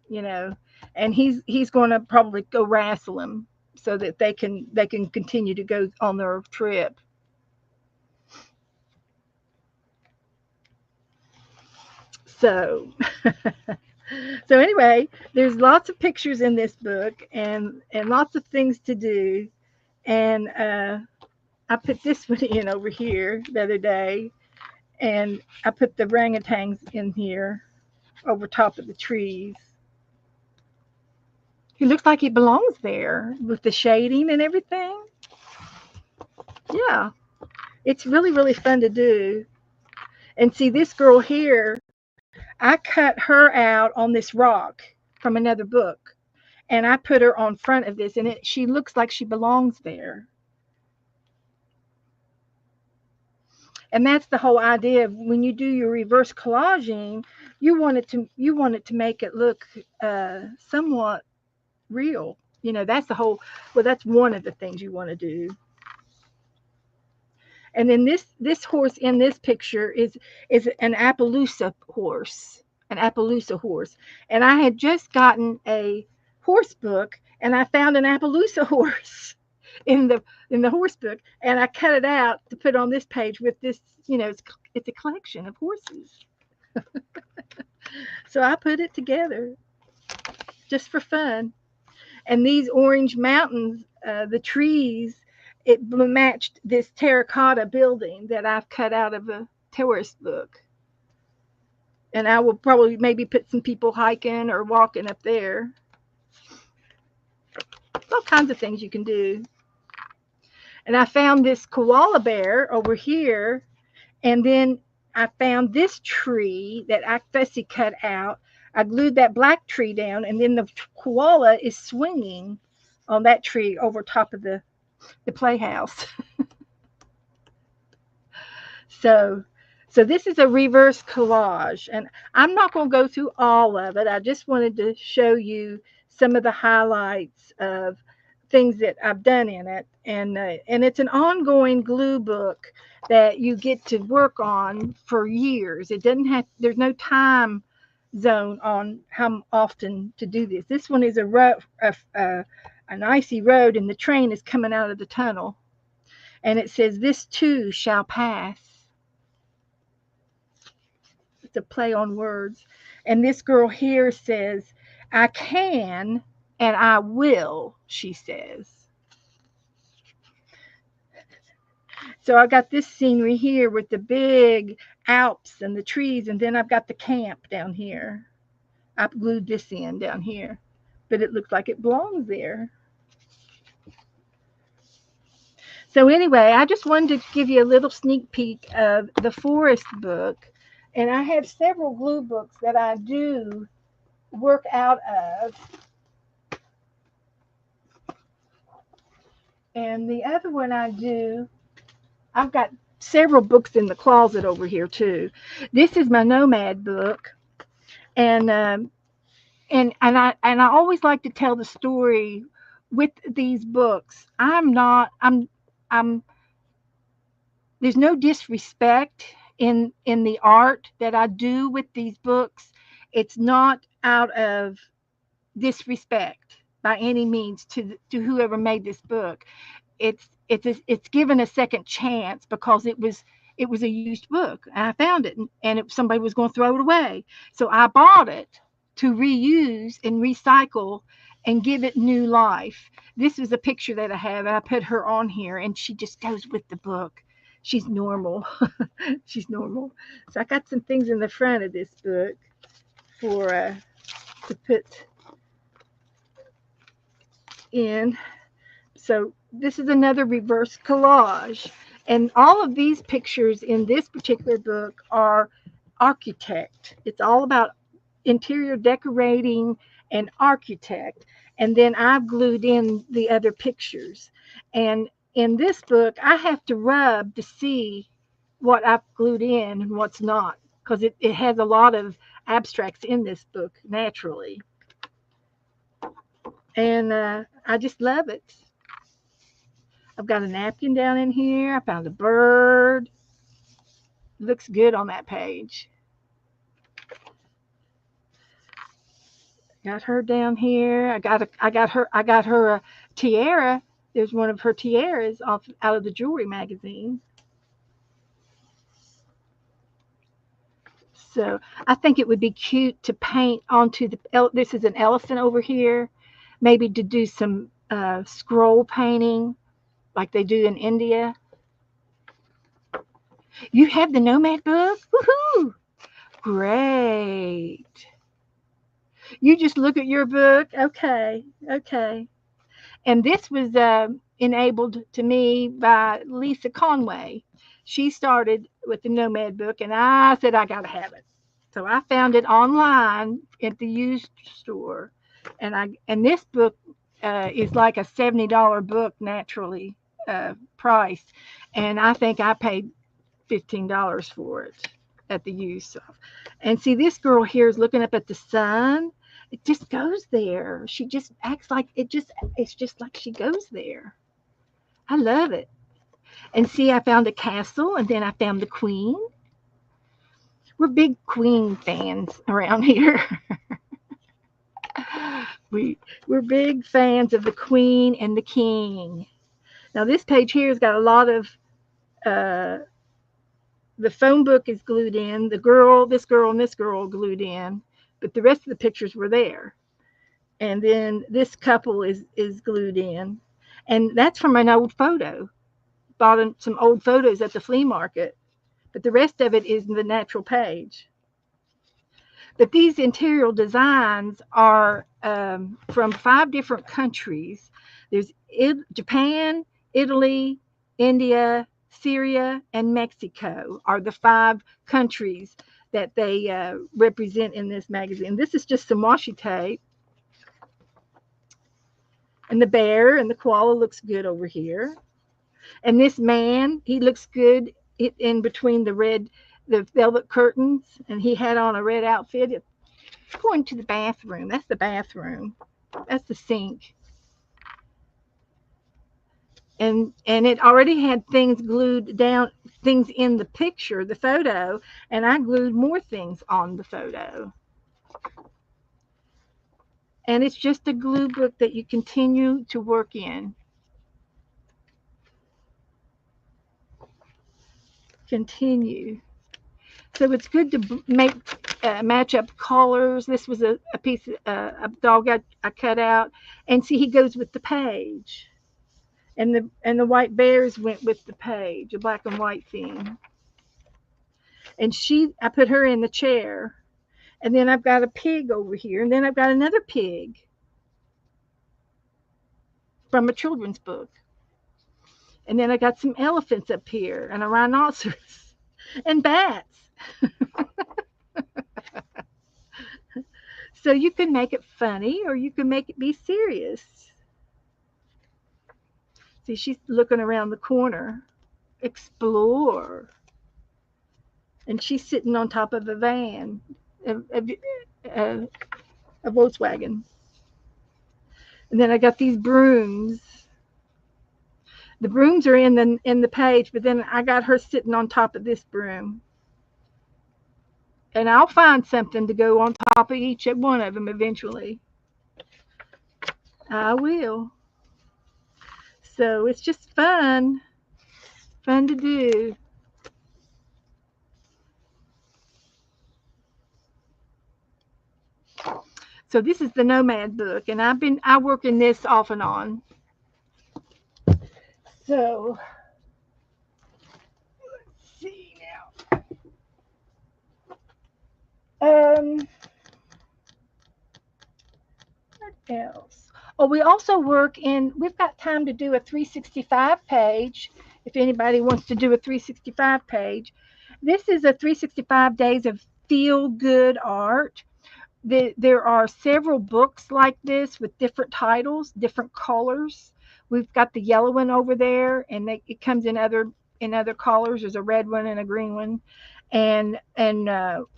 and he's going to probably go wrestle him. so that they can continue to go on their trip. So so anyway, there's lots of pictures in this book, and lots of things to do. And I put this one in over here the other day, and I put the orangutans in here over top of the trees. He looks like he belongs there with the shading and everything. Yeah, it's really, really fun to do. And see, this girl here, I cut her out on this rock from another book, and I put her on front of this, and she looks like she belongs there. And that's the whole idea of when you do your reverse collaging, you want it to make it look somewhat real. That's the whole. Well, that's one of the things you want to do. And then this horse in this picture is an Appaloosa horse. And I had just gotten a horse book, and I found an Appaloosa horse in the horse book, and I cut it out to put on this page with this. It's a collection of horses. So I put it together just for fun. And these orange mountains, the trees, it matched this terracotta building that I've cut out of a tourist book. And I will probably maybe put some people hiking or walking up there. All kinds of things you can do. And I found this koala bear over here, and then I found this tree that I fussy cut out. I glued that black tree down, and then the koala is swinging on that tree over top of the playhouse. So so this is a reverse collage, and I'm not going to go through all of it. I just wanted to show you some of the highlights of things that I've done in it, and it's an ongoing glue book that you get to work on for years. It doesn't have There's no time zone on how often to do this. This one is an icy road, and the train is coming out of the tunnel, and it says, "This too shall pass." It's a play on words. And this girl here says, "I can and I will," she says. So I got this scenery here with the big Alps and the trees, and then I've got the camp down here. I've glued this in down here, but it looks like it belongs there. So anyway, I just wanted to give you a little sneak peek of the forest book. And I have several glue books that I do work out of. And the other one I've got several books in the closet over here too. This is my Nomad book, and I always like to tell the story with these books. I'm There's no disrespect in the art that I do with these books. It's not out of disrespect by any means to whoever made this book. It's given a second chance because it was a used book. I found it, and somebody was going to throw it away, so I bought it to reuse and recycle and give it new life. This is a picture that I have, and I put her on here, and she just goes with the book. She's normal. She's normal. So I got some things in the front of this book for to put in. So this is another reverse collage. And all of these pictures in this particular book are architect. It's all about interior decorating and architect. And then I've glued in the other pictures. And in this book, I have to rub to see what I've glued in and what's not, because it has a lot of abstracts in this book naturally. And I just love it. I've got a napkin down in here. I found a bird. Looks good on that page. Got her down here. I got her Tiara. There's one of her tiaras off out of the jewelry magazine. So I think it would be cute to paint onto the. This is an elephant over here. Maybe to do some scroll painting like they do in India. You have the Nomad book? Woohoo! Great. You just look at your book. Okay. Okay. And this was enabled to me by Lisa Conway. She started with the Nomad book, and I said, I got to have it. So I found it online at the used store. And this book is like a $70 book naturally priced. And I think I paid $15 for it at the used stuff. And see, this girl here is looking up at the sun. It just goes there. She just acts like it's just like she goes there. I love it. And see, I found a castle and then I found the queen. We're big queen fans around here. we we're big fans of the queen and the king. Now this page here has got a lot of uh, the phone book is glued in. The girl, this girl, and this girl glued in, but the rest of the pictures were there. And then this couple is glued in, and that's from an old photo. Bought some old photos at the flea market, but the rest of it is the natural page. But these interior designs are from 5 different countries. There's Japan, Italy, India, Syria, and Mexico are the 5 countries that they represent in this magazine. This is just some washi tape. And the bear and the koala looks good over here. And this man, he looks good in between the velvet curtains, and he had on a red outfit. Going to the bathroom. That's the bathroom. That's the sink. And it already had things glued down, things in the picture, the photo, and I glued more things on the photo. And it's just a glue book that you continue to work in. Continue. So it's good to make match up colors. This was a piece of a dog I cut out, and see he goes with the page, and the white bears went with the page, a black and white theme. And I put her in the chair, and then I've got a pig over here, and then I've got another pig from a children's book, and then I got some elephants up here, and a rhinoceros, and bats. So you can make it funny or you can make it be serious. See, she's looking around the corner. Explore. And she's sitting on top of a van, a Volkswagen. And then I got these brooms. The brooms are in the page, but then I got her sitting on top of this broom. And I'll find something to go on top of each one of them eventually. I will. So it's just fun to do. So this is the Nomad book, and I work in this off and on. So let's see now. What else? Oh, we also work in. We've got time to do a 365 page. If anybody wants to do a 365 page, this is a 365 days of feel good art. There are several books like this with different titles, different colors. We've got the yellow one over there, and it comes in other colors. There's a red one and a green one, and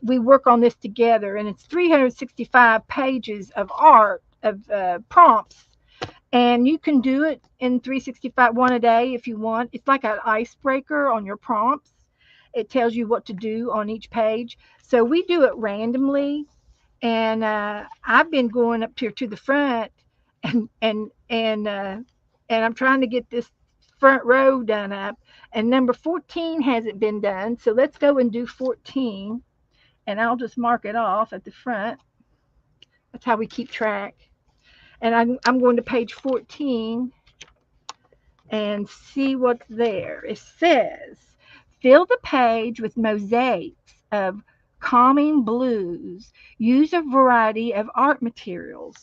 we work on this together. And it's 365 pages of art of prompts, and you can do it in 365 one a day if you want. It's like an icebreaker on your prompts. It tells you what to do on each page. So we do it randomly. And I've been going up here to the front and I'm trying to get this front row done up. And number 14 hasn't been done, so let's go and do 14. And I'll just mark it off at the front. That's how we keep track. And I'm going to page 14 and see what's there. It says, fill the page with mosaics of calming blues. Use a variety of art materials.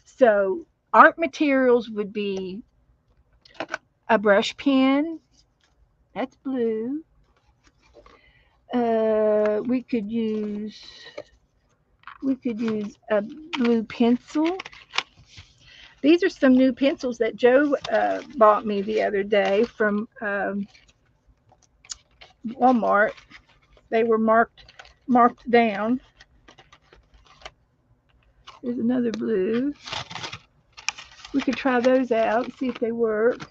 So, art materials would be a brush pen, that's blue. We could use a blue pencil. These are some new pencils that Joe bought me the other day from Walmart. They were marked down. There's another blue. We could try those out and see if they work.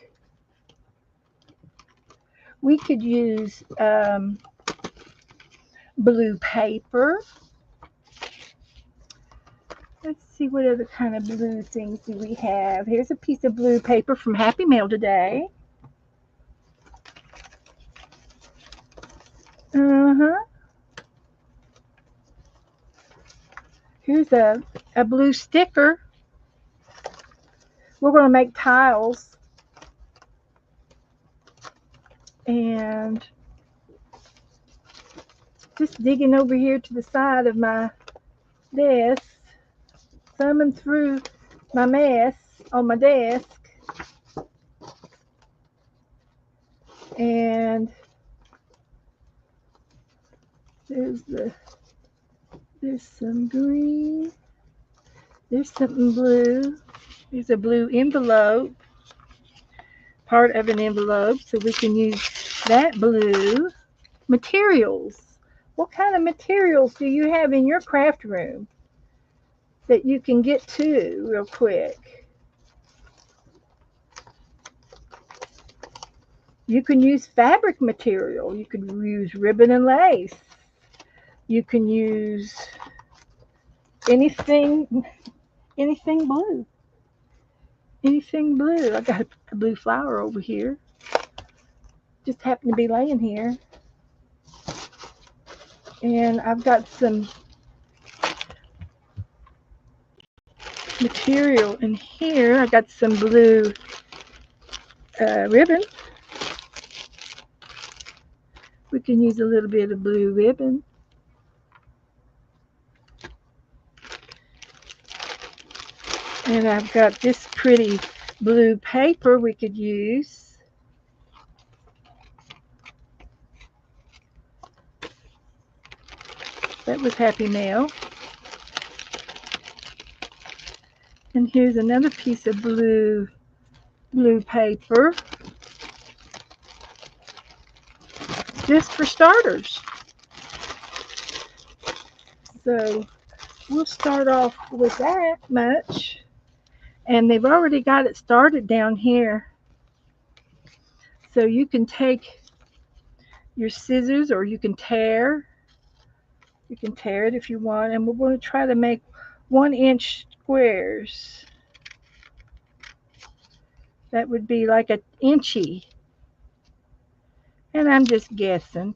We could use blue paper. Let's see what other kind of blue things do we have. Here's a piece of blue paper from Happy Mail today. Uh-huh. Here's a blue sticker. We're going to make tiles. And just digging over here to the side of my desk, thumbing through my mess on my desk. And there's some green. There's something blue. There's a blue envelope, part of an envelope, so we can use that blue. Materials. What kind of materials do you have in your craft room that you can get to real quick? You can use fabric material. You could use ribbon and lace. You can use anything blue. Anything blue. I got a blue flower over here. Just happened to be laying here. And I've got some material in here. I got some blue ribbon. We can use a little bit of blue ribbon. And I've got this pretty blue paper we could use. That was Happy Mail. And here's another piece of blue paper. Just for starters. So we'll start off with that much. And they've already got it started down here. So you can take your scissors or you can tear. You can tear it if you want. And we're going to try to make 1-inch squares. That would be like an inchy. And I'm just guessing.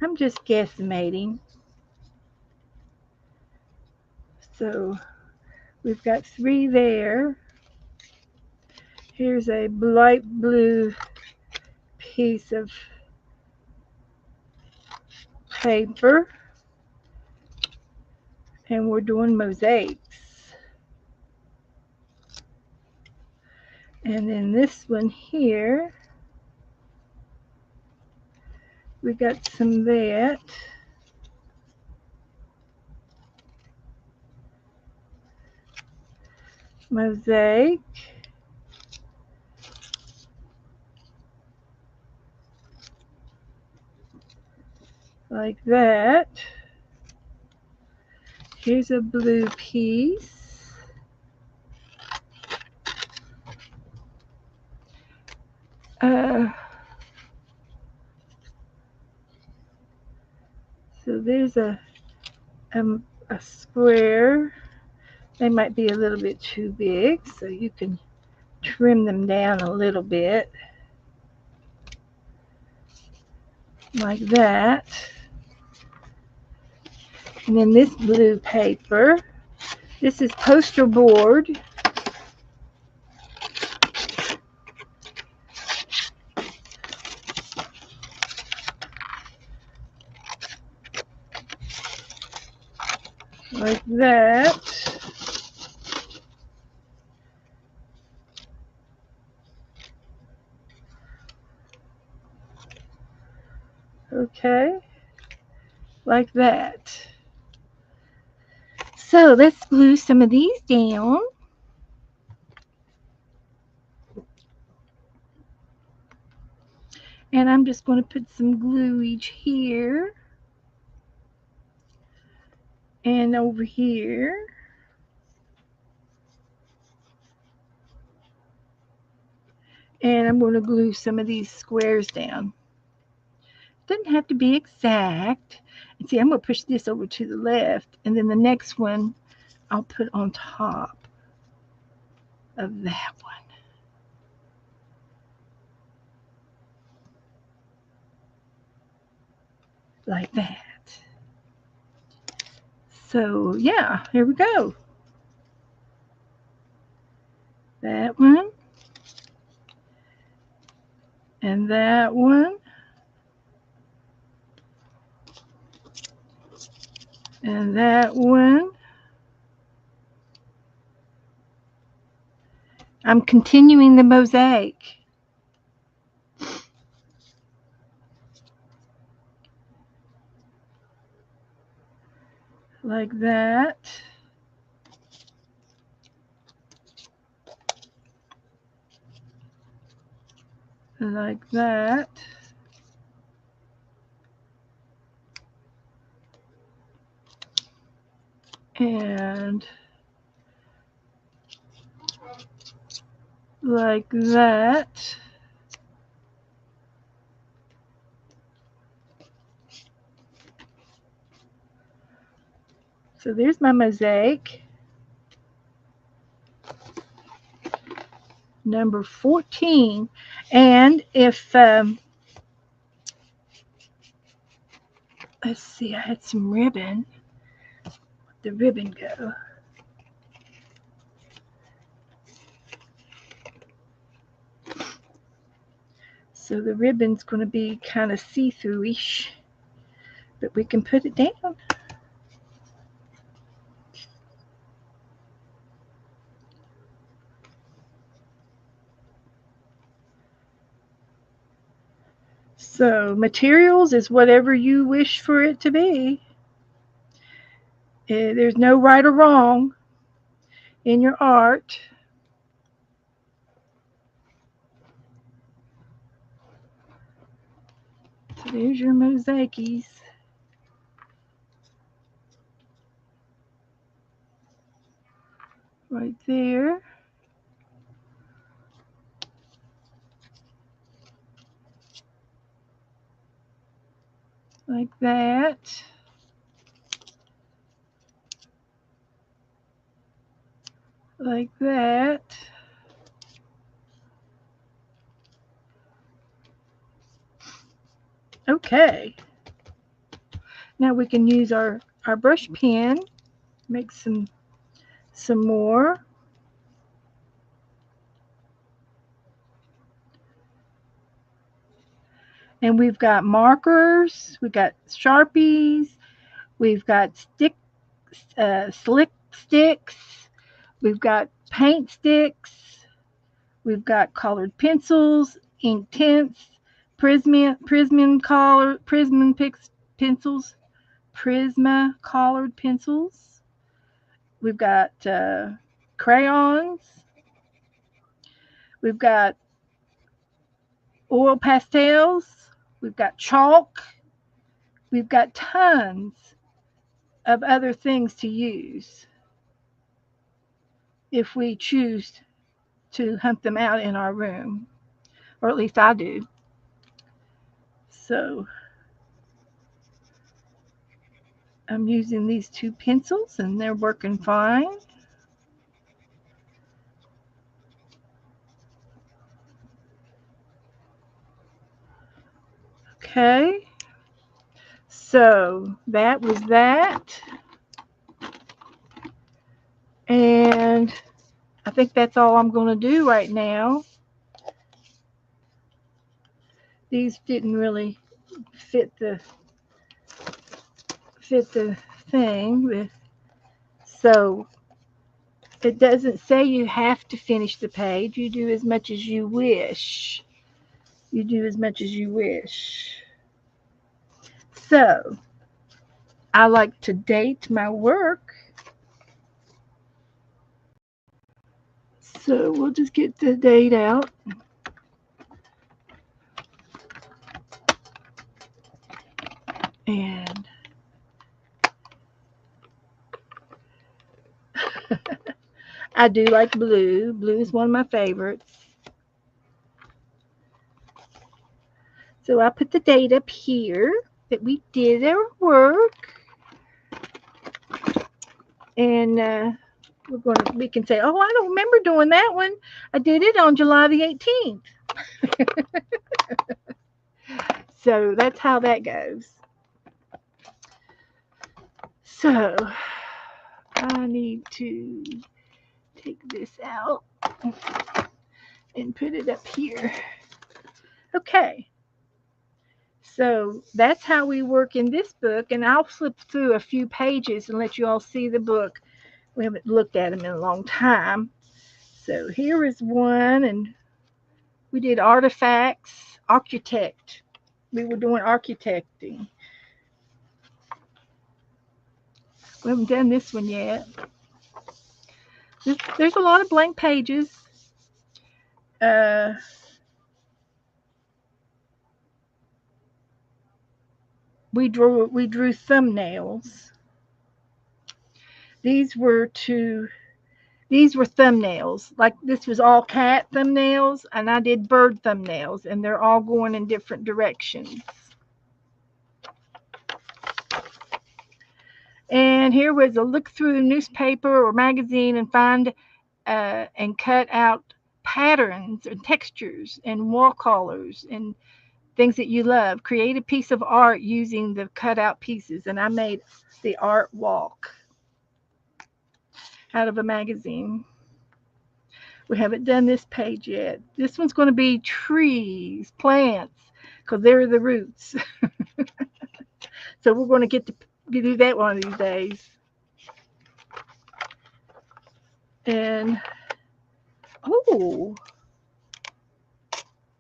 I'm just guesstimating. So we've got 3 there. Here's a light blue piece of paper. And we're doing mosaics. And then this one here, we got some of that. Mosaic. Like that. Here's a blue piece. So there's a square. They might be a little bit too big, so you can trim them down a little bit, like that. And then this blue paper, this is poster board. Like that. Okay, like that. So let's glue some of these down. And I'm just going to put some glue each here and over here. And I'm going to glue some of these squares down. Doesn't have to be exact. And see, I'm going to push this over to the left, and then the next one I'll put on top of that one. Like that. So, yeah, here we go. That one. And that one. And that one. I'm continuing the mosaic. Like that. Like that. And like that. So there's my mosaic. Number 14. And if, let's see, I had some ribbon. Where'd the ribbon go? So the ribbon's going to be kind of see-through-ish, but we can put it down. So materials is whatever you wish for it to be. There's no right or wrong in your art. So there's your mosaicies. Right there. Like that. Like that. Okay. Now we can use our brush pen, make some more. And we've got markers, we've got Sharpies, we've got slick sticks, we've got paint sticks, we've got colored pencils, ink tints, Prisma colored pencils. We've got crayons. We've got oil pastels. We've got chalk. We've got tons of other things to use if we choose to hunt them out in our room, or at least I do. So I'm using these two pencils and they're working fine. Okay. So that was that. And I think that's all I'm going to do right now. These didn't really fit the fit the thing. So it doesn't say you have to finish the page. You do as much as you wish. You do as much as you wish. So I like to date my work. So we'll just get the date out. And I do like blue. Blue is one of my favorites. So I put the date up here that we did our work. And we can say, oh, I don't remember doing that one. I did it on July the 18th. So that's how that goes. So I need to take this out and put it up here. Okay. So that's how we work in this book. And I'll flip through a few pages and let you all see the book. We haven't looked at them in a long time. So here is one, and we did artifacts, architect. We were doing architecting. We haven't done this one yet. There's a lot of blank pages. Uh, we drew thumbnails. These were thumbnails. Like this was all cat thumbnails, and I did bird thumbnails, and they're all going in different directions. And here was a look through a newspaper or magazine and find and cut out patterns and textures and wall colors and things that you love. Create a piece of art using the cut out pieces. And I made the art walk out of a magazine. We haven't done this page yet. This one's going to be trees, plants, because they're the roots. So we're going to get to do that one of these days. And oh,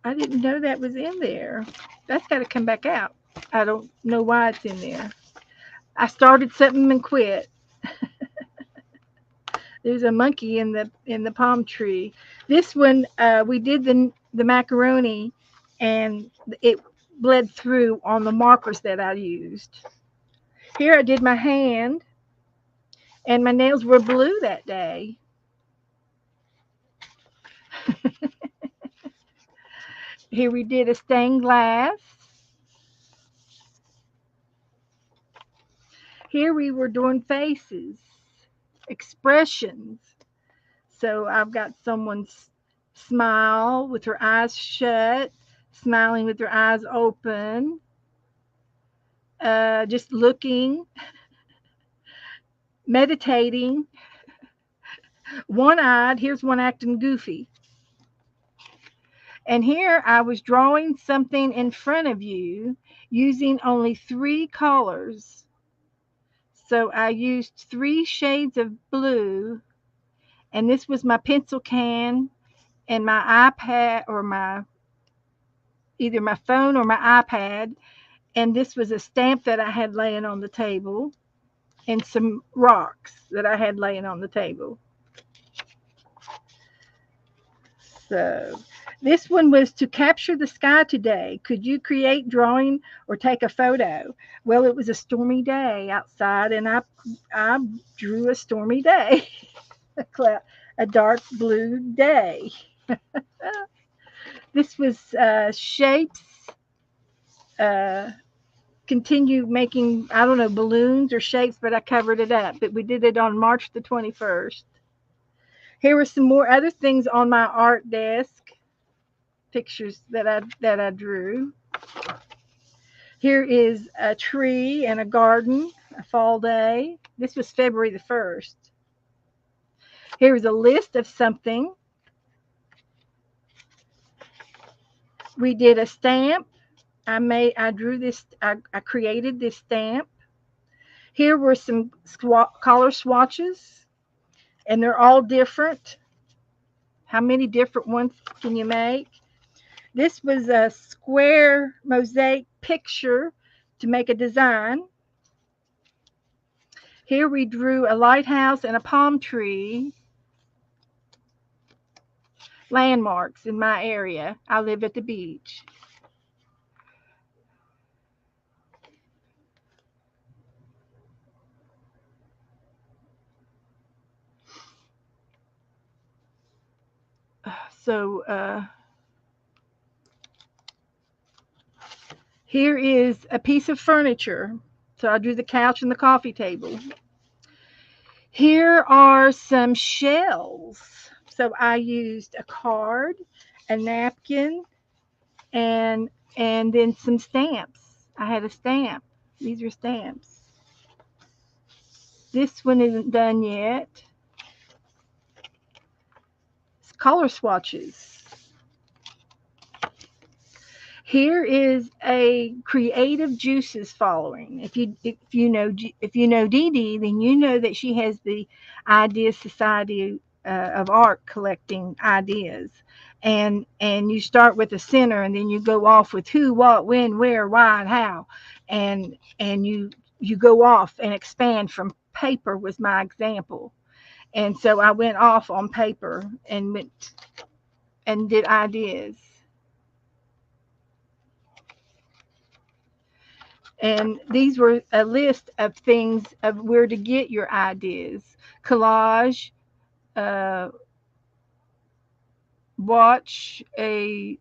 I didn't know that was in there. That's got to come back out. I don't know why it's in there. I started something and quit. There's a monkey in the palm tree. This one we did the macaroni, and it bled through on the markers that I used. Here I did my hand, and my nails were blue that day. Here we did a stained glass. Here we were doing faces, expressions. So I've got someone's smile with her eyes shut, smiling with her eyes open, just looking, meditating, one eyed. Here's one acting goofy. And here I was drawing something in front of you using only 3 colors. So I used 3 shades of blue, and this was my pencil can and my iPad, or either my phone or my iPad, and this was a stamp that I had laying on the table and some rocks that I had laying on the table. So this one was to capture the sky today. Could you create, drawing, or take a photo? Well, it was a stormy day outside, and I drew a stormy day, a dark blue day. This was shapes. Continue making, I don't know, balloons or shapes, but I covered it up. But we did it on March the 21st. Here were some more other things on my art desk, pictures that I drew. Here is a tree and a garden, a fall day. This was February the 1st. Here is a list of something. We did a stamp. I drew this, I created this stamp. Here were some color swatches, and they're all different. How many different ones can you make? This was a square mosaic picture to make a design. Here we drew a lighthouse and a palm tree, landmarks in my area. I live at the beach. So here is a piece of furniture. So I drew the couch and the coffee table. Here are some shells. So I used a card, a napkin, and then some stamps. I had a stamp. These are stamps. This one isn't done yet. It's color swatches. Here is a creative juices following. If you know Dee Dee, then you know that she has the Idea Society of Art collecting ideas, and you start with the center, and then you go off with who, what, when, where, why, and how, and you go off and expand from paper was my example, and so I went off on paper and went and did ideas. And these were a list of things of where to get your ideas. Collage, uh, watch a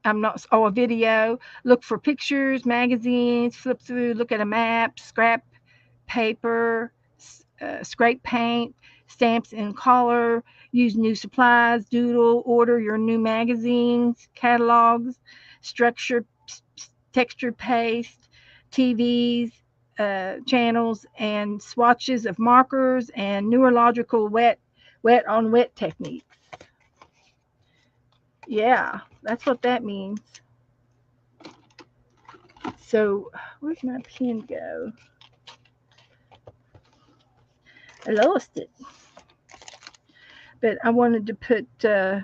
I'm not oh a video, look for pictures, magazines, flip through, look at a map, scrap paper, scrape paint, stamps in color, use new supplies, doodle, order your new magazines, catalogs, structure, texture paste, TVs, channels, and swatches of markers and neurological wet on wet techniques. Yeah, that's what that means. So, where's my pen go? I lost it. But I wanted to put uh,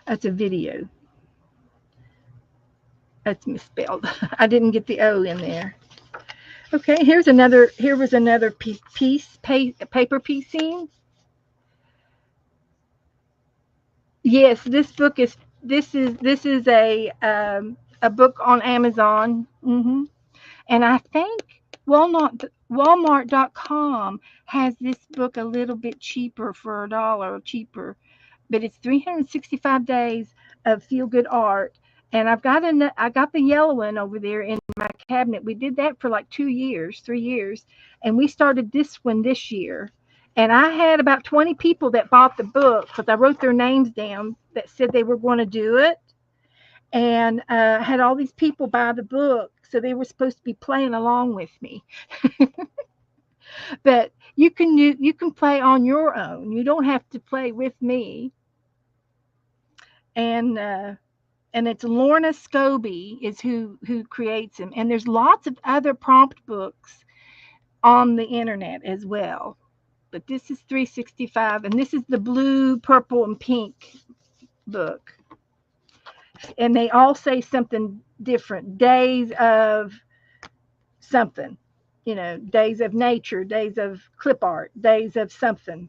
that's a video. That's misspelled. I didn't get the O in there. Okay, here was another paper piecing. Yes, this is a book on Amazon. And I think Walmart.com has this book a little bit cheaper for $1 cheaper, but it's 365 days of feel good art. And I got the yellow one over there in my cabinet. We did that for like 2 years, 3 years, and we started this one this year. And I had about 20 people that bought the book because I wrote their names down that said they were going to do it, and had all these people buy the book, so they were supposed to be playing along with me. But you can play on your own. You don't have to play with me. And it's Lorna Scobie is who creates them. And there's lots of other prompt books on the internet as well. But this is 365, and this is the blue, purple, and pink book. And they all say something different. Days of something, days of nature, days of clip art, days of something.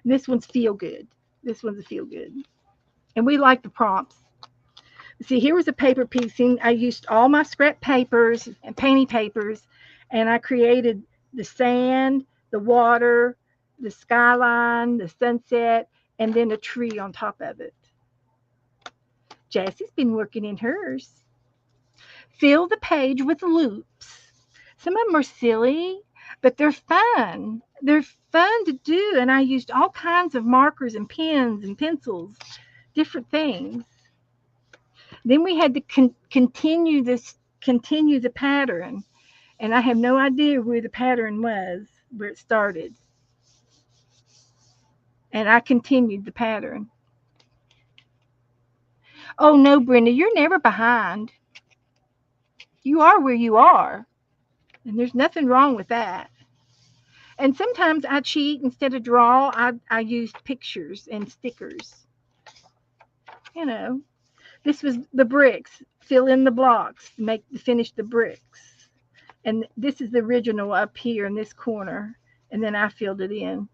And this one's feel good. This one's a feel good. And we like the prompts. See, here was a paper piecing. I used all my scrap papers and painting papers, and I created the sand, the water, the skyline, the sunset, and then a tree on top of it. Jassie's been working in hers. Fill the page with loops. Some of them are silly. but they're fun. They're fun to do, and I used all kinds of markers and pens and pencils, different things. Then we had to continue the pattern, and I have no idea where the pattern was, where it started, and I continued the pattern. Oh no, Brenda, you're never behind. You are where you are, and there's nothing wrong with that. And sometimes I cheat instead of draw. I used pictures and stickers. You know, this was the bricks. Fill in the blocks. Finish the bricks. And this is the original up here in this corner. And then I filled it in.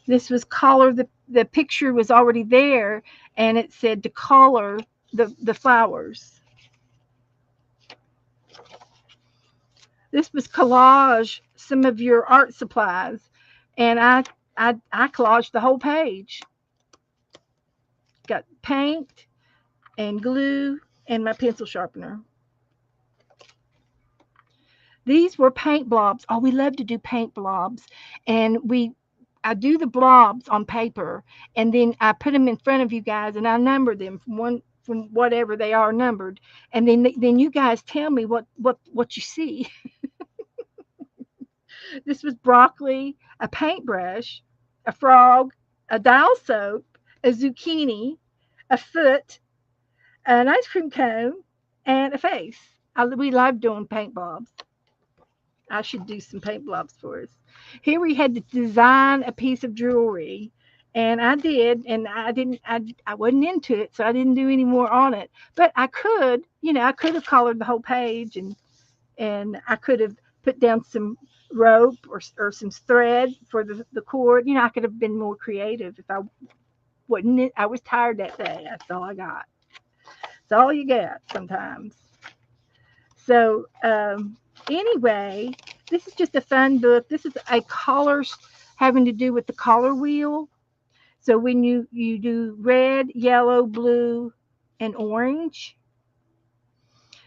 This was color. The picture was already there, and it said to color the flowers. This was collage. Some of your art supplies, and I collaged the whole page. Got paint and glue and my pencil sharpener. These were paint blobs. Oh, we love to do paint blobs. And I do the blobs on paper, and then I put them in front of you guys, and I number them from whatever they are numbered, and then you guys tell me what you see. This was broccoli, a paintbrush, a frog, a dial soap, a zucchini, a foot, an ice cream cone, and a face. We love doing paint blobs. I should do some paint blobs for us. Here we had to design a piece of jewelry, and I did, and I didn't. I wasn't into it, so I didn't do any more on it. But I could, I could have colored the whole page, and I could have put down some rope or some thread for the cord. I could have been more creative if I wouldn't. I was tired that day. That's all I got. It's all you get sometimes. So anyway, this is just a fun book. This is a colors having to do with the color wheel. So when you do red, yellow, blue, and orange.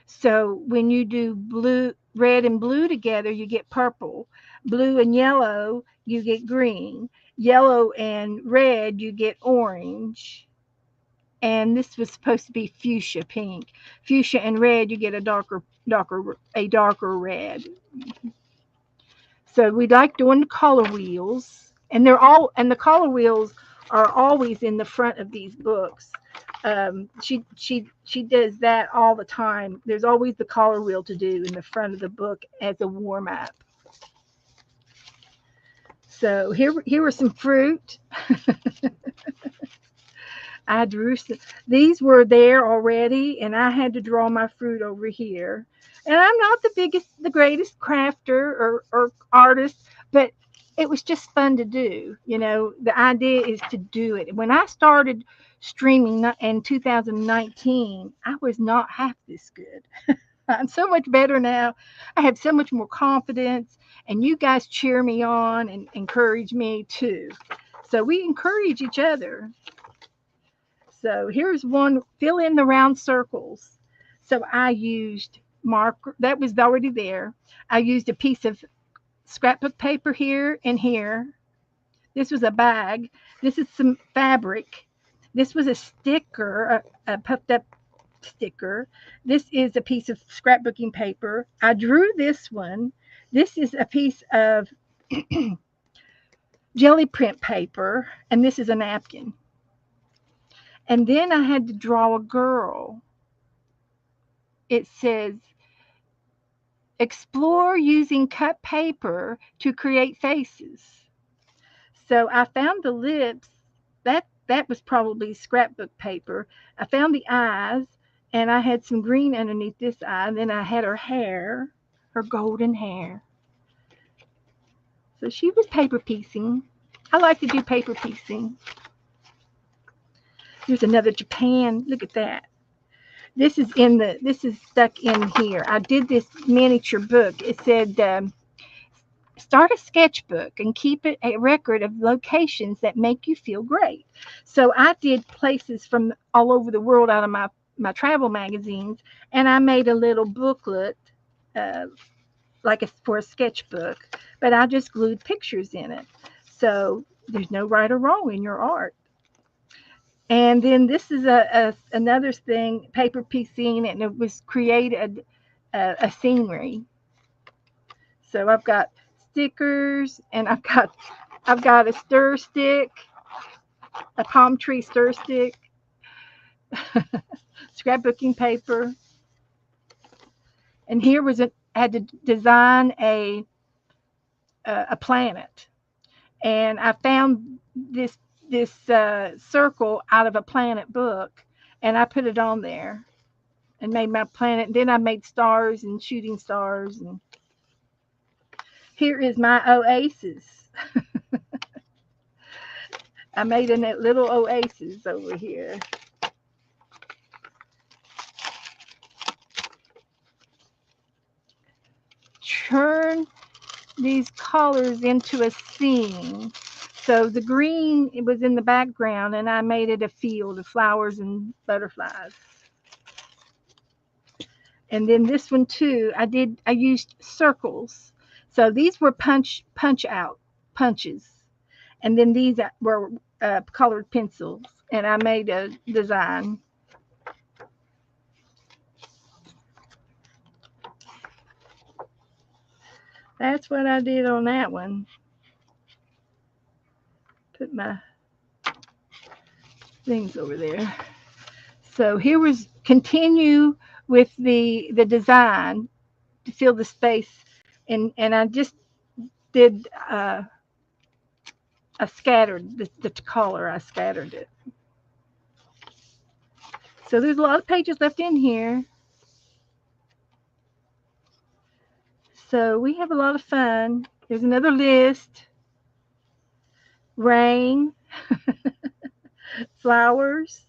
So when you do red and blue together, you get purple. Blue and yellow, you get green. Yellow and red, you get orange. And this was supposed to be fuchsia pink. Fuchsia and red, you get a darker red. So we like doing the color wheels, and the color wheels are always in the front of these books. She does that all the time. There's always the color wheel to do in the front of the book as a warm up. So here were some fruit. I drew these were there already, and I had to draw my fruit over here. And I'm not the greatest crafter or artist, but it was just fun to do. The idea is to do it. When I started streaming in 2019, I was not half this good. I'm so much better now. I have so much more confidence, and you guys cheer me on and encourage me too. So we encourage each other. So here's one, fill in the round circles. So I used marker, that was already there. I used a piece of scrapbook paper here and here. This was a bag. This is some fabric. This was a sticker, a puffed up sticker. This is a piece of scrapbooking paper. I drew this one. This is a piece of jelly print paper, and this is a napkin. And then I had to draw a girl. It says, explore using cut paper to create faces. So I found the lips. That was probably scrapbook paper. I found the eyes, and I had some green underneath this eye. And then I had her hair, her golden hair. So she was paper piecing. I like to do paper piecing. Here's another Japan. Look at that. This is stuck in here. I did this miniature book. It said, start a sketchbook and keep it a record of locations that make you feel great. So I did places from all over the world out of my travel magazines, and I made a little booklet like for a sketchbook, but I just glued pictures in it. So there's no right or wrong in your art. And then this is another thing, paper piecing, and it was created a scenery. So I've got stickers, and I've got a stir stick, a palm tree stir stick, scrapbooking paper, and here was I had to design a planet, and I found this circle out of a planet book, and I put it on there and made my planet. Then I made stars and shooting stars, and here is my oasis. I made a little oasis over here. Turn these colors into a scene. So the green, it was in the background, and I made it a field of flowers and butterflies. And then this one too, I used circles. So these were punch out punches, and then these were colored pencils, and I made a design. That's what I did on that one. Put my things over there. So here was continue with the design to fill the space, and I just did I scattered the color. I scattered it. So there's a lot of pages left in here. So we have a lot of fun. There's another list. Rain, flowers.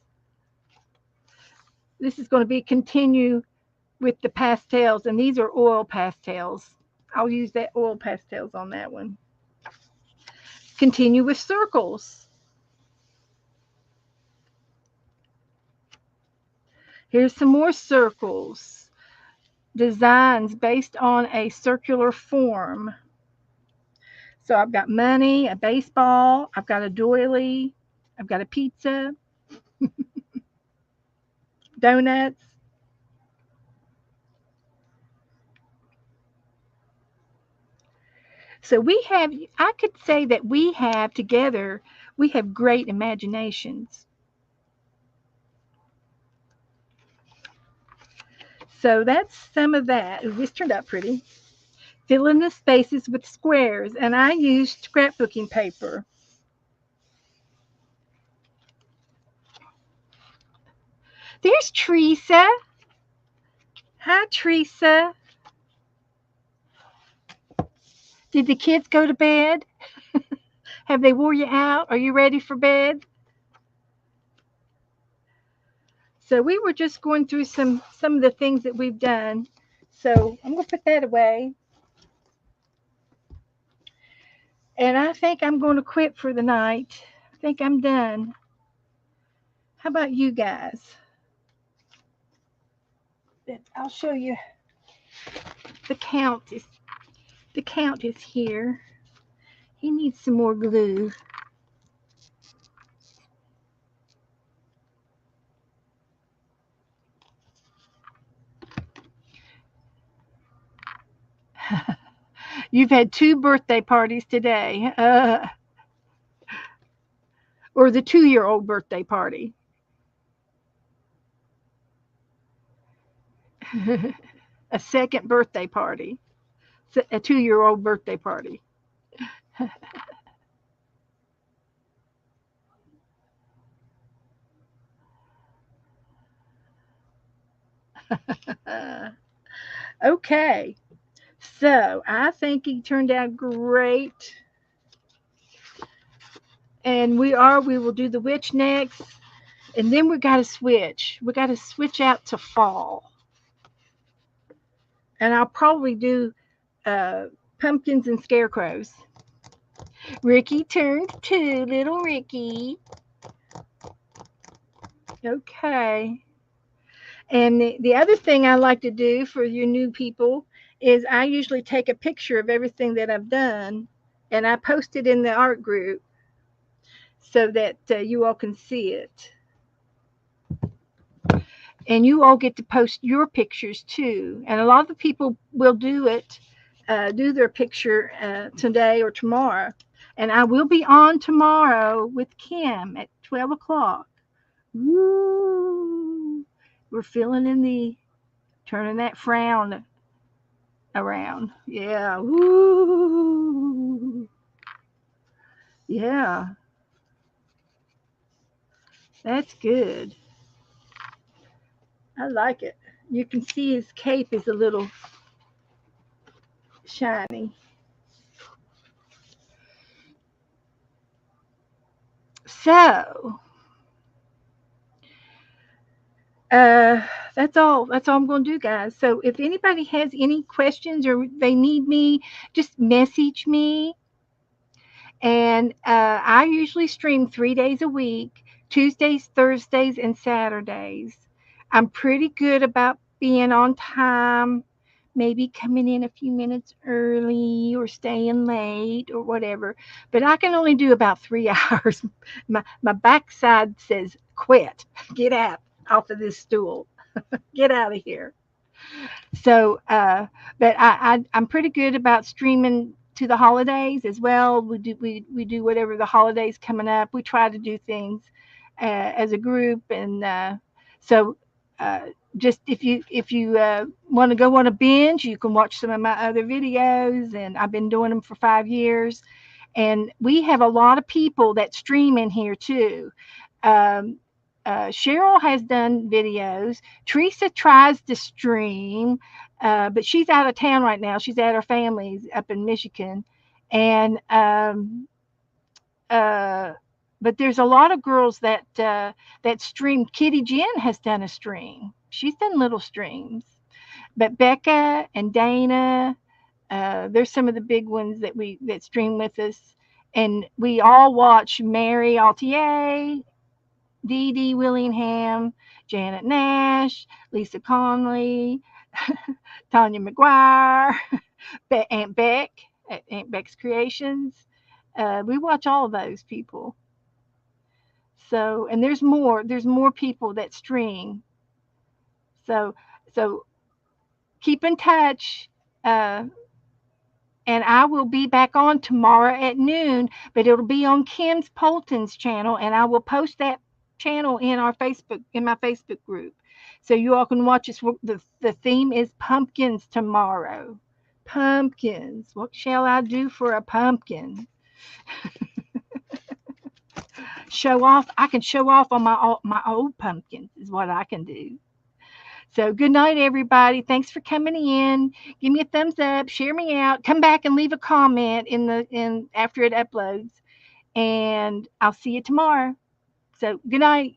This is going to be continue with the pastels, and these are oil pastels. I'll use that oil pastels on that one. Continue with circles. Here's some more circles. Designs based on a circular form. So I've got money, a baseball, I've got a doily, I've got a pizza, donuts. So I could say that we have together, we have great imaginations. So that's some of that. Ooh, this turned out pretty. Fill in the spaces with squares, and I used scrapbooking paper. There's Teresa. Hi, Teresa. Did the kids go to bed? Have they wore you out? Are you ready for bed? So we were just going through some of the things that we've done. So I'm going to put that away. And I think I'm going to quit for the night. I think I'm done. How about you guys? I'll show you. The count is here. He needs some more glue. You've had 2 birthday parties today, or the 2-year-old birthday party. A second birthday party, a 2-year-old birthday party. Okay, so I think he turned out great. And we will do the witch next, and then we got to switch. We got to switch out to fall, and I'll probably do uh, pumpkins and scarecrows. Ricky turned 2, little Ricky. Okay. And the other thing I like to do for your new people is I usually take a picture of everything that I've done and I post it in the art group so that you all can see it. And you all get to post your pictures too. And a lot of the people will do it, do their picture today or tomorrow. And I will be on tomorrow with Kim at 12 o'clock. Woo! We're feeling in the turning that frown around. Yeah. Woo! Yeah. That's good. I like it. You can see his cape is a little shiny. So, uh, that's all I'm going to do, guys. So, if anybody has any questions or they need me, just message me. And I usually stream 3 days a week, Tuesdays, Thursdays, and Saturdays. I'm pretty good about being on time, maybe coming in a few minutes early or staying late or whatever. But I can only do about 3 hours. My backside says, quit, get out off of this stool, get out of here. So, but I'm pretty good about streaming to the holidays as well. We do whatever the holidays coming up. We try to do things as a group, and so uh, just if you want to go on a binge, you can watch some of my other videos, and I've been doing them for 5 years. And we have a lot of people that stream in here too. Um, Cheryl has done videos. Teresa tries to stream, but she's out of town right now. She's at her family's up in Michigan, and uh, but there's a lot of girls that stream. Kitty Jen has done a stream. She's done little streams, but Becca and Dana, there's some of the big ones that stream with us, and we all watch Mary Altier, Dee Dee Willingham, Janet Nash, Lisa Conley, Tanya McGuire, Aunt Beck at Aunt Beck's Creations. We watch all of those people. So, and there's more. There's more people that stream. So, so keep in touch. Uh, and I will be back on tomorrow at noon, but it'll be on Kim's Polton's channel, and I will post that channel in our Facebook in my Facebook group, so you all can watch us. The theme is pumpkins tomorrow. Pumpkins. What shall I do for a pumpkin? Show off. I can show off on my old pumpkins. Is what I can do. So good night, everybody. Thanks for coming in. Give me a thumbs up, share me out, come back and leave a comment in after it uploads, and I'll see you tomorrow. So good night.